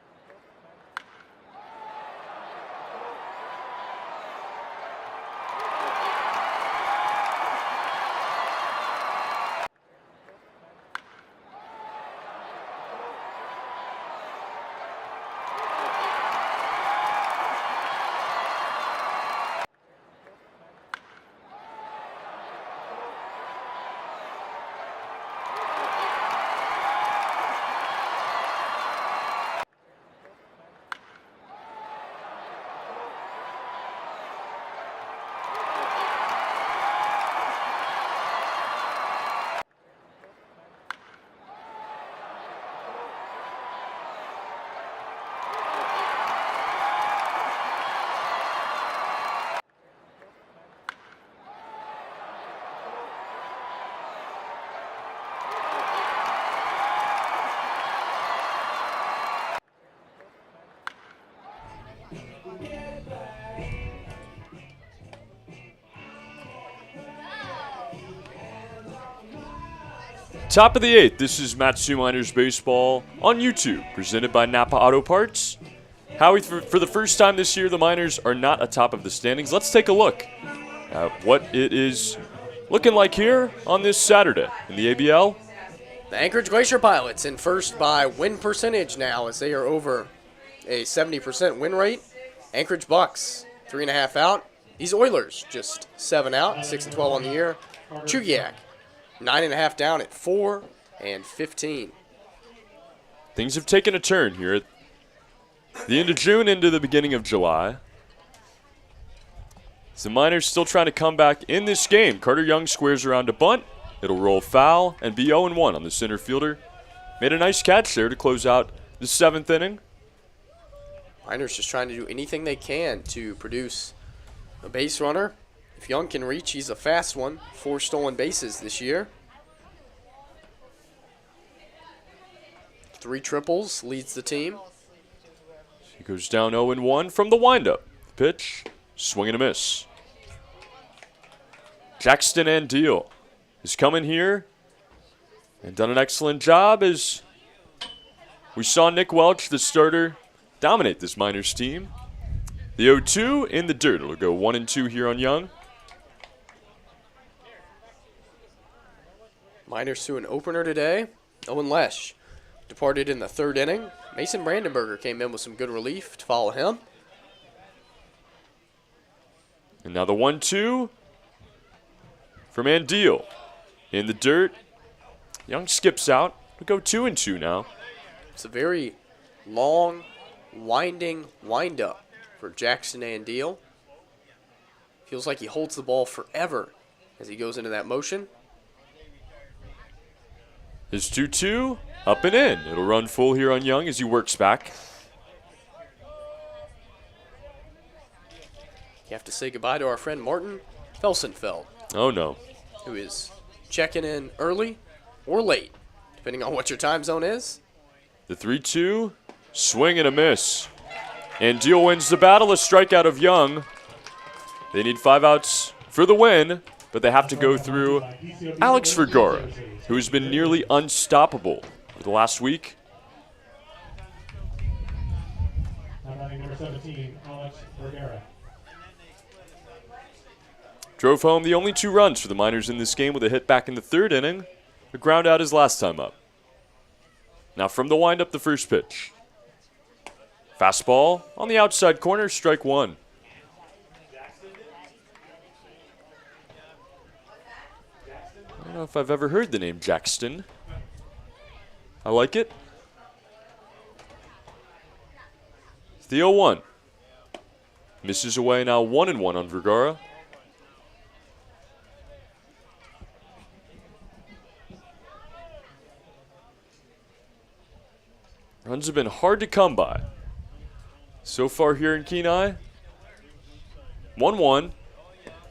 Top of the 8th, this is Matsu Miners Baseball on YouTube, presented by Napa Auto Parts. Howie, for the first time this year, the Miners are not atop of the standings. Let's take a look at what it is looking like here on this Saturday in the ABL. The Anchorage Glacier Pilots in first by win percentage now as they are over a 70% win rate. Anchorage Bucks, 3.5 out. These Oilers, just 7 out, 6-12 on the year. Chugiak, 9.5 down at 4-15. Things have taken a turn here at the end of June into the beginning of July. So the Miners still trying to come back in this game. Carter Young squares around to bunt. It'll roll foul and be 0-1 on the center fielder. Made a nice catch there to close out the 7th inning. Miners just trying to do anything they can to produce a base runner. If Young can reach, he's a fast one. 4 stolen bases this year. 3 triples leads the team. He goes down 0-1 from the windup. Pitch, swing and a miss. Jackson Andeal has come in here and done an excellent job as we saw Nick Welch, the starter, dominate this Miners team. The 0-2 in the dirt. It'll go 1-2 here on Young. Miners to an opener today. Owen Lesh departed in the 3rd inning. Mason Brandenberger came in with some good relief to follow him. And now the 1-2 from Andeal. In the dirt. Young skips out. We'll go 2-2 now. It's a very long, winding windup for Jackson Andeal. Feels like he holds the ball forever as he goes into that motion. His 2-2 up and in. It'll run full here on Young as he works back. You have to say goodbye to our friend Martin Felsenfeld, Oh no. who is checking in early or late, depending on what your time zone is. The 3-2, swing and a miss. Andeal wins the battle, a strikeout of Young. They need 5 outs for the win, but they have to go through Alex Vergara, who has been nearly unstoppable for the last week. Now batting number 17, Alex Vergara. Drove home the only 2 runs for the Miners in this game with a hit back in the 3rd inning. The ground out his last time up. Now from the windup, the first pitch. Fastball on the outside corner, strike 1. I don't know if I've ever heard the name Jackson. I like it. The 0-1. Misses away now 1-1 on Vergara. Runs have been hard to come by. So far here in Kenai, 1-1.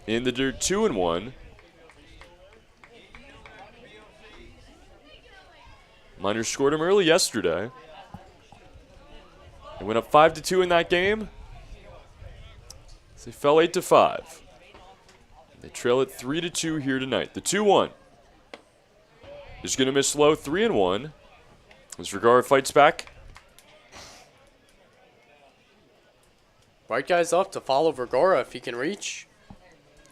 In the dirt, 2-1. Miners scored him early yesterday. They went up 5-2 in that game. So they fell 8-5. They trail it 3-2 here tonight. The 2-1 is going to miss low, 3-1. As Vergara fights back. Right guys up to follow Vergara if he can reach.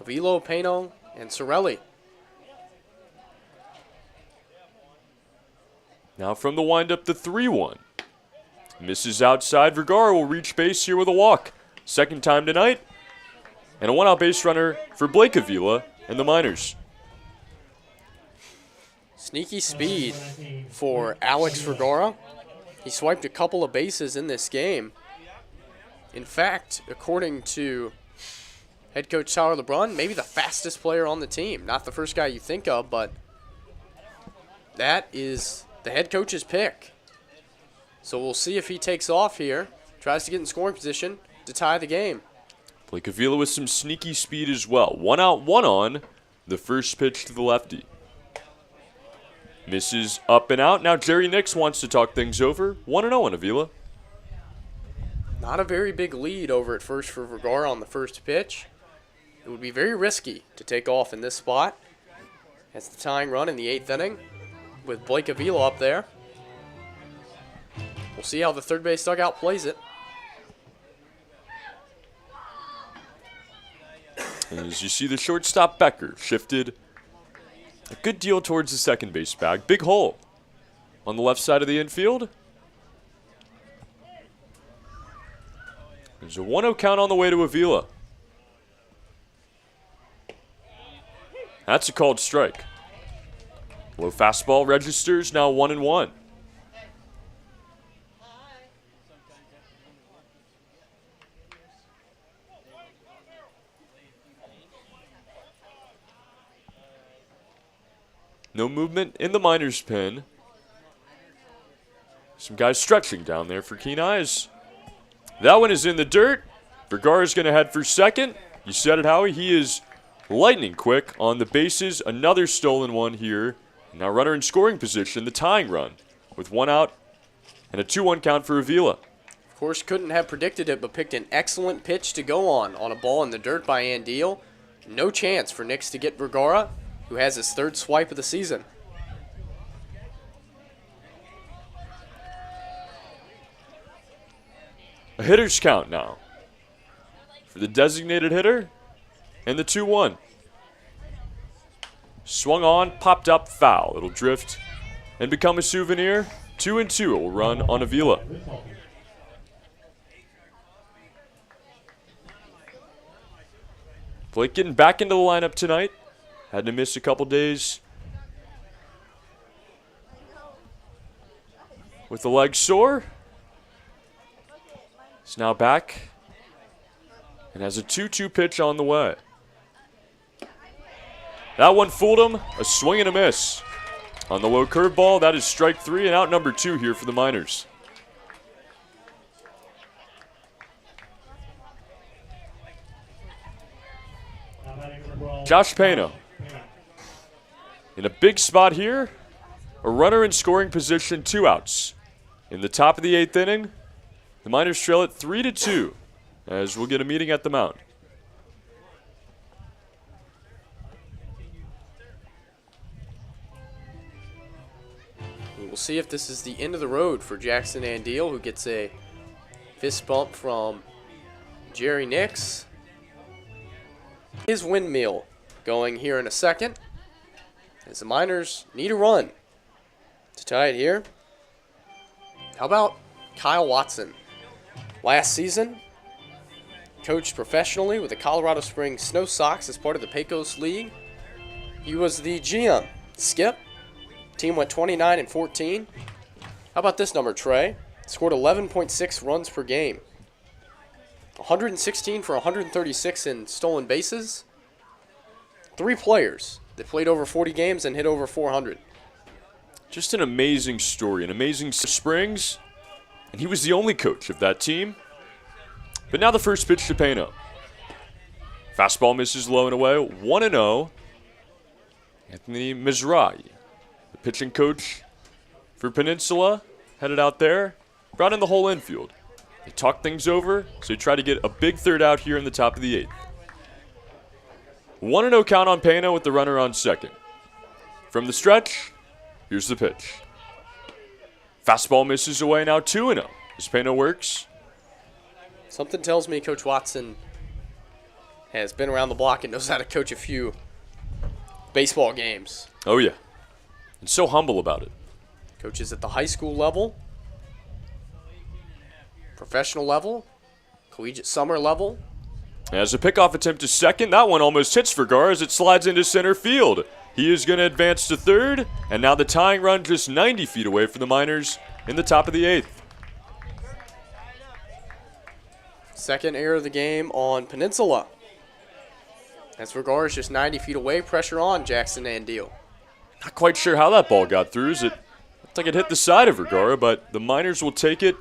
Avilo, Peno, and Sorelli. Now from the windup, the 3-1. Misses outside. Vergara will reach base here with a walk. 2nd time tonight. And a 1-out base runner for Blake Avila and the Miners. Sneaky speed for Alex Vergara. He swiped a couple of bases in this game. In fact, according to head coach Tyler LeBrun, maybe the fastest player on the team. Not the first guy you think of, but that is the head coach's pick. So we'll see if he takes off here, tries to get in scoring position to tie the game. Blake Avila with some sneaky speed as well. 1 out, 1 on. The first pitch to the lefty. Misses up and out. Now Jerry Nix wants to talk things over. 1-0 on Avila. Not a very big lead over at first for Vergara on the first pitch. It would be very risky to take off in this spot. That's the tying run in the 8th inning with Blake Avila up there. We'll see how the third base dugout plays it. As you see, the shortstop Becker shifted a good deal towards the second base bag. Big hole on the left side of the infield. There's a 1-0 count on the way to Avila. That's a called strike. Low fastball registers, now 1-1. No movement in the Miners pen. Some guys stretching down there for keen eyes. That one is in the dirt. Vergara's going to head for second. You said it, Howie. He is lightning quick on the bases. Another stolen one here. Now runner in scoring position, the tying run with one out and a 2-1 count for Avila. Of course, couldn't have predicted it, but picked an excellent pitch to go on a ball in the dirt by Andeal. No chance for Nix to get Vergara, who has his third swipe of the season. A hitter's count now for the designated hitter and the 2-1. Swung on, popped up, foul. It'll drift and become a souvenir. 2-2 it will run on Avila. Blake getting back into the lineup tonight. Had to miss a couple days with the leg sore. He's now back and has a 2-2 pitch on the way. That one fooled him. A swing and a miss. On the low curveball, that is strike 3 and out number 2 here for the Miners. Josh Pano in a big spot here. A runner in scoring position, 2 outs. In the top of the 8th inning, the Miners trail it 3-2 as we'll get a meeting at the mound. We'll see if this is the end of the road for Jackson Andeal, who gets a fist bump from Jerry Nix. His windmill going here in a second, as the Miners need a run to tie it here. How about Kyle Watson? Last season, coached professionally with the Colorado Springs Snow Sox as part of the Pecos League. He was the GM. Skip. Team went 29-14. How about this number, Trey? Scored 11.6 runs per game. 116 for 136 in stolen bases. 3 players that played over 40 games and hit over 400. Just an amazing story, an amazing Springs. And he was the only coach of that team. But now the first pitch to Pano. Fastball misses low and away. 1-0. Anthony Mizrahi, the pitching coach for Peninsula, headed out there. Brought in the whole infield. They talked things over, so he tried to get a big third out here in the top of the 8th. 1-0 count on Pano with the runner on second. From the stretch, here's the pitch. Fastball misses away, now 2-0 as Pano works. Something tells me Coach Watson has been around the block and knows how to coach a few baseball games. Oh, yeah. And so humble about it. Coaches at the high school level, professional level, collegiate summer level. As a pickoff attempt to second, that one almost hits Vergara as it slides into center field. He is going to advance to third, and now the tying run just 90 feet away from the Miners in the top of the 8th. Second error of the game on Peninsula. As Vergara is just 90 feet away, pressure on Jackson Andeal. Not quite sure how that ball got through. It looked like it hit the side of Vergara, but the Miners will take it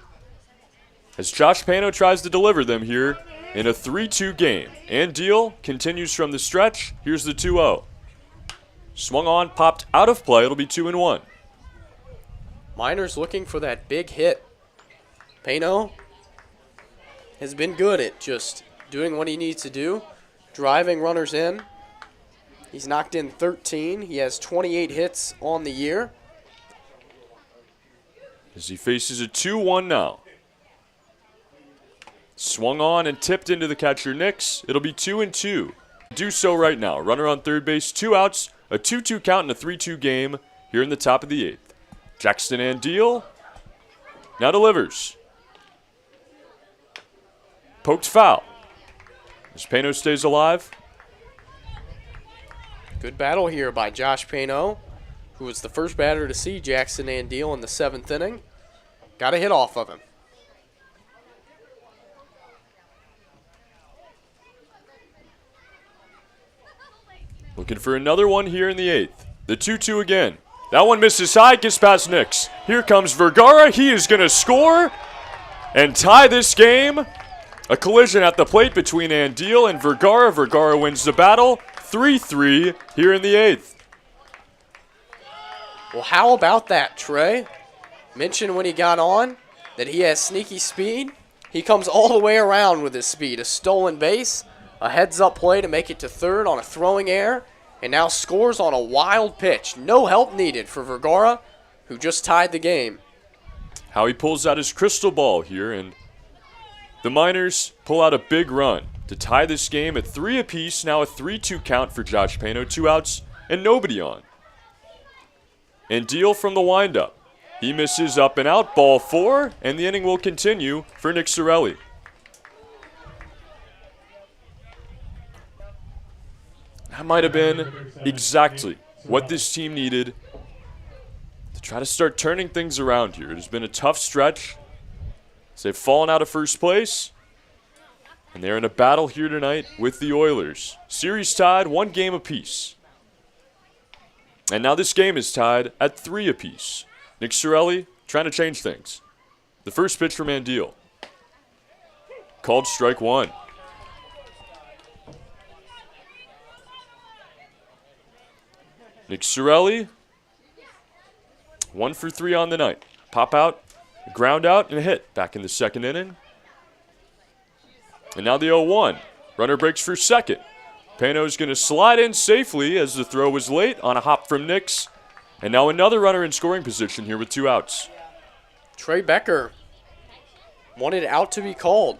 as Josh Pano tries to deliver them here in a 3-2 game. Andeal continues from the stretch. Here's the 2-0. Swung on, popped out of play. It'll be 2-1. Miners looking for that big hit. Pano has been good at just doing what he needs to do, driving runners in. He's knocked in 13. He has 28 hits on the year. As he faces a 2-1 now. Swung on and tipped into the catcher Nix. It'll be 2-2. Do so right now. Runner on third base, 2 outs, a 2-2 count in a 3-2 game here in the top of the 8th. Jackson Andeal now delivers. Poked foul. As Pano stays alive. Good battle here by Josh Pano, who was the first batter to see Jackson Andeal in the 7th inning. Got a hit off of him. Looking for another one here in the 8th. The 2-2 again. That one misses high, gets past Nix. Here comes Vergara. He is going to score and tie this game. A collision at the plate between Andeal and Vergara. Vergara wins the battle. 3-3 here in the 8th. Well, how about that, Trey? Mentioned when he got on that he has sneaky speed. He comes all the way around with his speed. A stolen base, a heads-up play to make it to third on a throwing error, and now scores on a wild pitch. No help needed for Vergara, who just tied the game. How he pulls out his crystal ball here, and the Miners pull out a big run to tie this game at 3 apiece. Now a 3-2 count for Josh Pano. 2 outs and nobody on. And Deal from the windup. He misses up and out, ball 4, and the inning will continue for Nick Sorelli. That might have been exactly what this team needed to try to start turning things around here. It has been a tough stretch as they've fallen out of first place, and they're in a battle here tonight with the Oilers. Series tied 1 game apiece. And now this game is tied at 3 apiece. Nick Sorelli trying to change things. The first pitch from Andeal. Called strike 1. Nick Sorelli, 1 for 3 on the night. Pop out, ground out, and a hit back in the 2nd inning. And now the 0-1. Runner breaks for second. Pano's going to slide in safely as the throw was late on a hop from Nix. And now another runner in scoring position here with 2 outs. Trey Becker wanted out to be called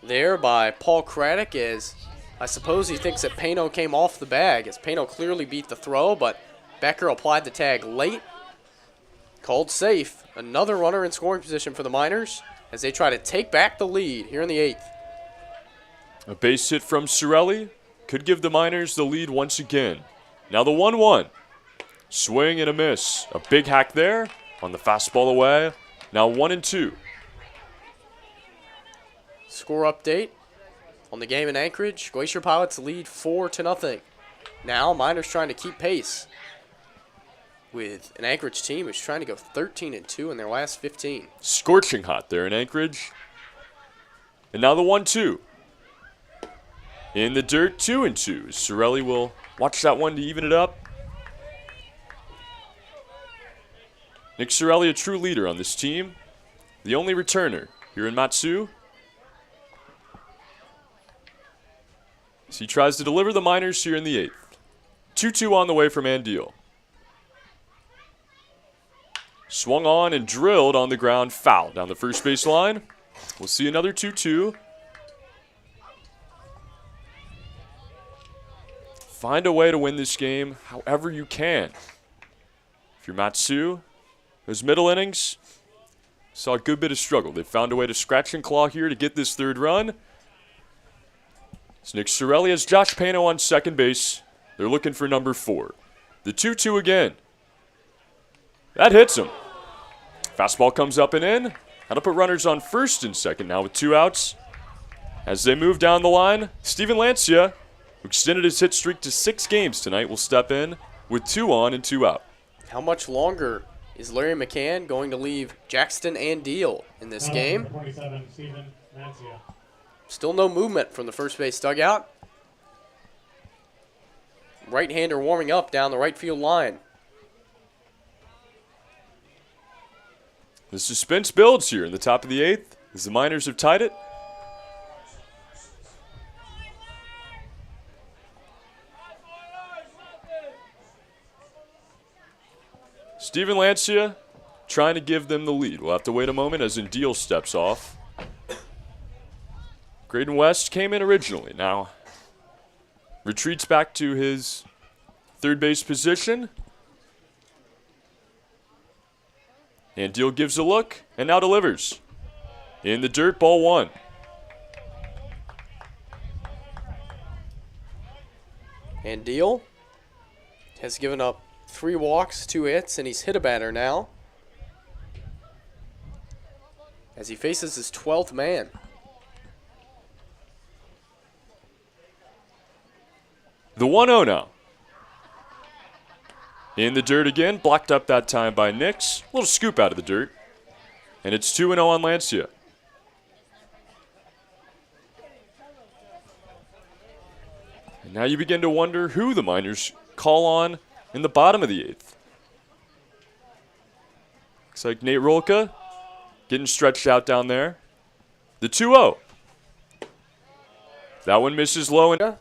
there by Paul Craddock, as I suppose he thinks that Pano came off the bag, as Pano clearly beat the throw, but Becker applied the tag late. Called safe. Another runner in scoring position for the Miners as they try to take back the lead here in the 8th. A base hit from Sorelli could give the Miners the lead once again. Now the 1-1. Swing and a miss. A big hack there on the fastball away. Now 1-2. Score update on the game in Anchorage. Glacier Pilots lead 4-0. Now Miners trying to keep pace with an Anchorage team who's trying to go 13-2 in their last 15. Scorching hot there in Anchorage. And now the 1-2. In the dirt, 2-2. Sorelli will watch that one to even it up. Nick Sorelli, a true leader on this team. The only returner here in Matsu. As he tries to deliver the Miners here in the 8th. 2-2 on the way from Andeal. Swung on and drilled on the ground, foul down the first base line. We'll see another 2-2. Find a way to win this game however you can. If you're Matsu, those middle innings saw a good bit of struggle. They found a way to scratch and claw here to get this 3rd run. It's Nick Sorelli has Josh Pano on second base. They're looking for number 4. The 2-2 again. That hits him. Fastball comes up and in. That'll put runners on first and second now with 2 outs. As they move down the line, Steven Lancia, who extended his hit streak to 6 games tonight, will step in with 2 on and 2 out. How much longer is Larry McCann going to leave Jackson Andeal in this game? 27, Steven Lancia. Still no movement from the first base dugout. Right-hander warming up down the right field line. The suspense builds here in the top of the 8th as the Miners have tied it. Steven Lancia trying to give them the lead. We'll have to wait a moment as Andeal steps off. Graydon West came in originally. Now retreats back to his third base position. Andeal gives a look and now delivers. In the dirt, ball 1. Andeal has given up 3 walks, 2 hits, and he's hit a batter now as he faces his 12th man. The 1-0 now. In the dirt again, blocked up that time by Nix. Little scoop out of the dirt. And it's 2-0 on Lancia. And now you begin to wonder who the Miners call on in the bottom of the 8th. Looks like Nate Rolka getting stretched out down there. The 2-0. That one misses low. And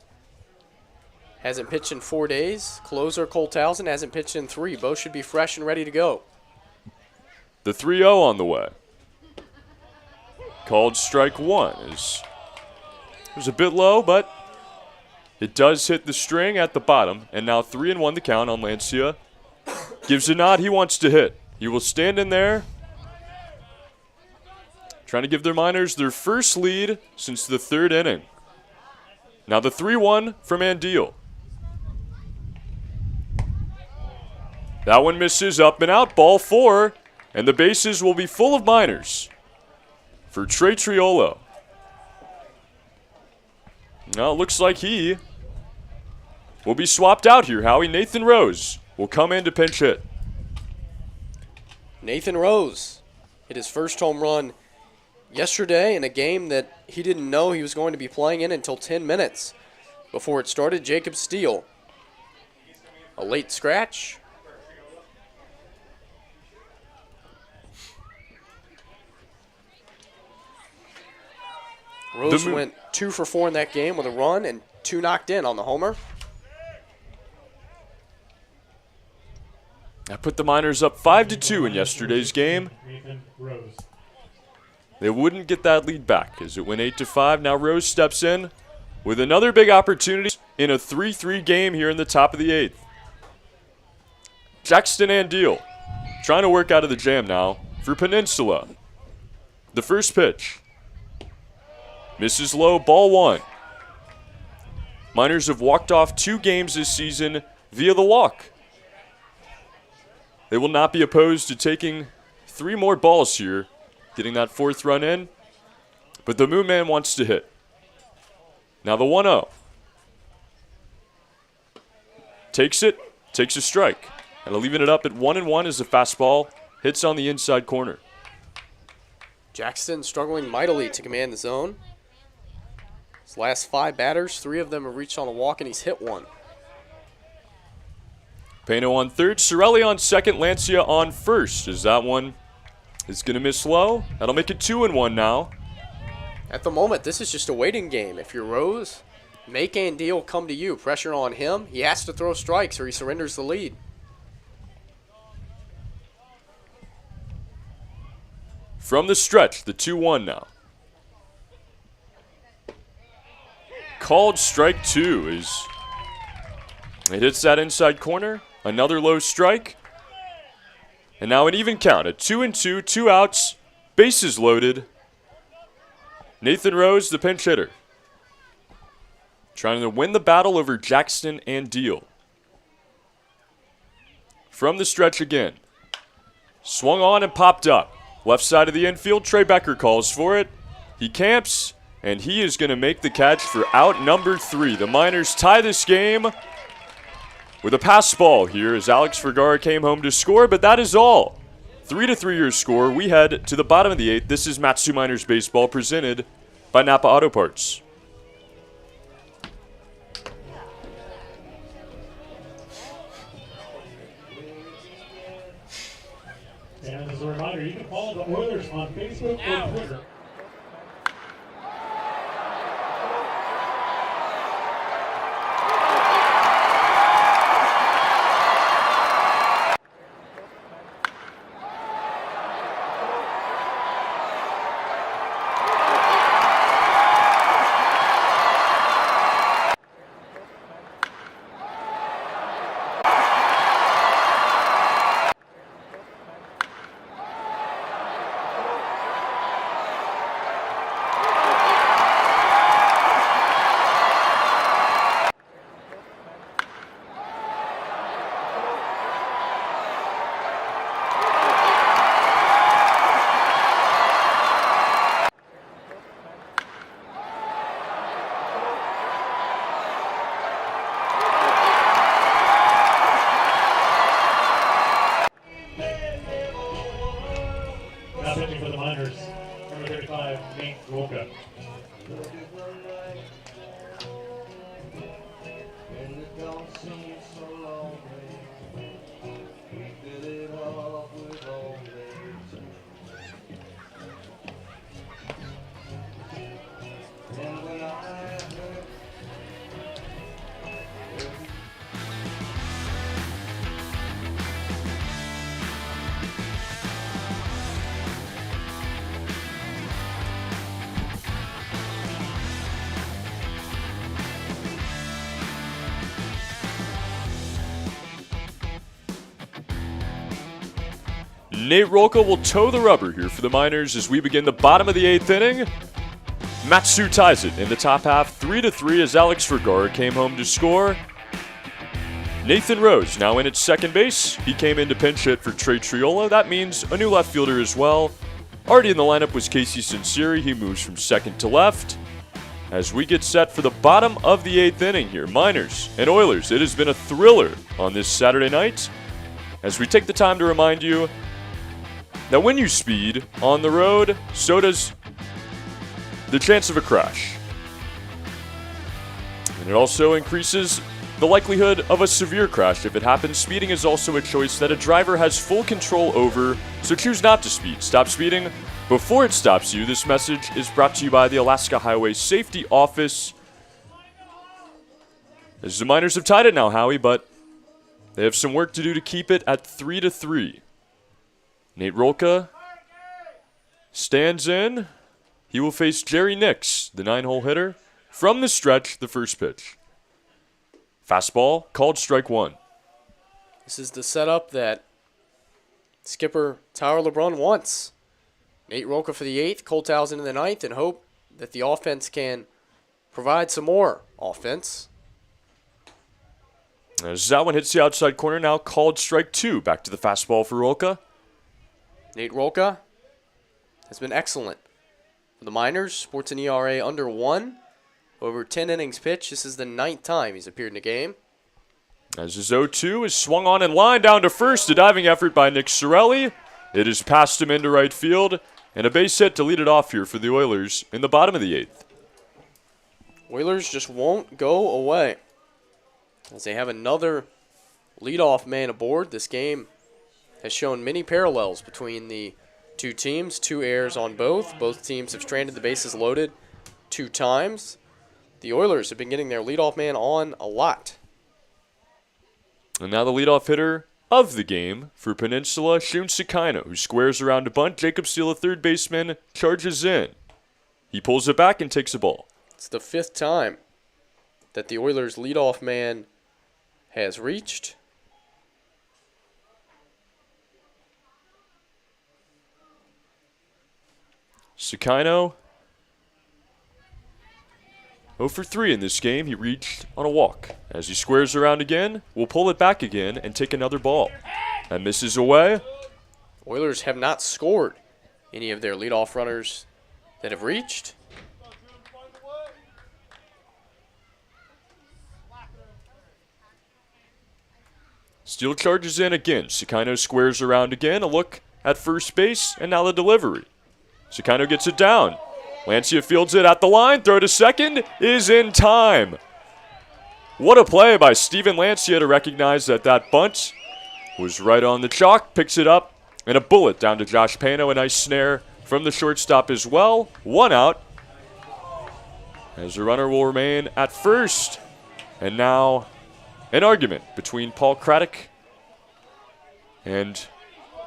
hasn't pitched in 4 days. Closer Cole Townsend hasn't pitched in 3. Both should be fresh and ready to go. the 3-0 on the way. Called strike one. It was a bit low, but it does hit the string at the bottom. And now 3-1 the count on Lancia. Gives a nod he wants to hit. He will stand in there, trying to give their Miners their first lead since the 3rd inning. Now the 3-1 from Andeal. That one misses, up and out, ball 4, and the bases will be full of Miners for Trey Triolo. Now it looks like he will be swapped out here, Howie. Nathan Rose will come in to pinch hit. Nathan Rose hit his first home run yesterday in a game that he didn't know he was going to be playing in until 10 minutes before it started. Jacob Steele, a late scratch. Rose went 2 for 4 in that game with a run and 2 knocked in on the homer. That put the Miners up 5-2 in yesterday's game. They wouldn't get that lead back as it went 8-5. Now Rose steps in with another big opportunity in a 3-3 game here in the top of the 8th. Jackson Andeal trying to work out of the jam now for Peninsula. The first pitch. Misses low, ball 1. Miners have walked off 2 games this season via the walk. They will not be opposed to taking 3 more balls here, getting that 4th run in. But the Moon Man wants to hit. Now the 1-0. Takes it, takes a strike. And leaving it up at 1-1 as the fastball hits on the inside corner. Jackson struggling mightily to command the zone. His last 5 batters, 3 of them have reached on a walk and he's hit 1. Pano on third, Sorelli on second, Lancia on first. As that one is going to miss low. That'll make it 2-1 now. At the moment, this is just a waiting game. If you're Rose, make Andeal come to you. Pressure on him. He has to throw strikes or he surrenders the lead. From the stretch, the 2-1 now. Called strike 2 is... It hits that inside corner. Another low strike. And now an even count. A 2-2, 2 outs. Bases loaded. Nathan Rose, the pinch hitter. Trying to win the battle over Jackson Andeal. From the stretch again. Swung on and popped up. Left side of the infield, Trey Becker calls for it. He camps, and he is going to make the catch for out number 3. The Miners tie this game with a pass ball here as Alex Vergara came home to score, but that is all. 3-3 your score. We head to the bottom of the 8th. This is Matsu Miners Baseball presented by Napa Auto Parts. And as a reminder, you can follow the Oilers on Facebook or Twitter. number 35, Nate Wolka. Nate Rolka will toe the rubber here for the Miners as we begin the bottom of the 8th inning. Matsu ties it in the top half 3-3 as Alex Vergara came home to score. Nathan Rose now in at second base. He came in to pinch hit for Trey Triola. That means a new left fielder as well. Already in the lineup was Casey Sinceri. He moves from second to left. As we get set for the bottom of the 8th inning here, Miners and Oilers. It has been a thriller on this Saturday night. As we take the time to remind you that when you speed on the road, so does the chance of a crash. And it also increases the likelihood of a severe crash if it happens. Speeding is also a choice that a driver has full control over, so choose not to speed. Stop speeding before it stops you. This message is brought to you by the Alaska Highway Safety Office. As the Miners have tied it now, Howie, but they have some work to do to keep it at 3-3. Nate Rolka stands in. He will face Jerry Nix, the 9-hole hitter. From the stretch, the first pitch. Fastball, called strike one. This is the setup that skipper Tyler LeBrun wants. Nate Rolka for the 8th, Cole Towson in the 9th, and hope that the offense can provide some more offense. As that one hits the outside corner, now called strike two. Back to the fastball for Rolka. Nate Rolka has been excellent for the Miners. Sports an ERA under 1. Over 10 innings pitched. This is the 9th time he's appeared in a game. As his 0-2 is swung on and line down to first. A diving effort by Nick Sorelli. It is past him into right field. And a base hit to lead it off here for the Oilers in the bottom of the 8th. Oilers just won't go away as they have another leadoff man aboard. This game has shown many parallels between the two teams. 2 errors on both. Both teams have stranded the bases loaded 2 times. The Oilers have been getting their leadoff man on a lot. And now the leadoff hitter of the game for Peninsula, Shun Sakaino, who squares around a bunt. Jacob Steele, a third baseman, charges in. He pulls it back and takes a ball. It's the 5th time that the Oilers leadoff man has reached. Sakaino 0 for 3 in this game. He reached on a walk. As he squares around again, we'll pull it back again and take another ball. That misses away. Oilers have not scored any of their leadoff runners that have reached. Steele charges in again. Sakaino squares around again. A look at first base, and now the delivery. Sakaino gets it down. Lancia fields it at the line. Throw to second is in time. What a play by Steven Lancia to recognize that that bunt was right on the chalk. Picks it up, and a bullet down to Josh Pano. A nice snare from the shortstop as well. 1 out. As the runner will remain at first. And now an argument between Paul Craddock and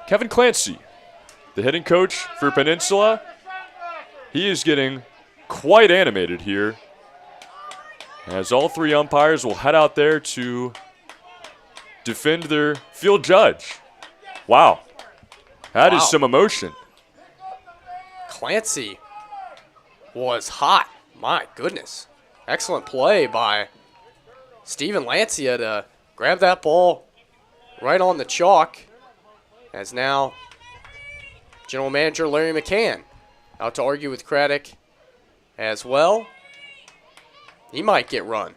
Kevin Clancy, the hitting coach for Peninsula. He is getting quite animated here, as all 3 umpires will head out there to defend their field judge. Wow. That is some emotion. Clancy was hot. My goodness. Excellent play by Steven Lancia to grab that ball right on the chalk, as now General Manager Larry McCann out to argue with Craddock as well. He might get run.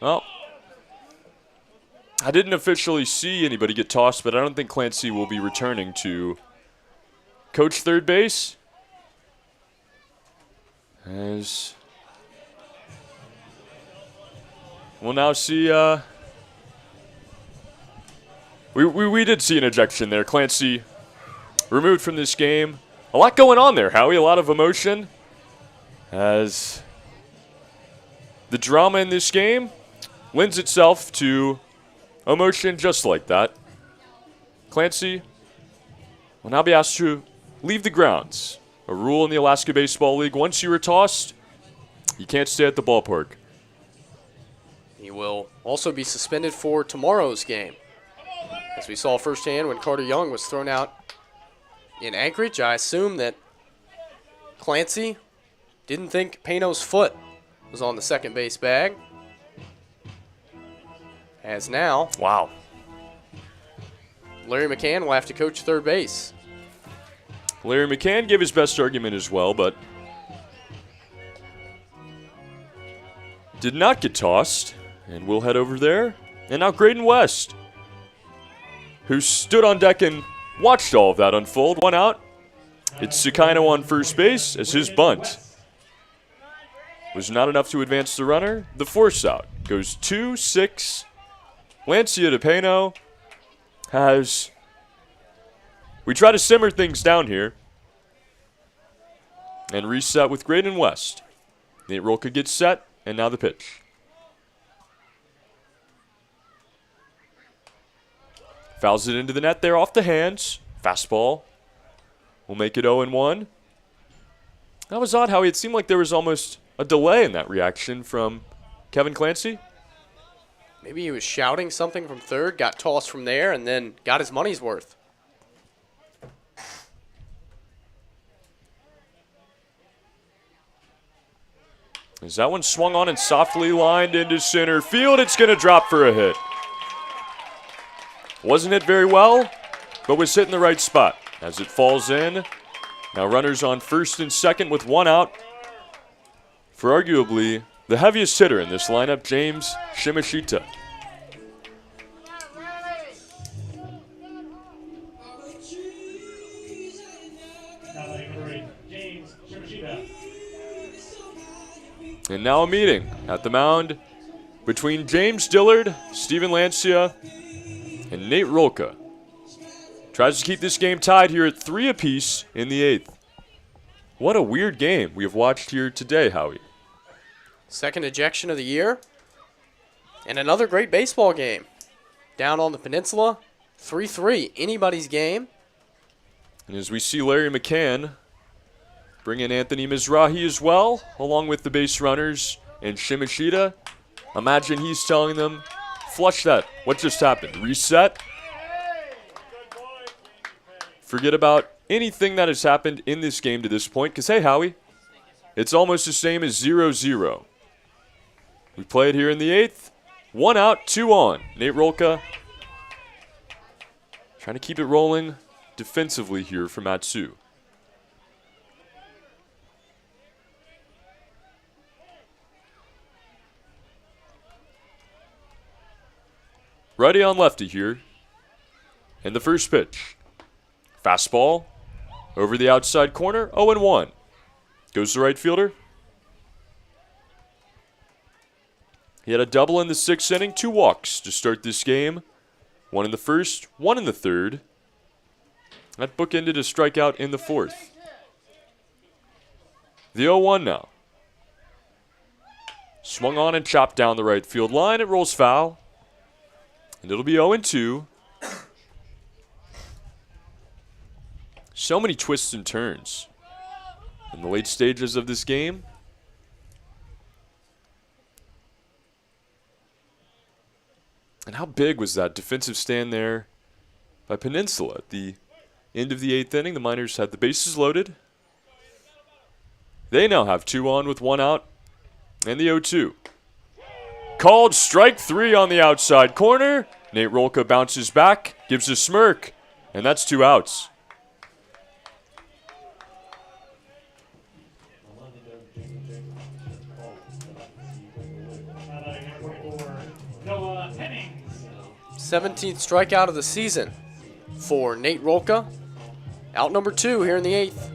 Well, I didn't officially see anybody get tossed, but I don't think Clancy will be returning to coach third base. As we'll now see, we did see an ejection there. Clancy removed from this game. A lot going on there, Howie. A lot of emotion. As the drama in this game lends itself to emotion just like that. Clancy will now be asked to leave the grounds. A rule in the Alaska Baseball League, once you are tossed, you can't stay at the ballpark. He will also be suspended for tomorrow's game. As we saw firsthand when Carter Young was thrown out in Anchorage, I assume that Clancy didn't think Peno's foot was on the second base bag. As now, Wow. Larry McCann will have to coach third base. Larry McCann gave his best argument as well, but did not get tossed. And we'll head over there. And now Graydon West, who stood on deck and watched all of that unfold. One out. It's Sakino on first base as his bunt was not enough to advance the runner. The force out goes 2-6. Lancia to Peno has... We try to simmer things down here and reset with Graydon West. Nate Rolka gets set, and now the pitch. Fouls it into the net there off the hands. Fastball will make it 0-1. That was odd how it seemed like there was almost a delay in that reaction from Kevin Clancy. Maybe he was shouting something from third, got tossed from there, and then got his money's worth. As that one swung on and softly lined into center field, it's going to drop for a hit. Wasn't hit very well, but was hit in the right spot as it falls in. Now runners on first and second with one out for arguably the heaviest hitter in this lineup, James Shimashita. And now a meeting at the mound between James Dillard, Steven Lancia, and Nate Rolka. Tries to keep this game tied here at 3 apiece in the 8th. What a weird game we have watched here today, Howie. Second ejection of the year. And another great baseball game. Down on the Peninsula, 3-3, anybody's game. And as we see Larry McCann bring in Anthony Mizrahi as well, along with the base runners and Shimashita. Imagine he's telling them, flush that. What just happened? Reset. Forget about anything that has happened in this game to this point. Because, hey, Howie, it's almost the same as 0-0. We play it here in the 8th. 1 out, 2 on. Nate Rolka trying to keep it rolling defensively here for Matsu. Righty on lefty here. And the first pitch. Fastball over the outside corner. 0-1. Goes the right fielder. He had a double in the 6th inning. 2 walks to start this game. 1 in the first, 1 in the third. That bookended a strikeout in the 4th. The 0-1 now. Swung on and chopped down the right field line. It rolls foul. And it'll be 0-2. So many twists and turns in the late stages of this game. And how big was that defensive stand there by Peninsula at the end of the 8th inning? The Miners had the bases loaded. They now have 2 on with 1 out. And the 0-2. Called strike 3 on the outside corner. Nate Rolka bounces back, gives a smirk, and that's 2 outs. Noah Innings. 17th strikeout of the season for Nate Rolka. Out number 2 here in the 8th.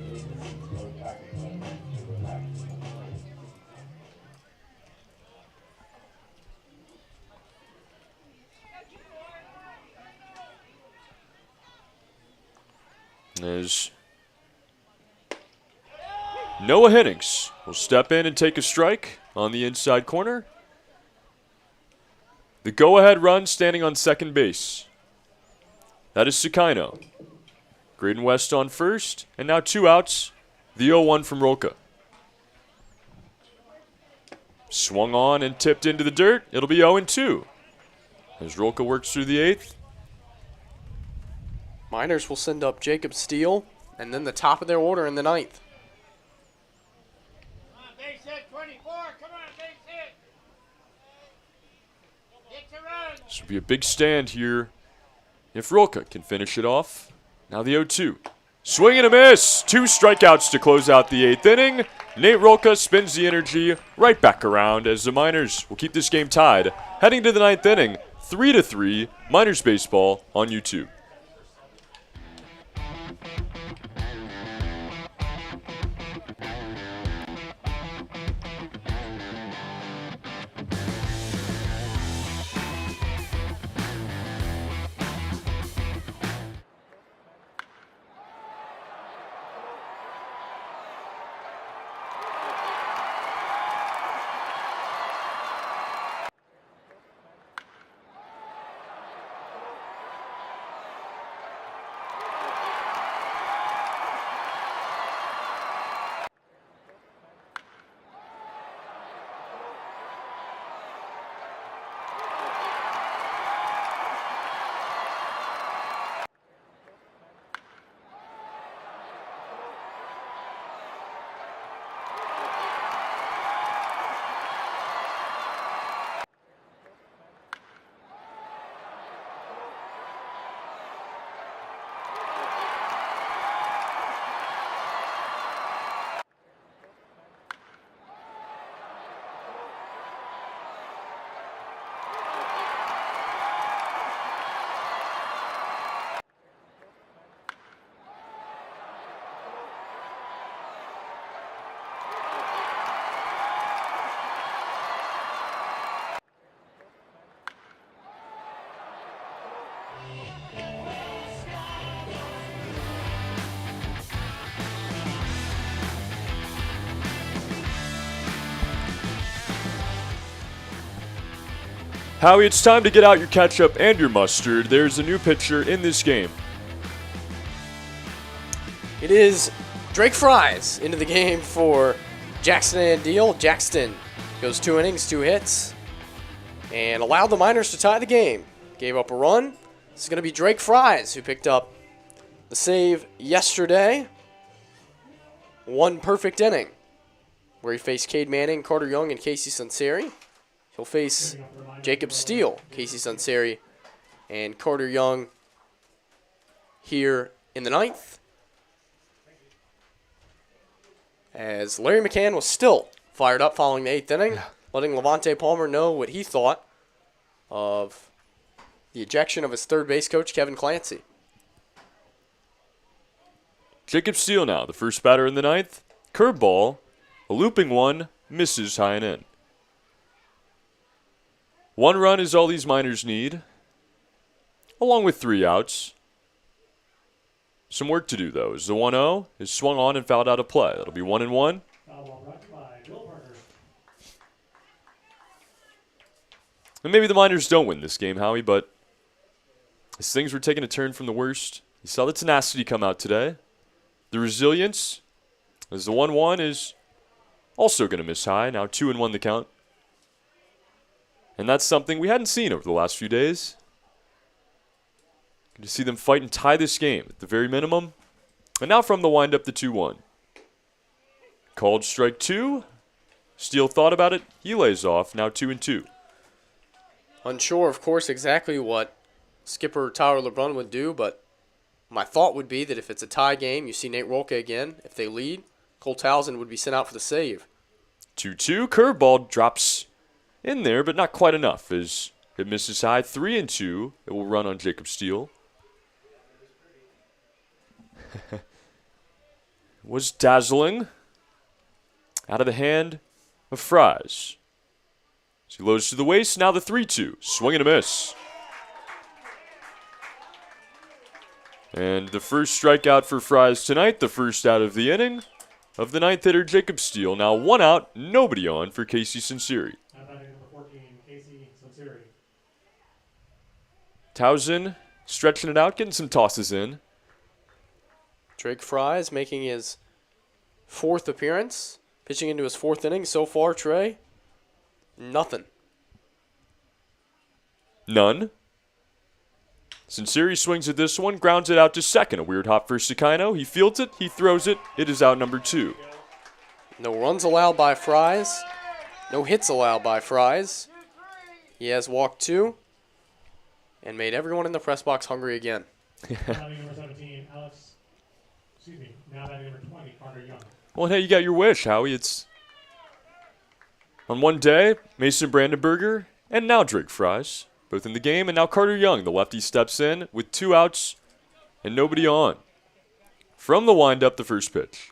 As Noah Innings will step in and take a strike on the inside corner. The go-ahead run standing on second base. That is Sakino. Graydon West on first, and now 2 outs. The 0-1 from Rolka. Swung on and tipped into the dirt. It'll be 0-2 as Rolka works through the 8th. Miners will send up Jacob Steele, and then the top of their order in the 9th. Come on, base hit, 24. Come on, base hit. Get to run. This will be a big stand here if Rolka can finish it off. Now the 0-2. Swing and a miss. 2 strikeouts to close out the 8th inning. Nate Rolka spins the energy right back around as the Miners will keep this game tied. Heading to the 9th inning, 3-3, Miners baseball on YouTube. Howie, it's time to get out your ketchup and your mustard. There's a new pitcher in this game. It is Drake Fries into the game for Jackson and Deal. Jackson goes 2 innings, 2 hits, and allowed the Miners to tie the game. Gave up a run. This is going to be Drake Fries, who picked up the save yesterday. 1 perfect inning, where he faced Cade Manning, Carter Young, and Casey Sunseri. He'll face Jacob Steele, Casey Sunseri, and Carter Young here in the 9th. As Larry McCann was still fired up following the 8th inning, letting Levante Palmer know what he thought of the ejection of his third base coach, Kevin Clancy. Jacob Steele now, the first batter in the 9th. Curveball, a looping one, misses high and in. 1 run is all these Miners need, along with 3 outs. Some work to do, though, as the 1-0 is swung on and fouled out of play. That'll be 1-1. And maybe the Miners don't win this game, Howie, but as things were taking a turn from the worst, you saw the tenacity come out today. The resilience, as the 1-1 is also going to miss high. Now 2-1 the count. And that's something we hadn't seen over the last few days. Good to see them fight and tie this game at the very minimum. And now from the windup, the 2-1. Called strike 2. Steele thought about it. He lays off. Now 2-2. Unsure, of course, exactly what skipper Tyler LeBrun would do, but my thought would be that if it's a tie game, you see Nate Rolka again. If they lead, Cole Townsend would be sent out for the save. 2-2. Curveball drops in there, but not quite enough as it misses high. 3-2. It will run on Jacob Steele. Was dazzling. Out of the hand of Fries. So he loads to the waist. Now the 3-2. Swing and a miss. And the first strikeout for Fries tonight, the first out of the inning of the ninth hitter, Jacob Steele. Now 1 out, nobody on for Casey Sinceri. Number 14, Casey Sinceri. Towson stretching it out, getting some tosses in. Drake Fries making his 4th appearance, pitching into his 4th inning so far, Trey. Nothing. None. Sinceri swings at this one, grounds it out to second. A weird hop for Sakino. He fields it, he throws it. It is out number 2. No runs allowed by Fries. No hits allowed by Fries. He has walked 2 and made everyone in the press box hungry again. Now batting number 17, Alex. Excuse me. Now batting number 20, Carter Young. Well, hey, you got your wish, Howie. It's on one day, Mason Brandenburger and now Drake Fries, both in the game. And now Carter Young, the lefty, steps in with 2 outs and nobody on. From the windup, the first pitch.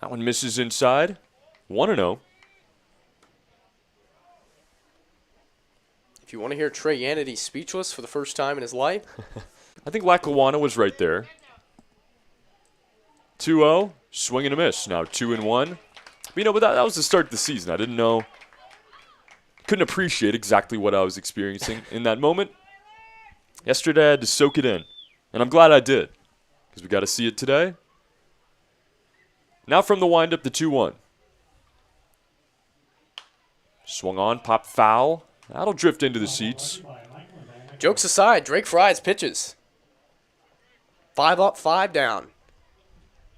That one misses inside. 1-0. If you want to hear Trey Yanity speechless for the first time in his life, I think Lackawanna was right there. 2-0, swing and a miss. Now 2-1. But that was the start of the season. I didn't know. Couldn't appreciate exactly what I was experiencing in that moment. Yesterday, I had to soak it in. And I'm glad I did, because we got to see it today. Now from the windup, the 2-1. Swung on, pop foul. That'll drift into the seats. jokes aside, Drake Fries pitches. 5 up, 5 down.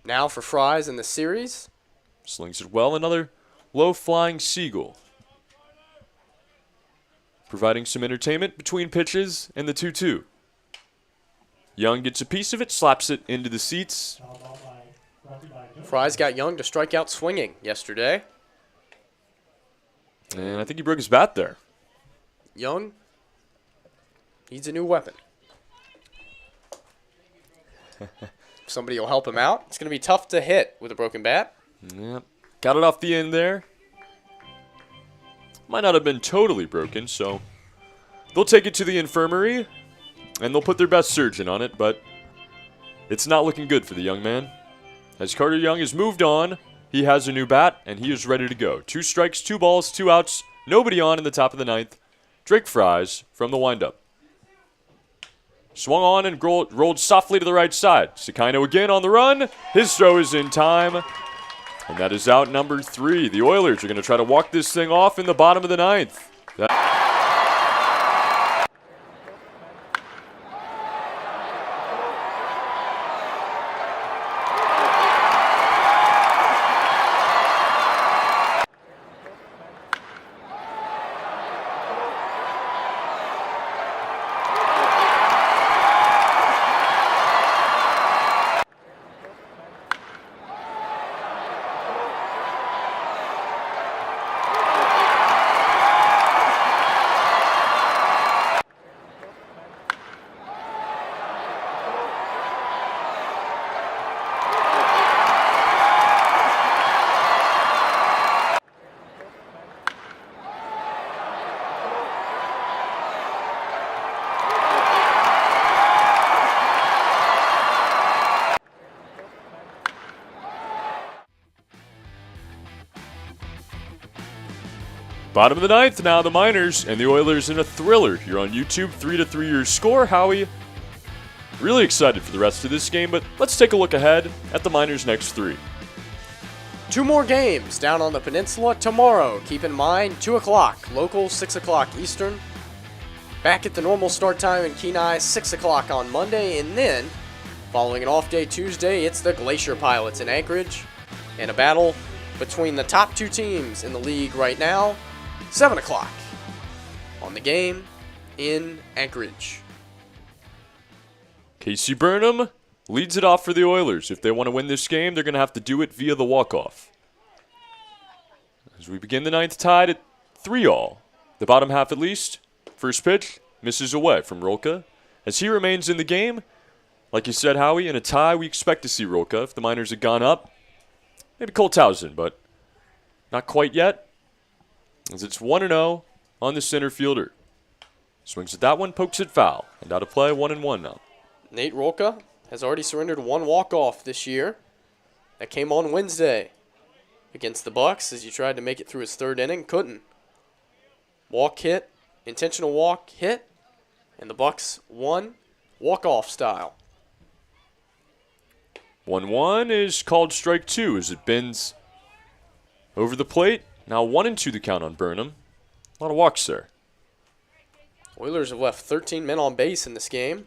Now for Fries in the series. Slings it well. Another low-flying seagull. Providing some entertainment between pitches and the 2-2. Young gets a piece of it, slaps it into the seats. Fries got Young to strike out swinging yesterday. And I think he broke his bat there. Young needs a new weapon. Somebody will help him out. It's going to be tough to hit with a broken bat. Yep. Got it off the end there. Might not have been totally broken, so they'll take it to the infirmary and they'll put their best surgeon on it, but it's not looking good for the young man. As Carter Young has moved on, he has a new bat and he is ready to go. 2 strikes, 2 balls, 2 outs, nobody on in the top of the 9th. Drake Fries from the windup. Swung on and rolled softly to the right side. Sakino again on the run. His throw is in time. And that is out number 3. The Oilers are going to try to walk this thing off in the bottom of the 9th. Bottom of the 9th now, the Miners and the Oilers in a thriller here on YouTube. 3-3 your score. Howie, really excited for the rest of this game, but let's take a look ahead at the Miners' next 3. 2 more games down on the Peninsula tomorrow. Keep in mind, 2 o'clock local, 6 o'clock Eastern. Back at the normal start time in Kenai, 6 o'clock on Monday, and then following an off day Tuesday, it's the Glacier Pilots in Anchorage, and a battle between the top 2 teams in the league right now. 7 o'clock on the game in Anchorage. Casey Burnham leads it off for the Oilers. If they want to win this game, they're going to have to do it via the walk-off. As we begin the 9th tied at 3-all. The bottom half at least. First pitch misses away from Rolka. As he remains in the game, like you said, Howie, in a tie, we expect to see Rolka. If the Miners had gone up, maybe Cole Towson, but not quite yet. As it's 1-0 on the center fielder. Swings at that one, pokes it foul. And out of play, 1-1 now. Nate Rolka has already surrendered one walk-off this year. That came on Wednesday against the Bucks as he tried to make it through his third inning. Couldn't. Walk hit, intentional walk hit, and the Bucks won walk-off style. 1-1 is called strike two as it bends over the plate. Now 1-2 the count on Burnham. A lot of walks there. Oilers have left 13 men on base in this game.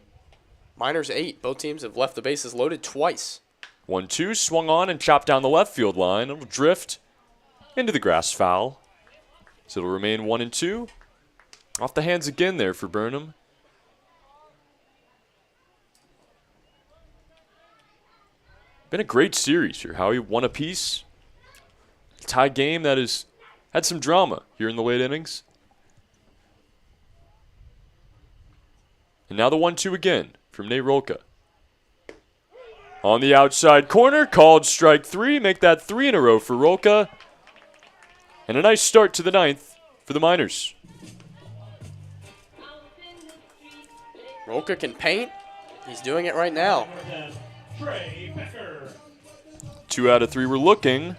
Miners 8. Both teams have left the bases loaded twice. 1-2 swung on and chopped down the left field line. It'll drift into the grass foul. So it'll remain 1-2. Off the hands again there for Burnham. Been a great series here. Howie, one apiece. Tie game that has had some drama here in the late innings. And now the 1-2 again from Nate Rolka. On the outside corner, called strike three. Make that 3 in a row for Rolka. And a nice start to the 9th for the Miners. Rolka can paint. He's doing it right now. Trey Becker. 2 out of 3 were looking.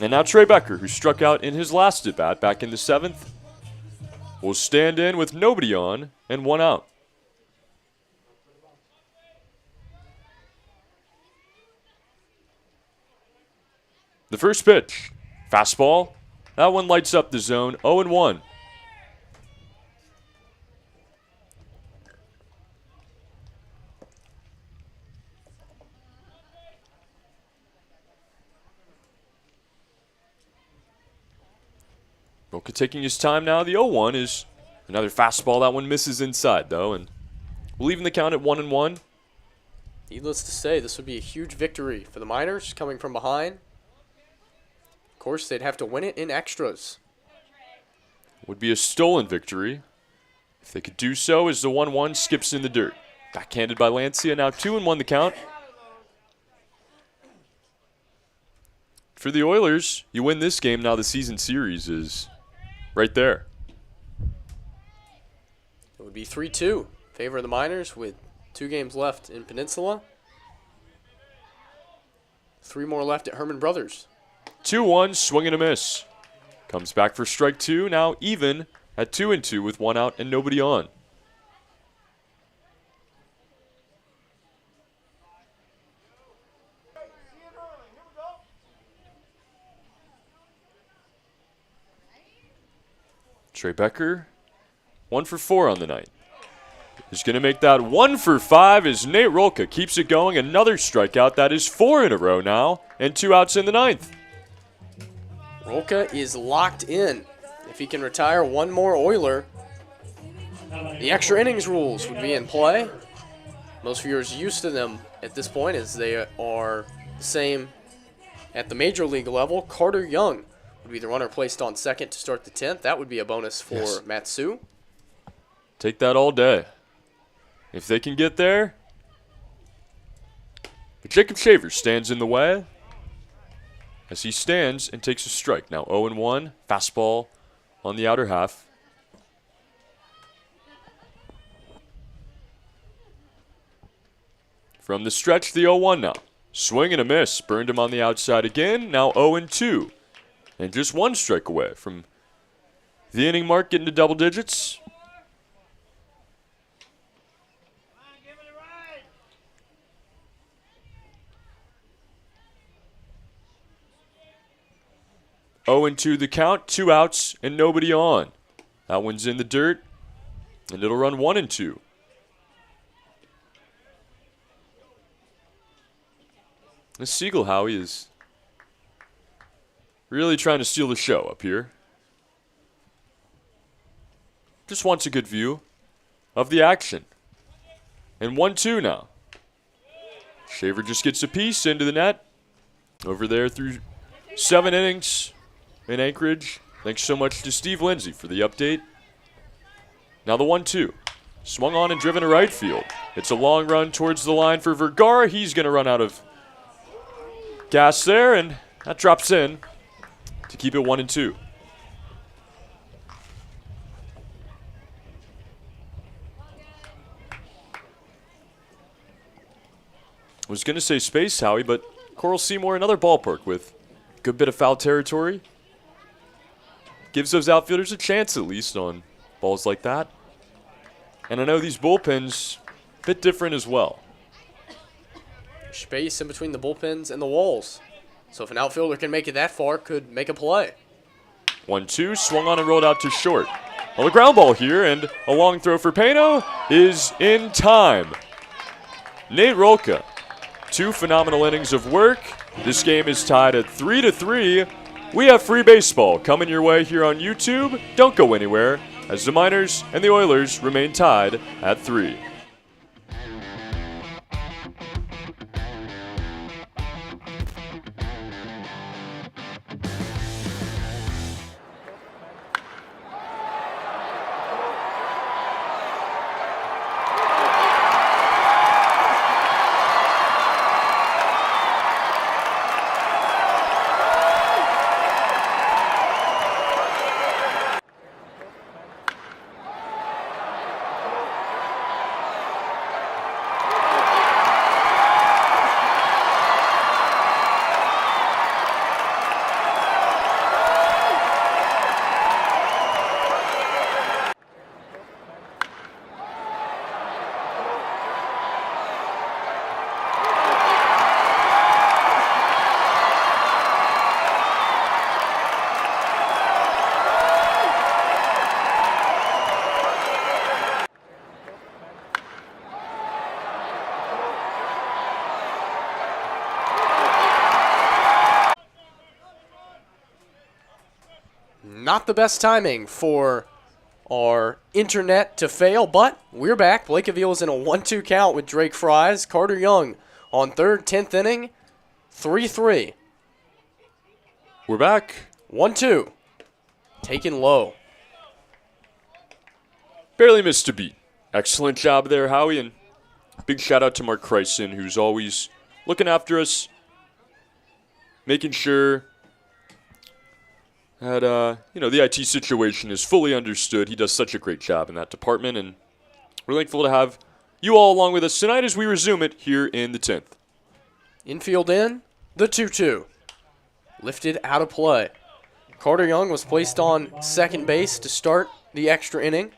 And now Trey Becker, who struck out in his last at-bat back in the 7th, will stand in with nobody on and 1 out. The first pitch, fastball. That one lights up the zone, 0-1. Roca taking his time now. The 0-1 is another fastball. That one misses inside, though, and we're leaving the count at 1-1. Needless to say, this would be a huge victory for the Miners coming from behind. Of course, they'd have to win it in extras. Would be a stolen victory if they could do so as the 1-1 skips in the dirt. Backhanded by Lancia. Now 2-1 the count. For the Oilers, you win this game, now the season series is right there. It would be 3-2 favor of the Miners with 2 games left in Peninsula. 3 more left at Herman Brothers. 2-1, swing and a miss. Comes back for strike 2, now even at 2-2 with 1 out and nobody on. Trey Becker, 1 for 4 on the night. He's going to make that 1 for 5 as Nate Rolka keeps it going. Another strikeout. That is 4 in a row now and 2 outs in the 9th. Rolka is locked in. If he can retire one more Oiler, the extra innings rules would be in play. Most viewers are used to them at this point as they are the same at the major league level. Carter Young would be the runner placed on second to start the 10th. That would be a bonus for Matsu. Take that all day. If they can get there. But Jacob Shaver stands in the way as he stands and takes a strike. Now 0-1, fastball on the outer half. From the stretch, the 0-1 now. Swing and a miss. Burned him on the outside again. Now 0-2. And just 1 strike away from the inning mark, getting to double digits. Come on, give it a ride. 0-2 the count, 2 outs and nobody on. That one's in the dirt, and it'll run 1-2. This Siegel, Howie, is really trying to steal the show up here. Just wants a good view of the action. And 1-2 now. Shaver just gets a piece into the net. Over there through 7 innings in Anchorage. Thanks so much to Steve Lindsay for the update. Now the 1-2. Swung on and driven to right field. It's a long run towards the line for Vergara. He's going to run out of gas there, and that drops in to keep it 1-2. Was going to say space, Howie, but Coral Seymour, another ballpark with a good bit of foul territory. Gives those outfielders a chance at least on balls like that. And I know these bullpens, a bit different as well. Space in between the bullpens and the walls. So if an outfielder can make it that far, could make a play. 1-2, swung on and rolled out to short. Well, the ground ball here, and a long throw for Peno is in time. Nate Rolka, 2 phenomenal innings of work. This game is tied at 3-3. We have free baseball coming your way here on YouTube. Don't go anywhere, as the Miners and the Oilers remain tied at 3. Not the best timing for our internet to fail, but we're back. Blake Avila is in a 1-2 count with Drake Fries. Carter Young on third, 10th inning, 3-3. We're back. 1-2. Taken low. Barely missed a beat. Excellent job there, Howie, and big shout out to Mark Kryson, who's always looking after us, making sure that the IT situation is fully understood. He does such a great job in that department, and we're thankful to have you all along with us tonight as we resume it here in the 10th. Infield in, the 2-2. Lifted out of play. Carter Young was placed on second base to start the extra inning.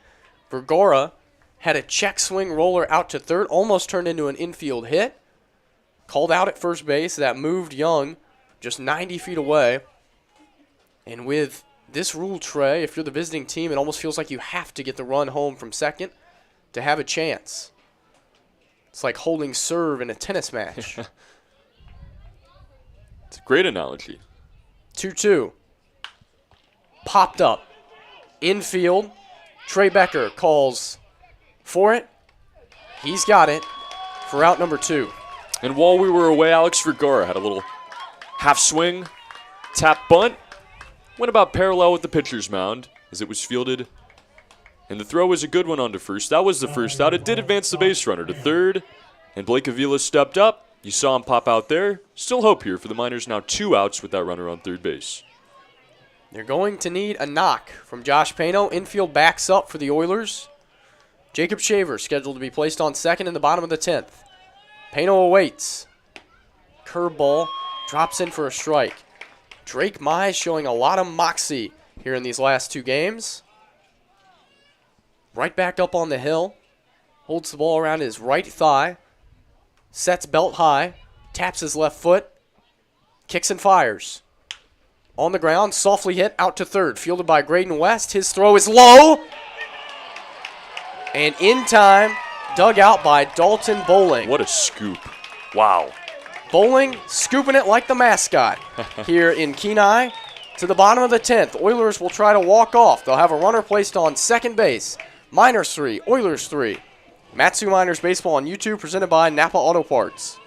Vergara had a check swing roller out to third, almost turned into an infield hit. Called out at first base, that moved Young just 90 feet away. And with this rule, Trey, if you're the visiting team, it almost feels like you have to get the run home from second to have a chance. It's like holding serve in a tennis match. It's a great analogy. 2-2. Popped up. Infield. Trey Becker calls for it. He's got it for out number 2. And while we were away, Alex Vergara had a little half swing, tap bunt. Went about parallel with the pitcher's mound as it was fielded. And the throw was a good one onto first. That was the first out. It did advance the base runner to third. And Blake Avila stepped up. You saw him pop out there. Still hope here for the Miners. Now 2 outs with that runner on third base. They're going to need a knock from Josh Peno. Infield backs up for the Oilers. Jacob Shaver scheduled to be placed on second in the bottom of the 10th. Peno awaits. Curveball drops in for a strike. Drake Mize showing a lot of moxie here in these last 2 games. Right back up on the hill. Holds the ball around his right thigh. Sets belt high. Taps his left foot. Kicks and fires. On the ground, softly hit out to third. Fielded by Graydon West. His throw is low. And in time, dug out by Dalton Bowling. What a scoop. Wow. Bowling scooping it like the mascot here in Kenai. To the bottom of the 10th, Oilers will try to walk off. They'll have a runner placed on second base. Miners 3, Oilers 3. Matsu Miners Baseball on YouTube, presented by Napa Auto Parts.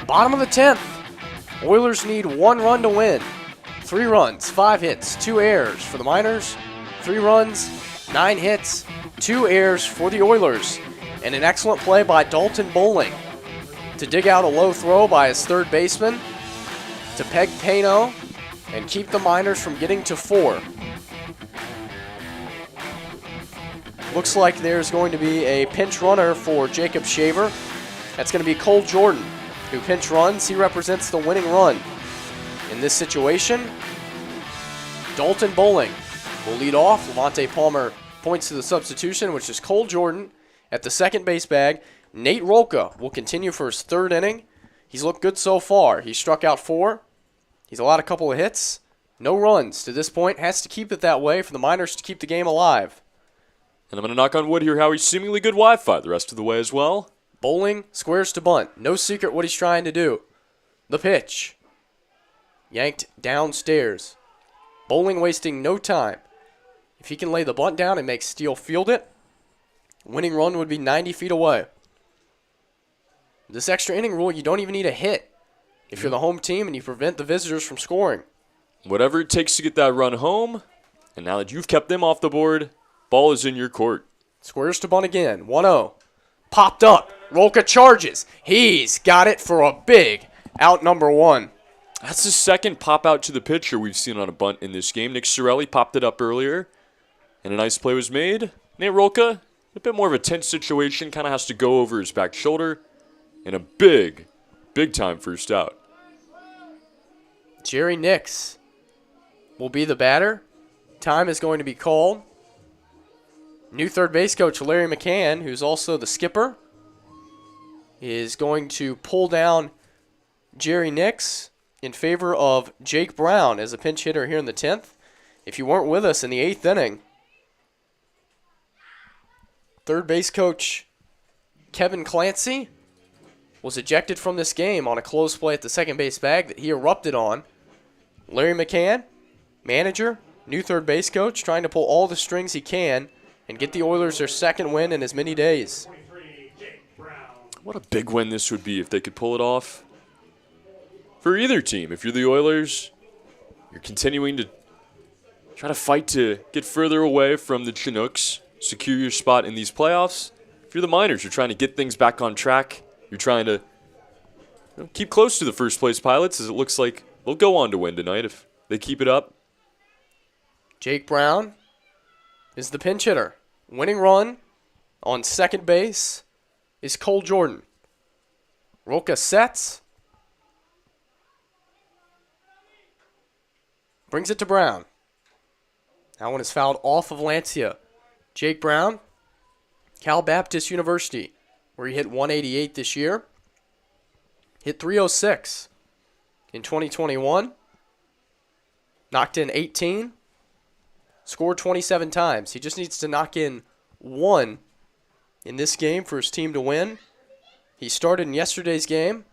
Bottom of the 10th. Oilers need 1 run to win. 3 runs, 5 hits, 2 errors for the Miners. 3 runs, 9 hits, 2 errors for the Oilers. And an excellent play by Dalton Bowling to dig out a low throw by his third baseman to peg Pano and keep the Miners from getting to 4. Looks like there's going to be a pinch runner for Jacob Shaver. That's going to be Cole Jordan, who pinch runs. He represents the winning run. In this situation, Dalton Bowling will lead off. Levante Palmer points to the substitution, which is Cole Jordan at the second base bag. Nate Rolka will continue for his 3rd inning. He's looked good so far. He struck out 4. He's allowed a couple of hits. No runs to this point. Has to keep it that way for the Miners to keep the game alive. And I'm going to knock on wood here, Howie. Seemingly good Wi-Fi the rest of the way as well. Bowling squares to bunt. No secret what he's trying to do. The pitch. Yanked downstairs. Bowling wasting no time. If he can lay the bunt down and make Steele field it, winning run would be 90 feet away. This extra inning rule, you don't even need a hit if you're the home team and you prevent the visitors from scoring. Whatever it takes to get that run home, and now that you've kept them off the board, ball is in your court. Squares to bunt again. 1-0. Popped up. Rolka charges. He's got it for a big out number 1. That's the second pop out to the pitcher we've seen on a bunt in this game. Nick Sorelli popped it up earlier, and a nice play was made. Nate Rolka, a bit more of a tense situation, kind of has to go over his back shoulder, and a big time first out. Jerry Nix will be the batter. Time is going to be called. New third base coach Larry McCann, who's also the skipper, is going to pull down Jerry Nix in favor of Jake Brown as a pinch hitter here in the 10th. If you weren't with us in the 8th inning, third base coach Kevin Clancy was ejected from this game on a close play at the second base bag that he erupted on. Larry McCann, manager, new third base coach, trying to pull all the strings he can and get the Oilers their 2nd win in as many days. What a big win this would be if they could pull it off. For either team, if you're the Oilers, you're continuing to try to fight to get further away from the Chinooks, secure your spot in these playoffs. If you're the Miners, you're trying to get things back on track. You're trying to keep close to the first place Pilots, as it looks like they'll go on to win tonight if they keep it up. Jake Brown is the pinch hitter. Winning run on second base is Cole Jordan. Rolka sets. Brings it to Brown. That one is fouled off of Lancia. Jake Brown, Cal Baptist University, where he hit 188 this year. Hit 306 in 2021. Knocked in 18. Scored 27 times. He just needs to knock in 1 in this game for his team to win. He started in yesterday's game.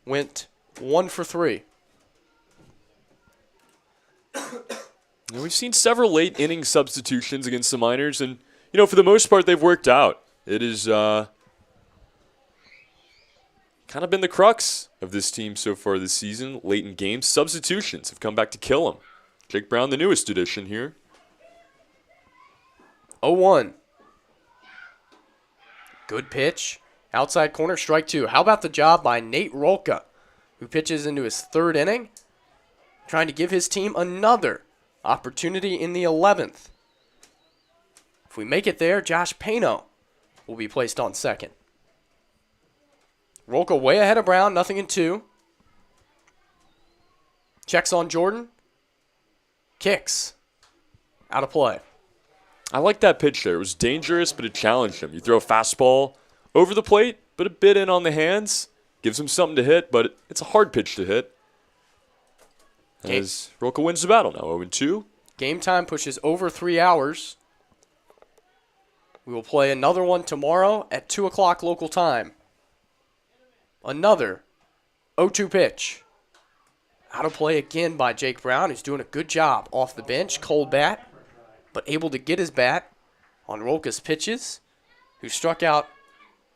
Went 1 for 3. Now, we've seen several late inning substitutions against the Miners, and, for the most part, they've worked out. It is kind of been the crux of this team so far this season. Late in games, substitutions have come back to kill them. Jake Brown, the newest addition here. 0-1. Good pitch. Outside corner, strike 2. How about the job by Nate Rolka, who pitches into his 3rd inning, trying to give his team another opportunity in the 11th. If we make it there, Josh Pano will be placed on second. Rolka way ahead of Brown, nothing in 2. Checks on Jordan. Kicks. Out of play. I like that pitch there. It was dangerous, but it challenged him. You throw a fastball over the plate, but a bit in on the hands. Gives him something to hit, but it's a hard pitch to hit. As Rolka wins the battle now, 0-2. Game time pushes over 3 hours. We will play another one tomorrow at 2 o'clock local time. Another 0-2 pitch. Out of play again by Jake Brown, who's doing a good job off the bench. Cold bat, but able to get his bat on Rolka's pitches, who struck out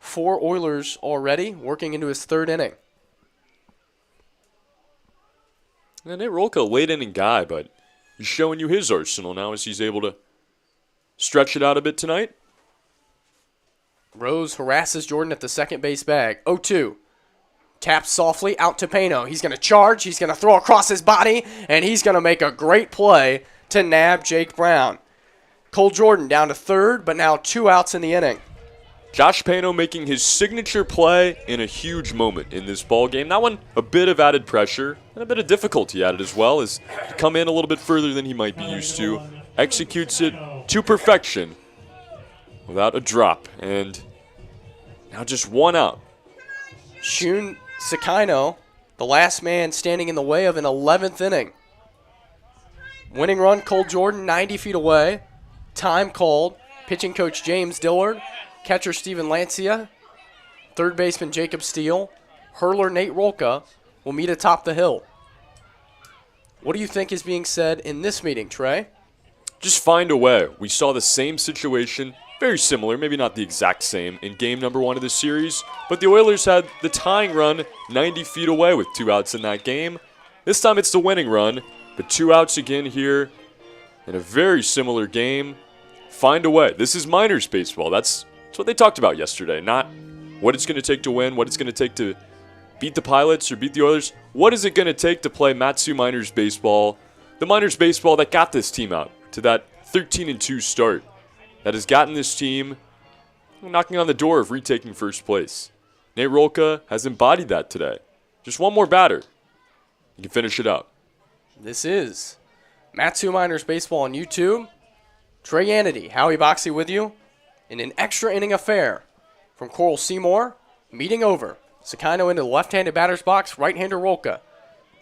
4 Oilers already, working into his 3rd inning. And Nate Rolka, a late inning guy, but he's showing you his arsenal now as he's able to stretch it out a bit tonight. Rose harasses Jordan at the second base bag. 0-2. Taps softly out to Peno. He's going to charge. He's going to throw across his body, and he's going to make a great play to nab Jake Brown. Cole Jordan down to third, but now 2 outs in the inning. Josh Pano making his signature play in a huge moment in this ball game. That one, a bit of added pressure and a bit of difficulty added as well, as to come in a little bit further than he might be used to. Executes it to perfection without a drop. And now just 1 out. Shun Sakino, the last man standing in the way of an 11th inning. Winning run, Cole Jordan, 90 feet away. Time called. Pitching coach James Dillard. Catcher Steven Lancia. Third baseman Jacob Steele. Hurler Nate Rolka will meet atop the hill. What do you think is being said in this meeting, Trey? Just find a way. We saw the same situation, very similar, maybe not the exact same, in game number 1 of the series, but the Oilers had the tying run 90 feet away with 2 outs in that game. This time it's the winning run, but 2 outs again here in a very similar game. Find a way. This is minors baseball. That's what they talked about yesterday, not what it's going to take to win, what it's going to take to beat the Pilots or beat the Oilers. What is it going to take to play Matsu minors baseball, the minors baseball that got this team out to that 13-2 start, that has gotten this team knocking on the door of retaking first place. Nate Rolka has embodied that today. Just one more batter. You can finish it up. This is Matsu Miners Baseball on YouTube. Trey Yanity, Howie Boxey with you in an extra inning affair from Coral Seymour. Meeting over. Sakino into the left-handed batter's box. Right-hander Rolka.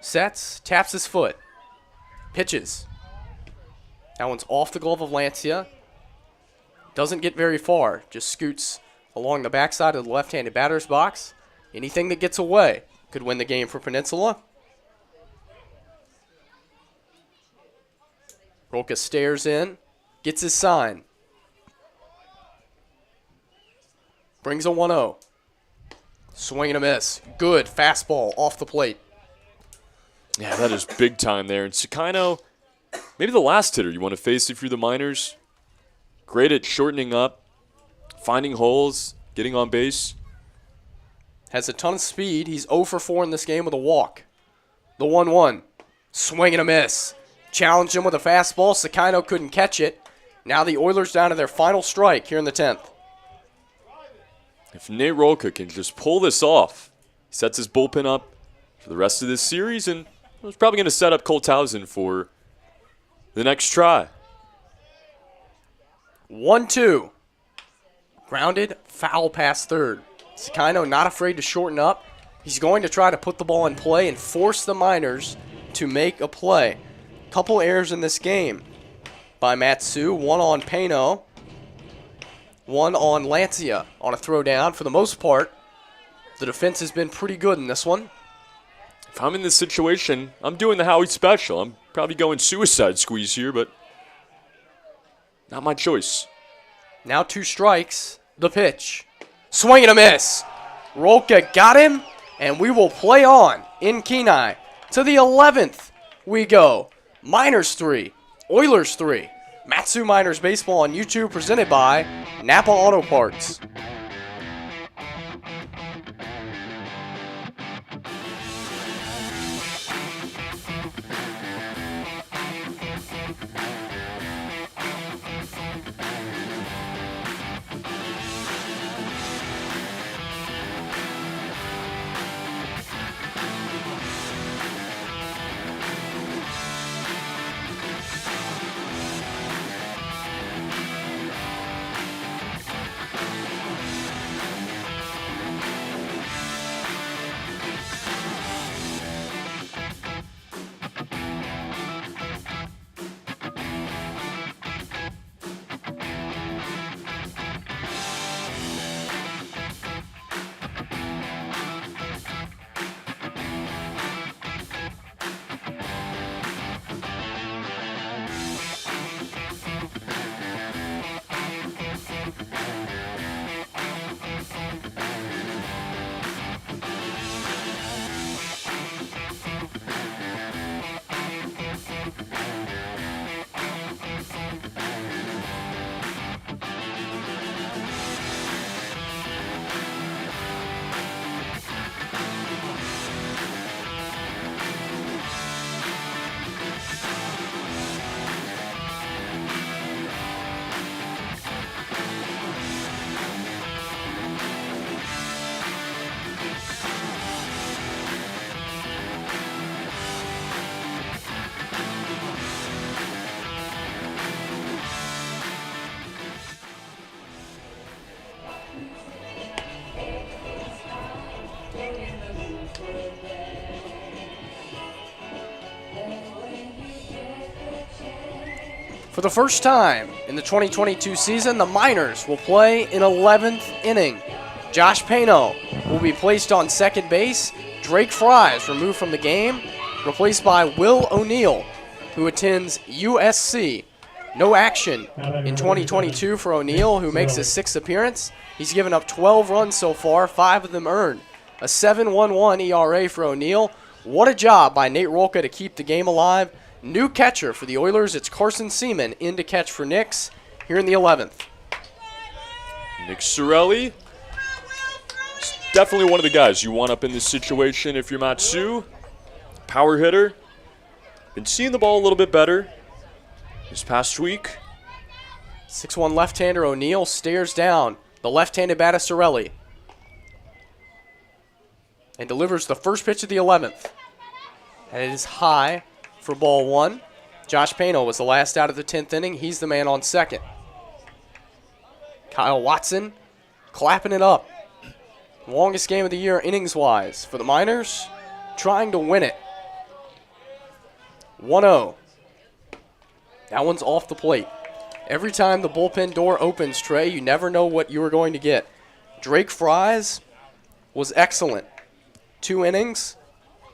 Sets, taps his foot. Pitches. That one's off the glove of Lancia. Doesn't get very far. Just scoots along the backside of the left-handed batter's box. Anything that gets away could win the game for Peninsula. Rolka stares in. Gets his sign. Brings a 1-0. Swing and a miss. Good fastball off the plate. Yeah, that is big time there. And Sakino, maybe the last hitter you want to face if you're the Miners. Great at shortening up, finding holes, getting on base. Has a ton of speed. He's 0 for 4 in this game with a walk. The 1-1. Swing and a miss. Challenged him with a fastball. Sakino couldn't catch it. Now the Oilers down to their final strike here in the 10th. If Nate Rolka can just pull this off, he sets his bullpen up for the rest of this series, and he's probably going to set up Cole Townsend for the next try. 1-2. Grounded, foul past third. Sakino not afraid to shorten up. He's going to try to put the ball in play and force the Miners to make a play. Couple errors in this game by Matsu. One on Peno. One on Lancia on a throw down. For the most part, the defense has been pretty good in this one. If I'm in this situation, I'm doing the Howie special. I'm probably going suicide squeeze here, but not my choice. Now 2 strikes. The pitch. Swing and a miss. Rolka got him, and we will play on in Kenai. To the 11th we go. Miners 3, Oilers 3. Matsu Miners Baseball on YouTube presented by Napa Auto Parts. For the first time in the 2022 season, the Miners will play an 11th inning. Josh Pano will be placed on second base. Drake Fry is removed from the game, replaced by Will O'Neill, who attends USC. No action in 2022 for O'Neill, who makes his 6th appearance. He's given up 12 runs so far, 5 of them earned. A 7.11 ERA for O'Neill. What a job by Nate Rolka to keep the game alive. New catcher for the Oilers, it's Carson Seaman in to catch for Nix here in the 11th. Nick Sorelli, definitely one of the guys you want up in this situation if you're Matsu. Power hitter. Been seeing the ball a little bit better this past week. 6'1 left-hander O'Neill stares down the left-handed bat of Sorelli and delivers the first pitch of the 11th. And it is high for ball 1. Josh Pano was the last out of the 10th inning. He's the man on second. Kyle Watson clapping it up. Longest game of the year innings-wise for the Miners, trying to win it. 1-0. That one's off the plate. Every time the bullpen door opens, Trey, you never know what you are going to get. Drake Fry's was excellent. 2 innings,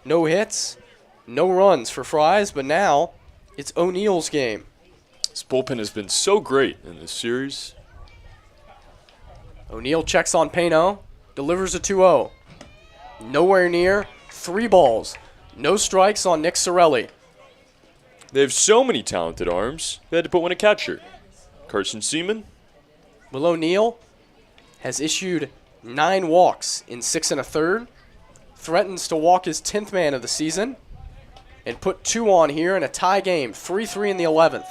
no hits, no runs for Fry's, but now it's O'Neill's game. This bullpen has been so great in this series. O'Neill checks on Pano, delivers a 2-0. Nowhere near, 3 balls, no strikes on Nick Sorelli. They have so many talented arms, they had to put one at catcher. Carson Seaman. Will O'Neill has issued 9 walks in 6 1/3, threatens to walk his 10th man of the season, and put 2 on here in a tie game, 3-3 in the 11th.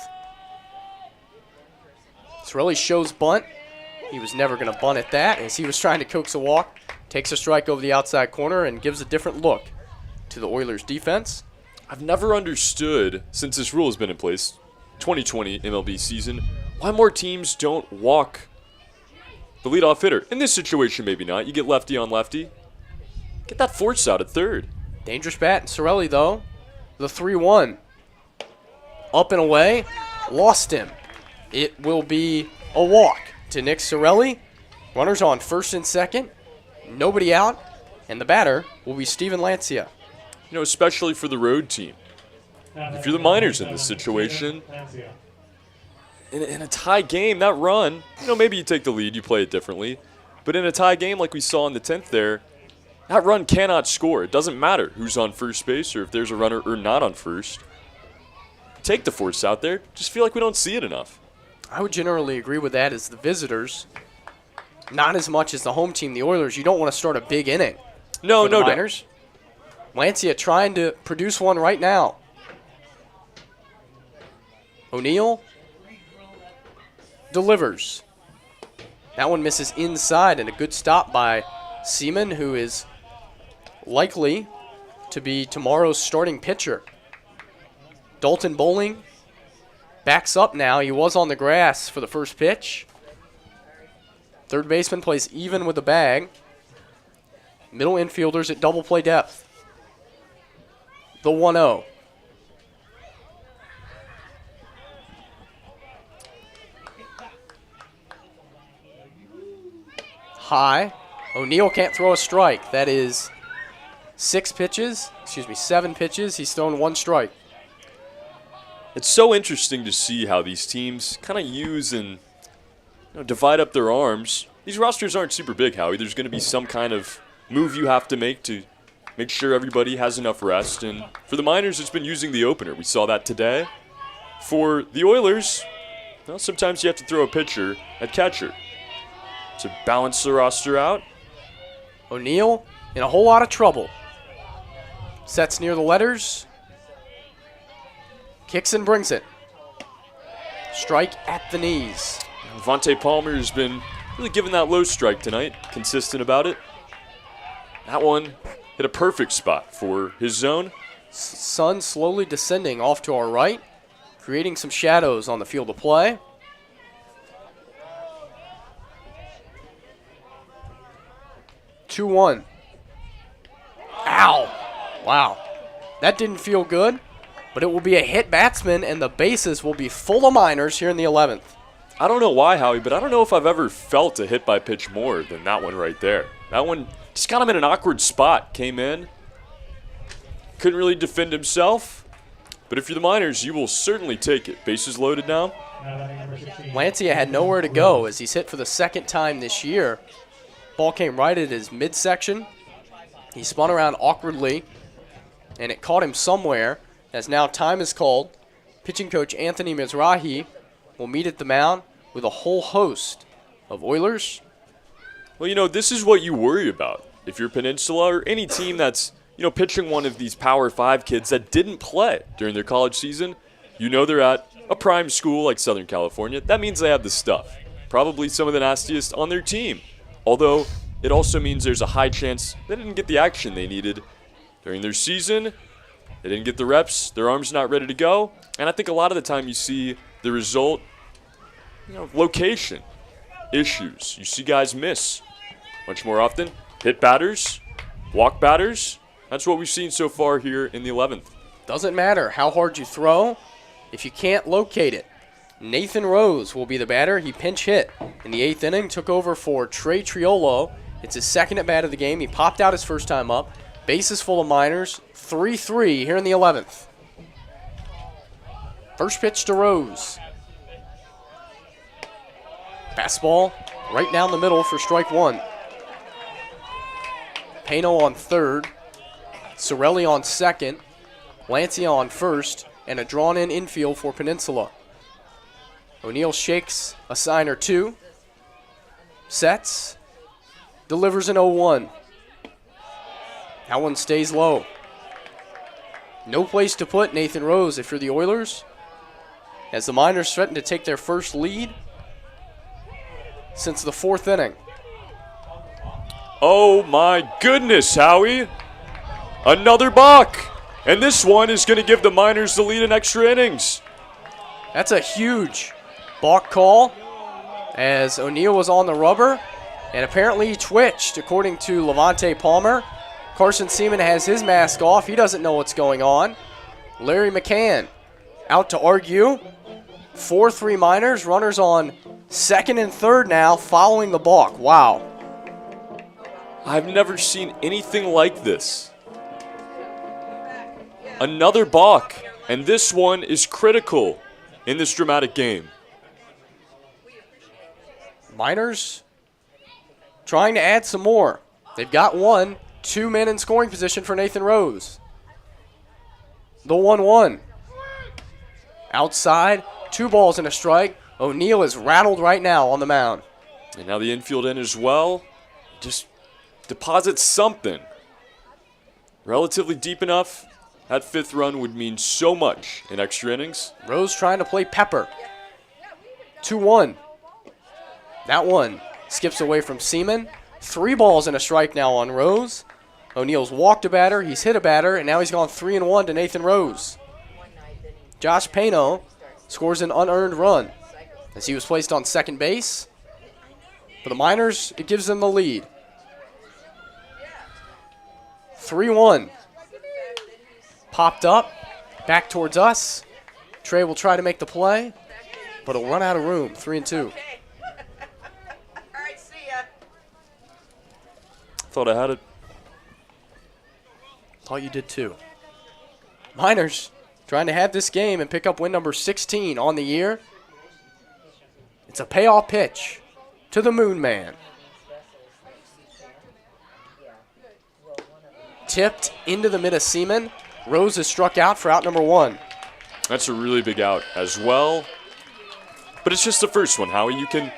Sorelli shows bunt. He was never going to bunt at that as he was trying to coax a walk. Takes a strike over the outside corner and gives a different look to the Oilers defense. I've never understood, since this rule has been in place, 2020 MLB season, why more teams don't walk the leadoff hitter. In this situation, maybe not. You get lefty on lefty. Get that force out at third. Dangerous bat and Sorelli, though. The 3-1. Up and away. Lost him. It will be a walk to Nick Sorelli. Runners on first and second. Nobody out. And the batter will be Steven Lancia. You know, especially for the road team. If you're the Miners in this situation, in a tie game, that run, you know, maybe you take the lead, you play it differently. But in a tie game like we saw in the 10th there, that run cannot score. It doesn't matter who's on first base or if there's a runner or not on first. Take the force out there. Just feel like we don't see it enough. I would generally agree with that as the visitors. Not as much as the home team, the Oilers. You don't want to start a big inning. No, for the no Miners. Lancia trying to produce one right now. O'Neill delivers. That one misses inside, and a good stop by Seaman, who is likely to be tomorrow's starting pitcher. Dalton Bowling backs up now. He was on the grass for the first pitch. Third baseman plays even with the bag. Middle infielders at double play depth. The 1-0. High. O'Neill can't throw a strike. That is 7 pitches. He's thrown 1 strike. It's so interesting to see how these teams kind of use and divide up their arms. These rosters aren't super big, Howie. There's going to be some kind of move you have to make to make sure everybody has enough rest. And for the Miners, it's been using the opener. We saw that today. For the Oilers, well, sometimes you have to throw a pitcher at catcher to balance the roster out. O'Neill in a whole lot of trouble. Sets near the letters. Kicks and brings it. Strike at the knees. Vontae Palmer has been really giving that low strike tonight, consistent about it. That one hit a perfect spot for his zone. Sun slowly descending off to our right, creating some shadows on the field of play. Ow. Wow. That didn't feel good. But it will be a hit batsman, and the bases will be full of Miners here in the 11th. I don't know why, Howie, but I don't know if I've ever felt a hit by pitch more than that one right there. That one just got him in an awkward spot. Came in, couldn't really defend himself. But if you're the Miners, you will certainly take it. Bases loaded now. Lancia had nowhere to go as he's hit for the second time this year. Ball came right at his midsection. He spun around awkwardly, and it caught him somewhere. As now time is called, pitching coach Anthony Mizrahi will meet at the mound with a whole host of Oilers. Well, you know, this is what you worry about. If you're Peninsula or any team that's, pitching one of these Power 5 kids that didn't play during their college season, they're at a prime school like Southern California. That means they have the stuff. Probably some of the nastiest on their team. Although, it also means there's a high chance they didn't get the action they needed during their season. They didn't get the reps. Their arm's not ready to go. And I think a lot of the time you see the result, location issues. You see guys miss much more often. Hit batters, walk batters. That's what we've seen so far here in the 11th. Doesn't matter how hard you throw if you can't locate it. Nathan Rose will be the batter. He pinch hit in the 8th inning, took over for Trey Triolo. It's his second at bat of the game. He popped out his first time up. Bases full of Miners. 3-3 here in the 11th. First pitch to Rose. Fastball right down the middle for strike one. Pano on third. Sorelli on second. Lancia on first. And a drawn-in infield for Peninsula. O'Neill shakes a sign or two. Sets. Delivers an 0-1. That one stays low. No place to put Nathan Rose if you're the Oilers, as the Miners threaten to take their first lead since the 4th inning. Oh my goodness, Howie. Another balk. And this one is going to give the Miners the lead in extra innings. That's a huge balk call, as O'Neill was on the rubber, and apparently he twitched, according to Levante Palmer. Carson Seaman has his mask off. He doesn't know what's going on. Larry McCann out to argue. 4-3 Miners. Runners on second and third now following the balk. Wow. I've never seen anything like this. Another balk, and this one is critical in this dramatic game. Miners trying to add some more. They've got one. 2 men in scoring position for Nathan Rose. The 1-1. Outside, 2 balls and a strike. O'Neill is rattled right now on the mound. And now the infield in as well. Just deposits something. Relatively deep enough. That 5th run would mean so much in extra innings. Rose trying to play Pepper. 2-1. That one skips away from Seaman. 3 balls and a strike now on Rose. O'Neill's walked a batter, he's hit a batter, and now he's gone 3-1 to Nathan Rose. Josh Pano scores an unearned run as he was placed on second base. For the Miners, it gives them the lead. 3-1. Popped up, back towards us. Trey will try to make the play, but he'll run out of room. 3-2. Thought I had it. Thought you did too. Miners trying to have this game and pick up win number 16 on the year. It's a payoff pitch to the Moon Man. Tipped into the mid of Seaman. Rose is struck out for out number 1. That's a really big out as well. But it's just the first one, Howie. You can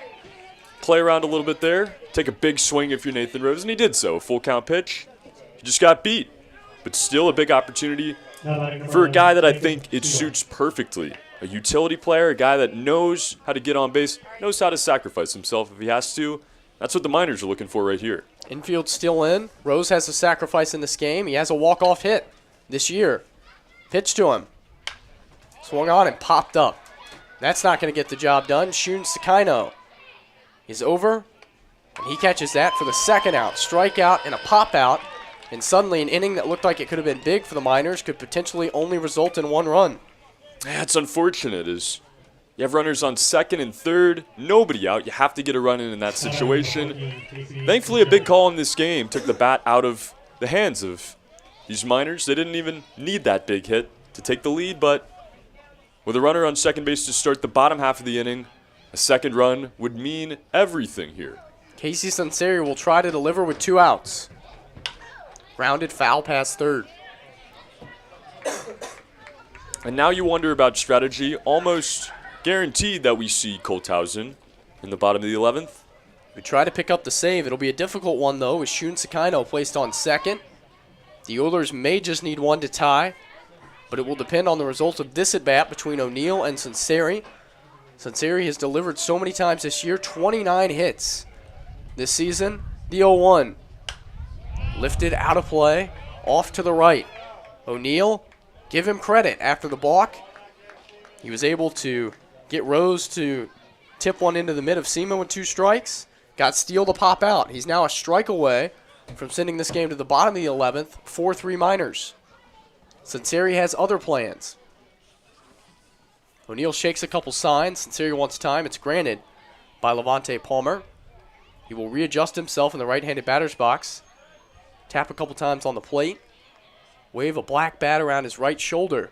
play around a little bit there. Take a big swing if you're Nathan Rose, and he did so. A full count pitch. He just got beat. But still a big opportunity for a guy that I think it suits perfectly. A utility player, a guy that knows how to get on base, knows how to sacrifice himself if he has to. That's what the Miners are looking for right here. Infield still in. Rose has a sacrifice in this game. He has a walk-off hit this year. Pitch to him. Swung on and popped up. That's not going to get the job done. Shun Sakino is over, and he catches that for the second out. Strikeout and a pop out And suddenly an inning that looked like it could have been big for the Miners could potentially only result in 1 run. Yeah, it's unfortunate as you have runners on second and third, nobody out. You have to get a run in that situation. Thankfully, a big call in this game took the bat out of the hands of these Miners. They didn't even need that big hit to take the lead, but with a runner on second base to start the bottom half of the inning, a second run would mean everything here. Casey Sunseri will try to deliver with 2 outs. Grounded foul past third. And now you wonder about strategy. Almost guaranteed that we see Colthausen in the bottom of the 11th. We try to pick up the save. It'll be a difficult one, though, with Shun Sakino placed on second. The Oilers may just need 1 to tie, but it will depend on the result of this at-bat between O'Neill and Sunseri. Sunseri has delivered so many times this year, 29 hits. This season, the 0-1. Lifted out of play, off to the right. O'Neill, give him credit after the balk. He was able to get Rose to tip one into the mid of Seaman with 2 strikes. Got Steele to pop out. He's now a strike away from sending this game to the bottom of the 11th, 4-3 Miners. Sunseri has other plans. O'Neill shakes a couple signs. Sunseri wants time. It's granted by Levante Palmer. He will readjust himself in the right-handed batter's box. Tap a couple times on the plate. Wave a black bat around his right shoulder.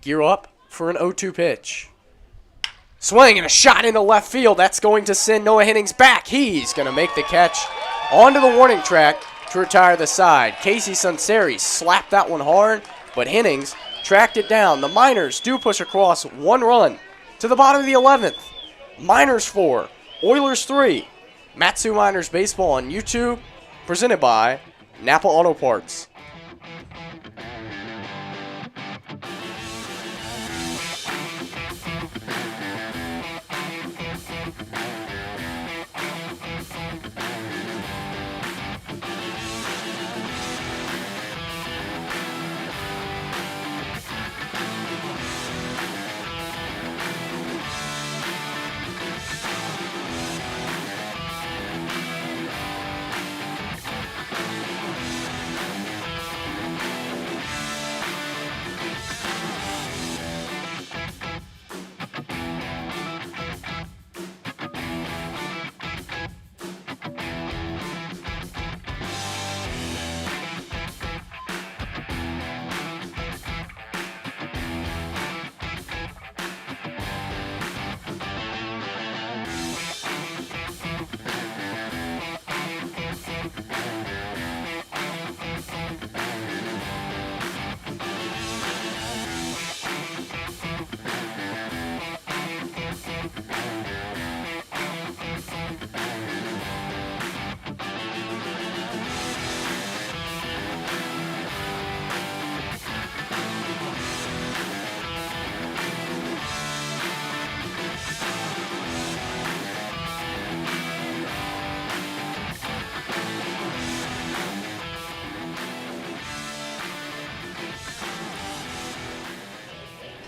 Gear up for an 0-2 pitch. Swing and a shot into left field. That's going to send Noah Hennings back. He's going to make the catch onto the warning track to retire the side. Casey Sunseri slapped that one hard, but Hennings tracked it down. The Miners do push across 1 run to the bottom of the 11th. Miners 4, Oilers 3. Matsu Miners Baseball on YouTube, presented by Napa Auto Parts.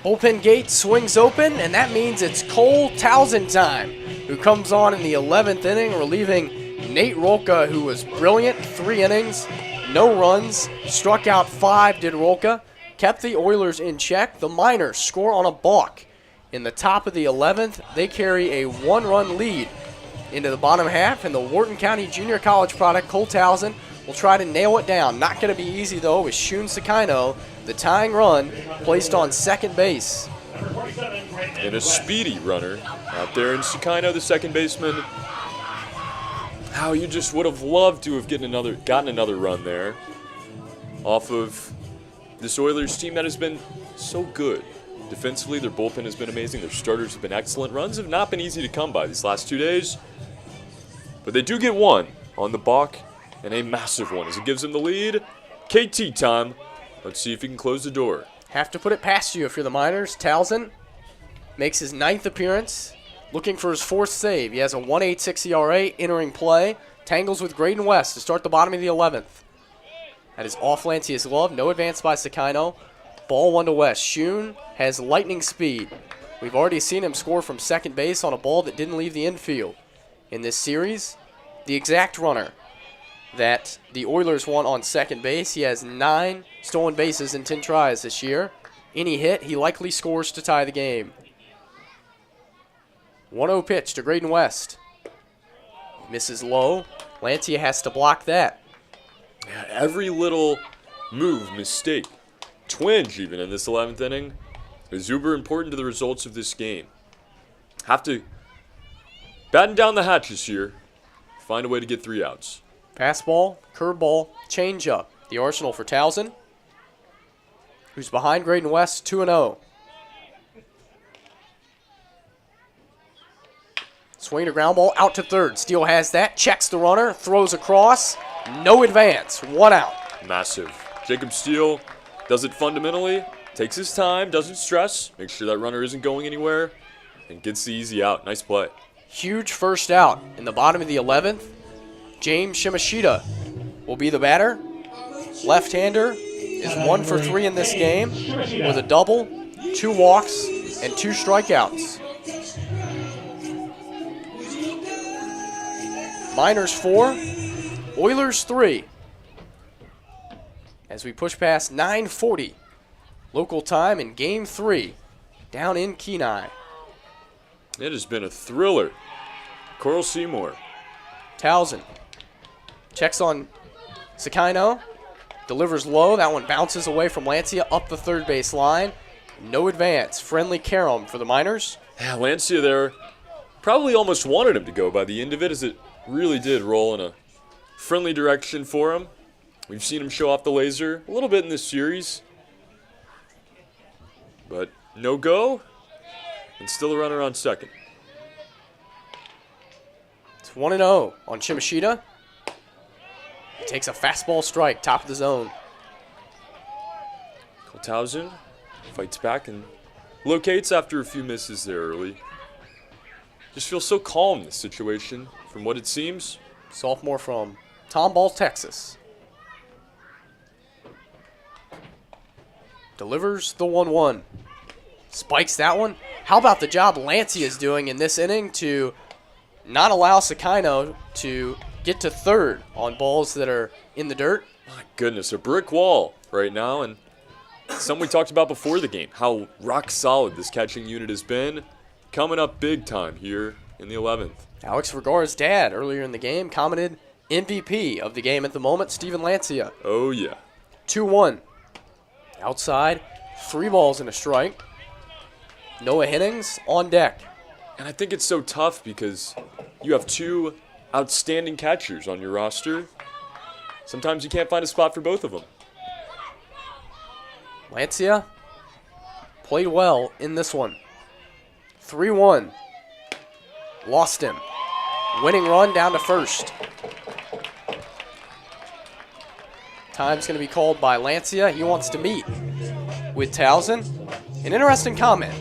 Bullpen gate swings open, and that means it's Cole Towson time, who comes on in the 11th inning, relieving Nate Rolka, who was brilliant. 3 innings, no runs, struck out 5, did Rolka, kept the Oilers in check. The Miners score on a balk. In the top of the 11th, they carry a 1-run lead into the bottom half, and the Wharton County Junior College product, Cole Towson, will try to nail it down. Not going to be easy, though, with Shun Sakino, the tying run, placed on second base. And a speedy runner out there in Sakino, the second baseman. How you just would have loved to have gotten another run there off of this Oilers team that has been so good. Defensively, their bullpen has been amazing. Their starters have been excellent. Runs have not been easy to come by these last 2 days. But they do get one on the balk, and a massive one as it gives them the lead. KT time. Let's see if he can close the door. Have to put it past you if you're the Miners. Towson makes his 9th appearance, looking for his 4th save. He has a 1.86 ERA entering play. Tangles with Graydon West to start the bottom of the 11th. That is off Lancius Love. No advance by Sakino. Ball 1 to West. Shun has lightning speed. We've already seen him score from second base on a ball that didn't leave the infield. In this series, the exact runner. that the Oilers want on second base. He has 9 stolen bases in 10 tries this year. Any hit, he likely scores to tie the game. 1-0 pitch to Graydon West. Misses low. Lancia has to block that. Yeah, every little move, mistake, twinge even in this 11th inning is uber important to the results of this game. Have to batten down the hatches here. Find a way to get 3 outs. Fastball, curveball, changeup. The arsenal for Towson, who's behind Graydon West 2-0. Swing to ground ball, out to third. Steele has that, checks the runner, throws across. No advance, 1 out. Massive. Jacob Steele does it fundamentally, takes his time, doesn't stress, makes sure that runner isn't going anywhere, and gets the easy out. Nice play. Huge first out in the bottom of the 11th. James Shimashita will be the batter. Left-hander is 1 for 3 in this game with a double, 2 walks, and 2 strikeouts. Miners 4, Oilers 3. As we push past 9:40 local time in Game 3 down in Kenai. It has been a thriller. Coral Seymour. Towson checks on Sakino, delivers low. That one bounces away from Lancia up the third base line. No advance. Friendly carom for the Miners. Yeah, Lancia there probably almost wanted him to go by the end of it, as it really did roll in a friendly direction for him. We've seen him show off the laser a little bit in this series. But no go, and still a runner on second. It's 1-0 on Shimashita. He takes a fastball strike, top of the zone. Towson fights back and locates after a few misses there early. Just feels so calm in this situation from what it seems. Sophomore from Tomball, Texas. Delivers the 1-1. Spikes that one. How about the job Lancia is doing in this inning to not allow Sakino to get to third on balls that are in the dirt? My goodness, a brick wall right now, and something we talked about before the game, how rock solid this catching unit has been. Coming up big time here in the 11th. Alex Vergara's dad earlier in the game commented MVP of the game at the moment, Steven Lancia. Oh yeah. 2-1. Outside, 3 balls and a strike. Noah Hennings on deck. And I think it's so tough because you have 2 outstanding catchers on your roster. Sometimes you can't find a spot for both of them. Lancia played well in this one. 3-1. Lost him. Winning run down to first. Time's going to be called by Lancia. He wants to meet with Towson. An interesting comment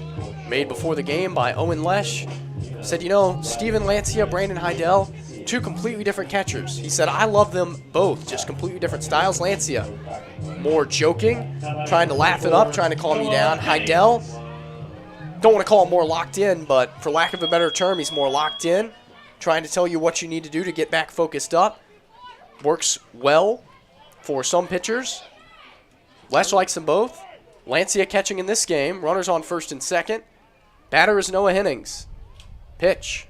made before the game by Owen Lesh. Said, you know, Steven Lancia, Brandon Heidel, 2 completely different catchers. He said, I love them both, just completely different styles. Lancia, more joking, trying to laugh it up, trying to calm you down. Heidel, don't want to call him more locked in, but for lack of a better term, he's more locked in, trying to tell you what you need to do to get back focused up. Works well for some pitchers. Lesh likes them both. Lancia catching in this game. Runners on first and second. Batter is Noah Hennings. Pitch.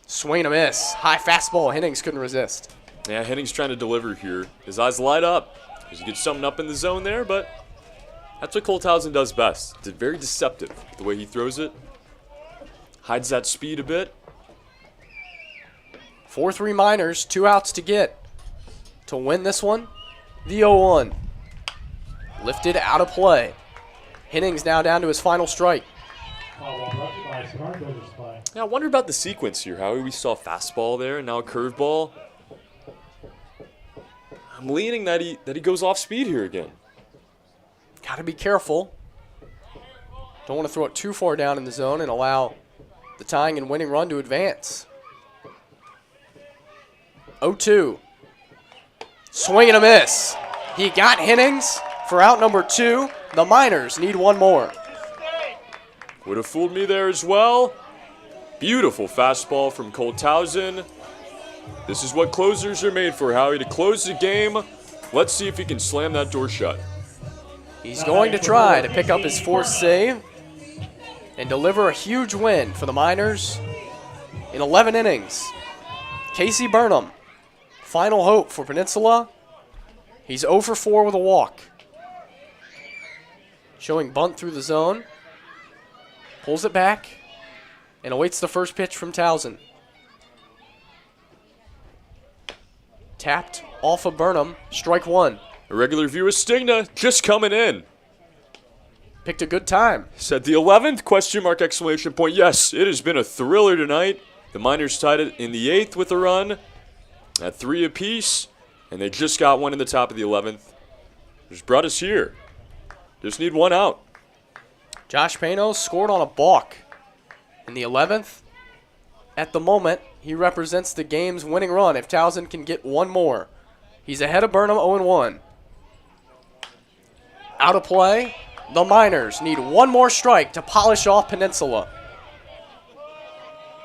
Swing and a miss. High fastball. Hennings couldn't resist. Yeah, Hennings trying to deliver here. His eyes light up. He gets something up in the zone there, but that's what Cole Towson does best. It's very deceptive, the way he throws it. Hides that speed a bit. 4-3 Miners. 2 outs to get to win this one. The 0-1. Lifted out of play. Hennings now down to his final strike. Yeah, I wonder about the sequence here, Howie. We saw a fastball there and now a curveball. I'm leaning that he goes off speed here again. Got to be careful. Don't want to throw it too far down in the zone and allow the tying and winning run to advance. 0-2. Swing and a miss. He got Hennings for out number 2. The Miners need 1 more. Would have fooled me there as well. Beautiful fastball from Cole Towson. This is what closers are made for, Howie, to close the game. Let's see if he can slam that door shut. He's going to try to pick up his fourth save and deliver a huge win for the Miners in 11 innings. Casey Burnham, final hope for Peninsula. He's 0 for 4 with a walk. Showing bunt through the zone. Pulls it back and awaits the first pitch from Towson. Tapped off of Burnham, strike one. A regular view of Stigna just coming in. Picked a good time. Said the 11th, question mark, exclamation point. Yes, it has been a thriller tonight. The Miners tied it in the 8th with a run at 3 apiece, and they just got one in the top of the 11th. Just brought us here. Just need one out. Josh Pano scored on a balk in the 11th. At the moment, he represents the game's winning run if Towson can get one more. He's ahead of Burnham 0-1. Out of play. The Miners need one more strike to polish off Peninsula.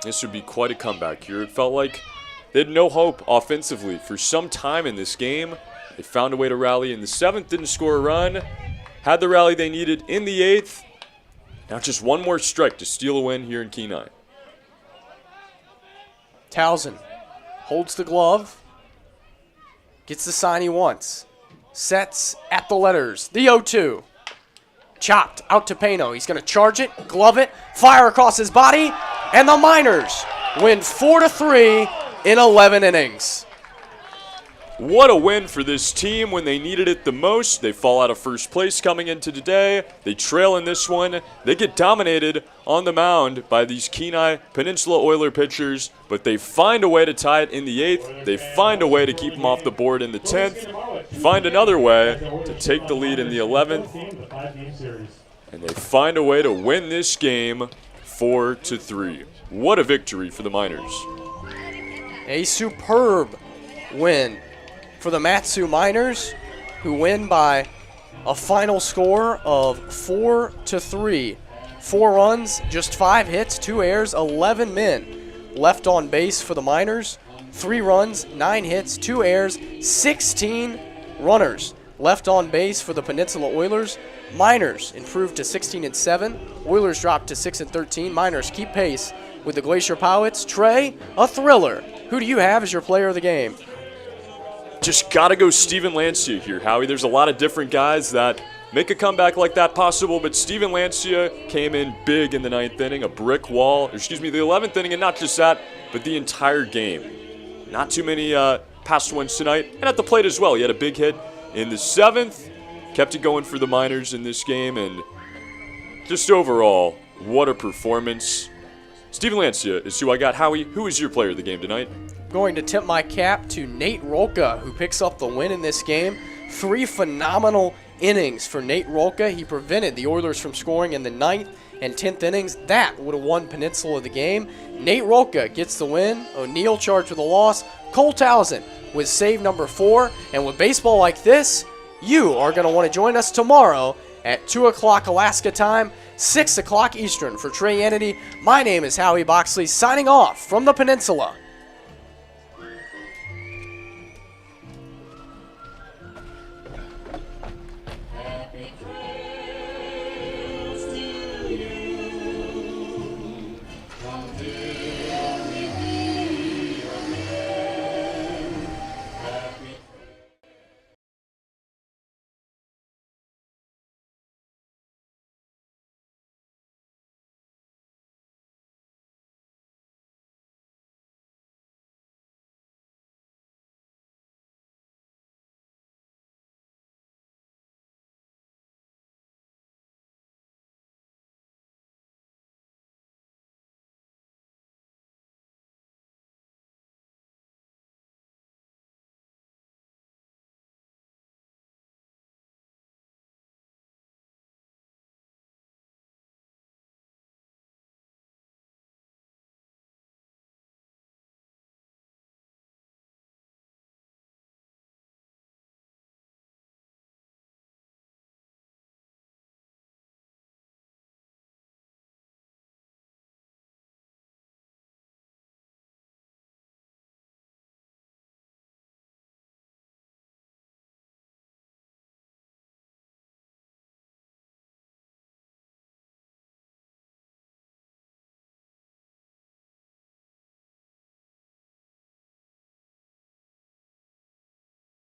This would be quite a comeback here. It felt like they had no hope offensively for some time in this game. They found a way to rally in the 7th, didn't score a run. Had the rally they needed in the 8th. Now just one more strike to steal a win here in Kenai. Towson holds the glove. Gets the sign he wants. Sets at the letters. The 0-2. Chopped out to Pano. He's going to charge it, glove it, fire across his body, and the Miners win 4-3 in 11 innings. What a win for this team when they needed it the most. They fall out of first place coming into today. They trail in this one. They get dominated on the mound by these Kenai Peninsula Oiler pitchers, but they find a way to tie it in the 8th. They find a way to keep them off the board in the 10th. Find another way to take the lead in the 11th. And they find a way to win this game 4-3. What a victory for the Miners. A superb win for the Matsu Miners, who win by a final score of 4-3. 4 runs, just 5 hits, 2 errors, 11 men left on base for the Miners. 3 runs, 9 hits, 2 errors, 16 runners left on base for the Peninsula Oilers. Miners improved to 16-7. Oilers dropped to 6-13. Miners keep pace with the Glacier Poets. Trey, a thriller. Who do you have as your player of the game? Just got to go Steven Lancia here, Howie. There's a lot of different guys that make a comeback like that possible, but Steven Lancia came in big in the 9th inning, a brick wall, the 11th inning, and not just that, but the entire game. Not too many past ones tonight, and at the plate as well. He had a big hit in the 7th, kept it going for the Miners in this game, and just overall, what a performance. Steven Lancia is who I got. Howie, who is your player of the game tonight? Going to tip my cap to Nate Rolka, who picks up the win in this game. 3 phenomenal innings for Nate Rolka. He prevented the Oilers from scoring in the 9th and 10th innings. That would have won Peninsula the game. Nate Rolka gets the win. O'Neill charged with a loss. Cole Towson with save number 4. And with baseball like this, you are going to want to join us tomorrow at 2 o'clock Alaska time, 6 o'clock Eastern. For Trey Annity, my name is Howie Boxley, signing off from the Peninsula.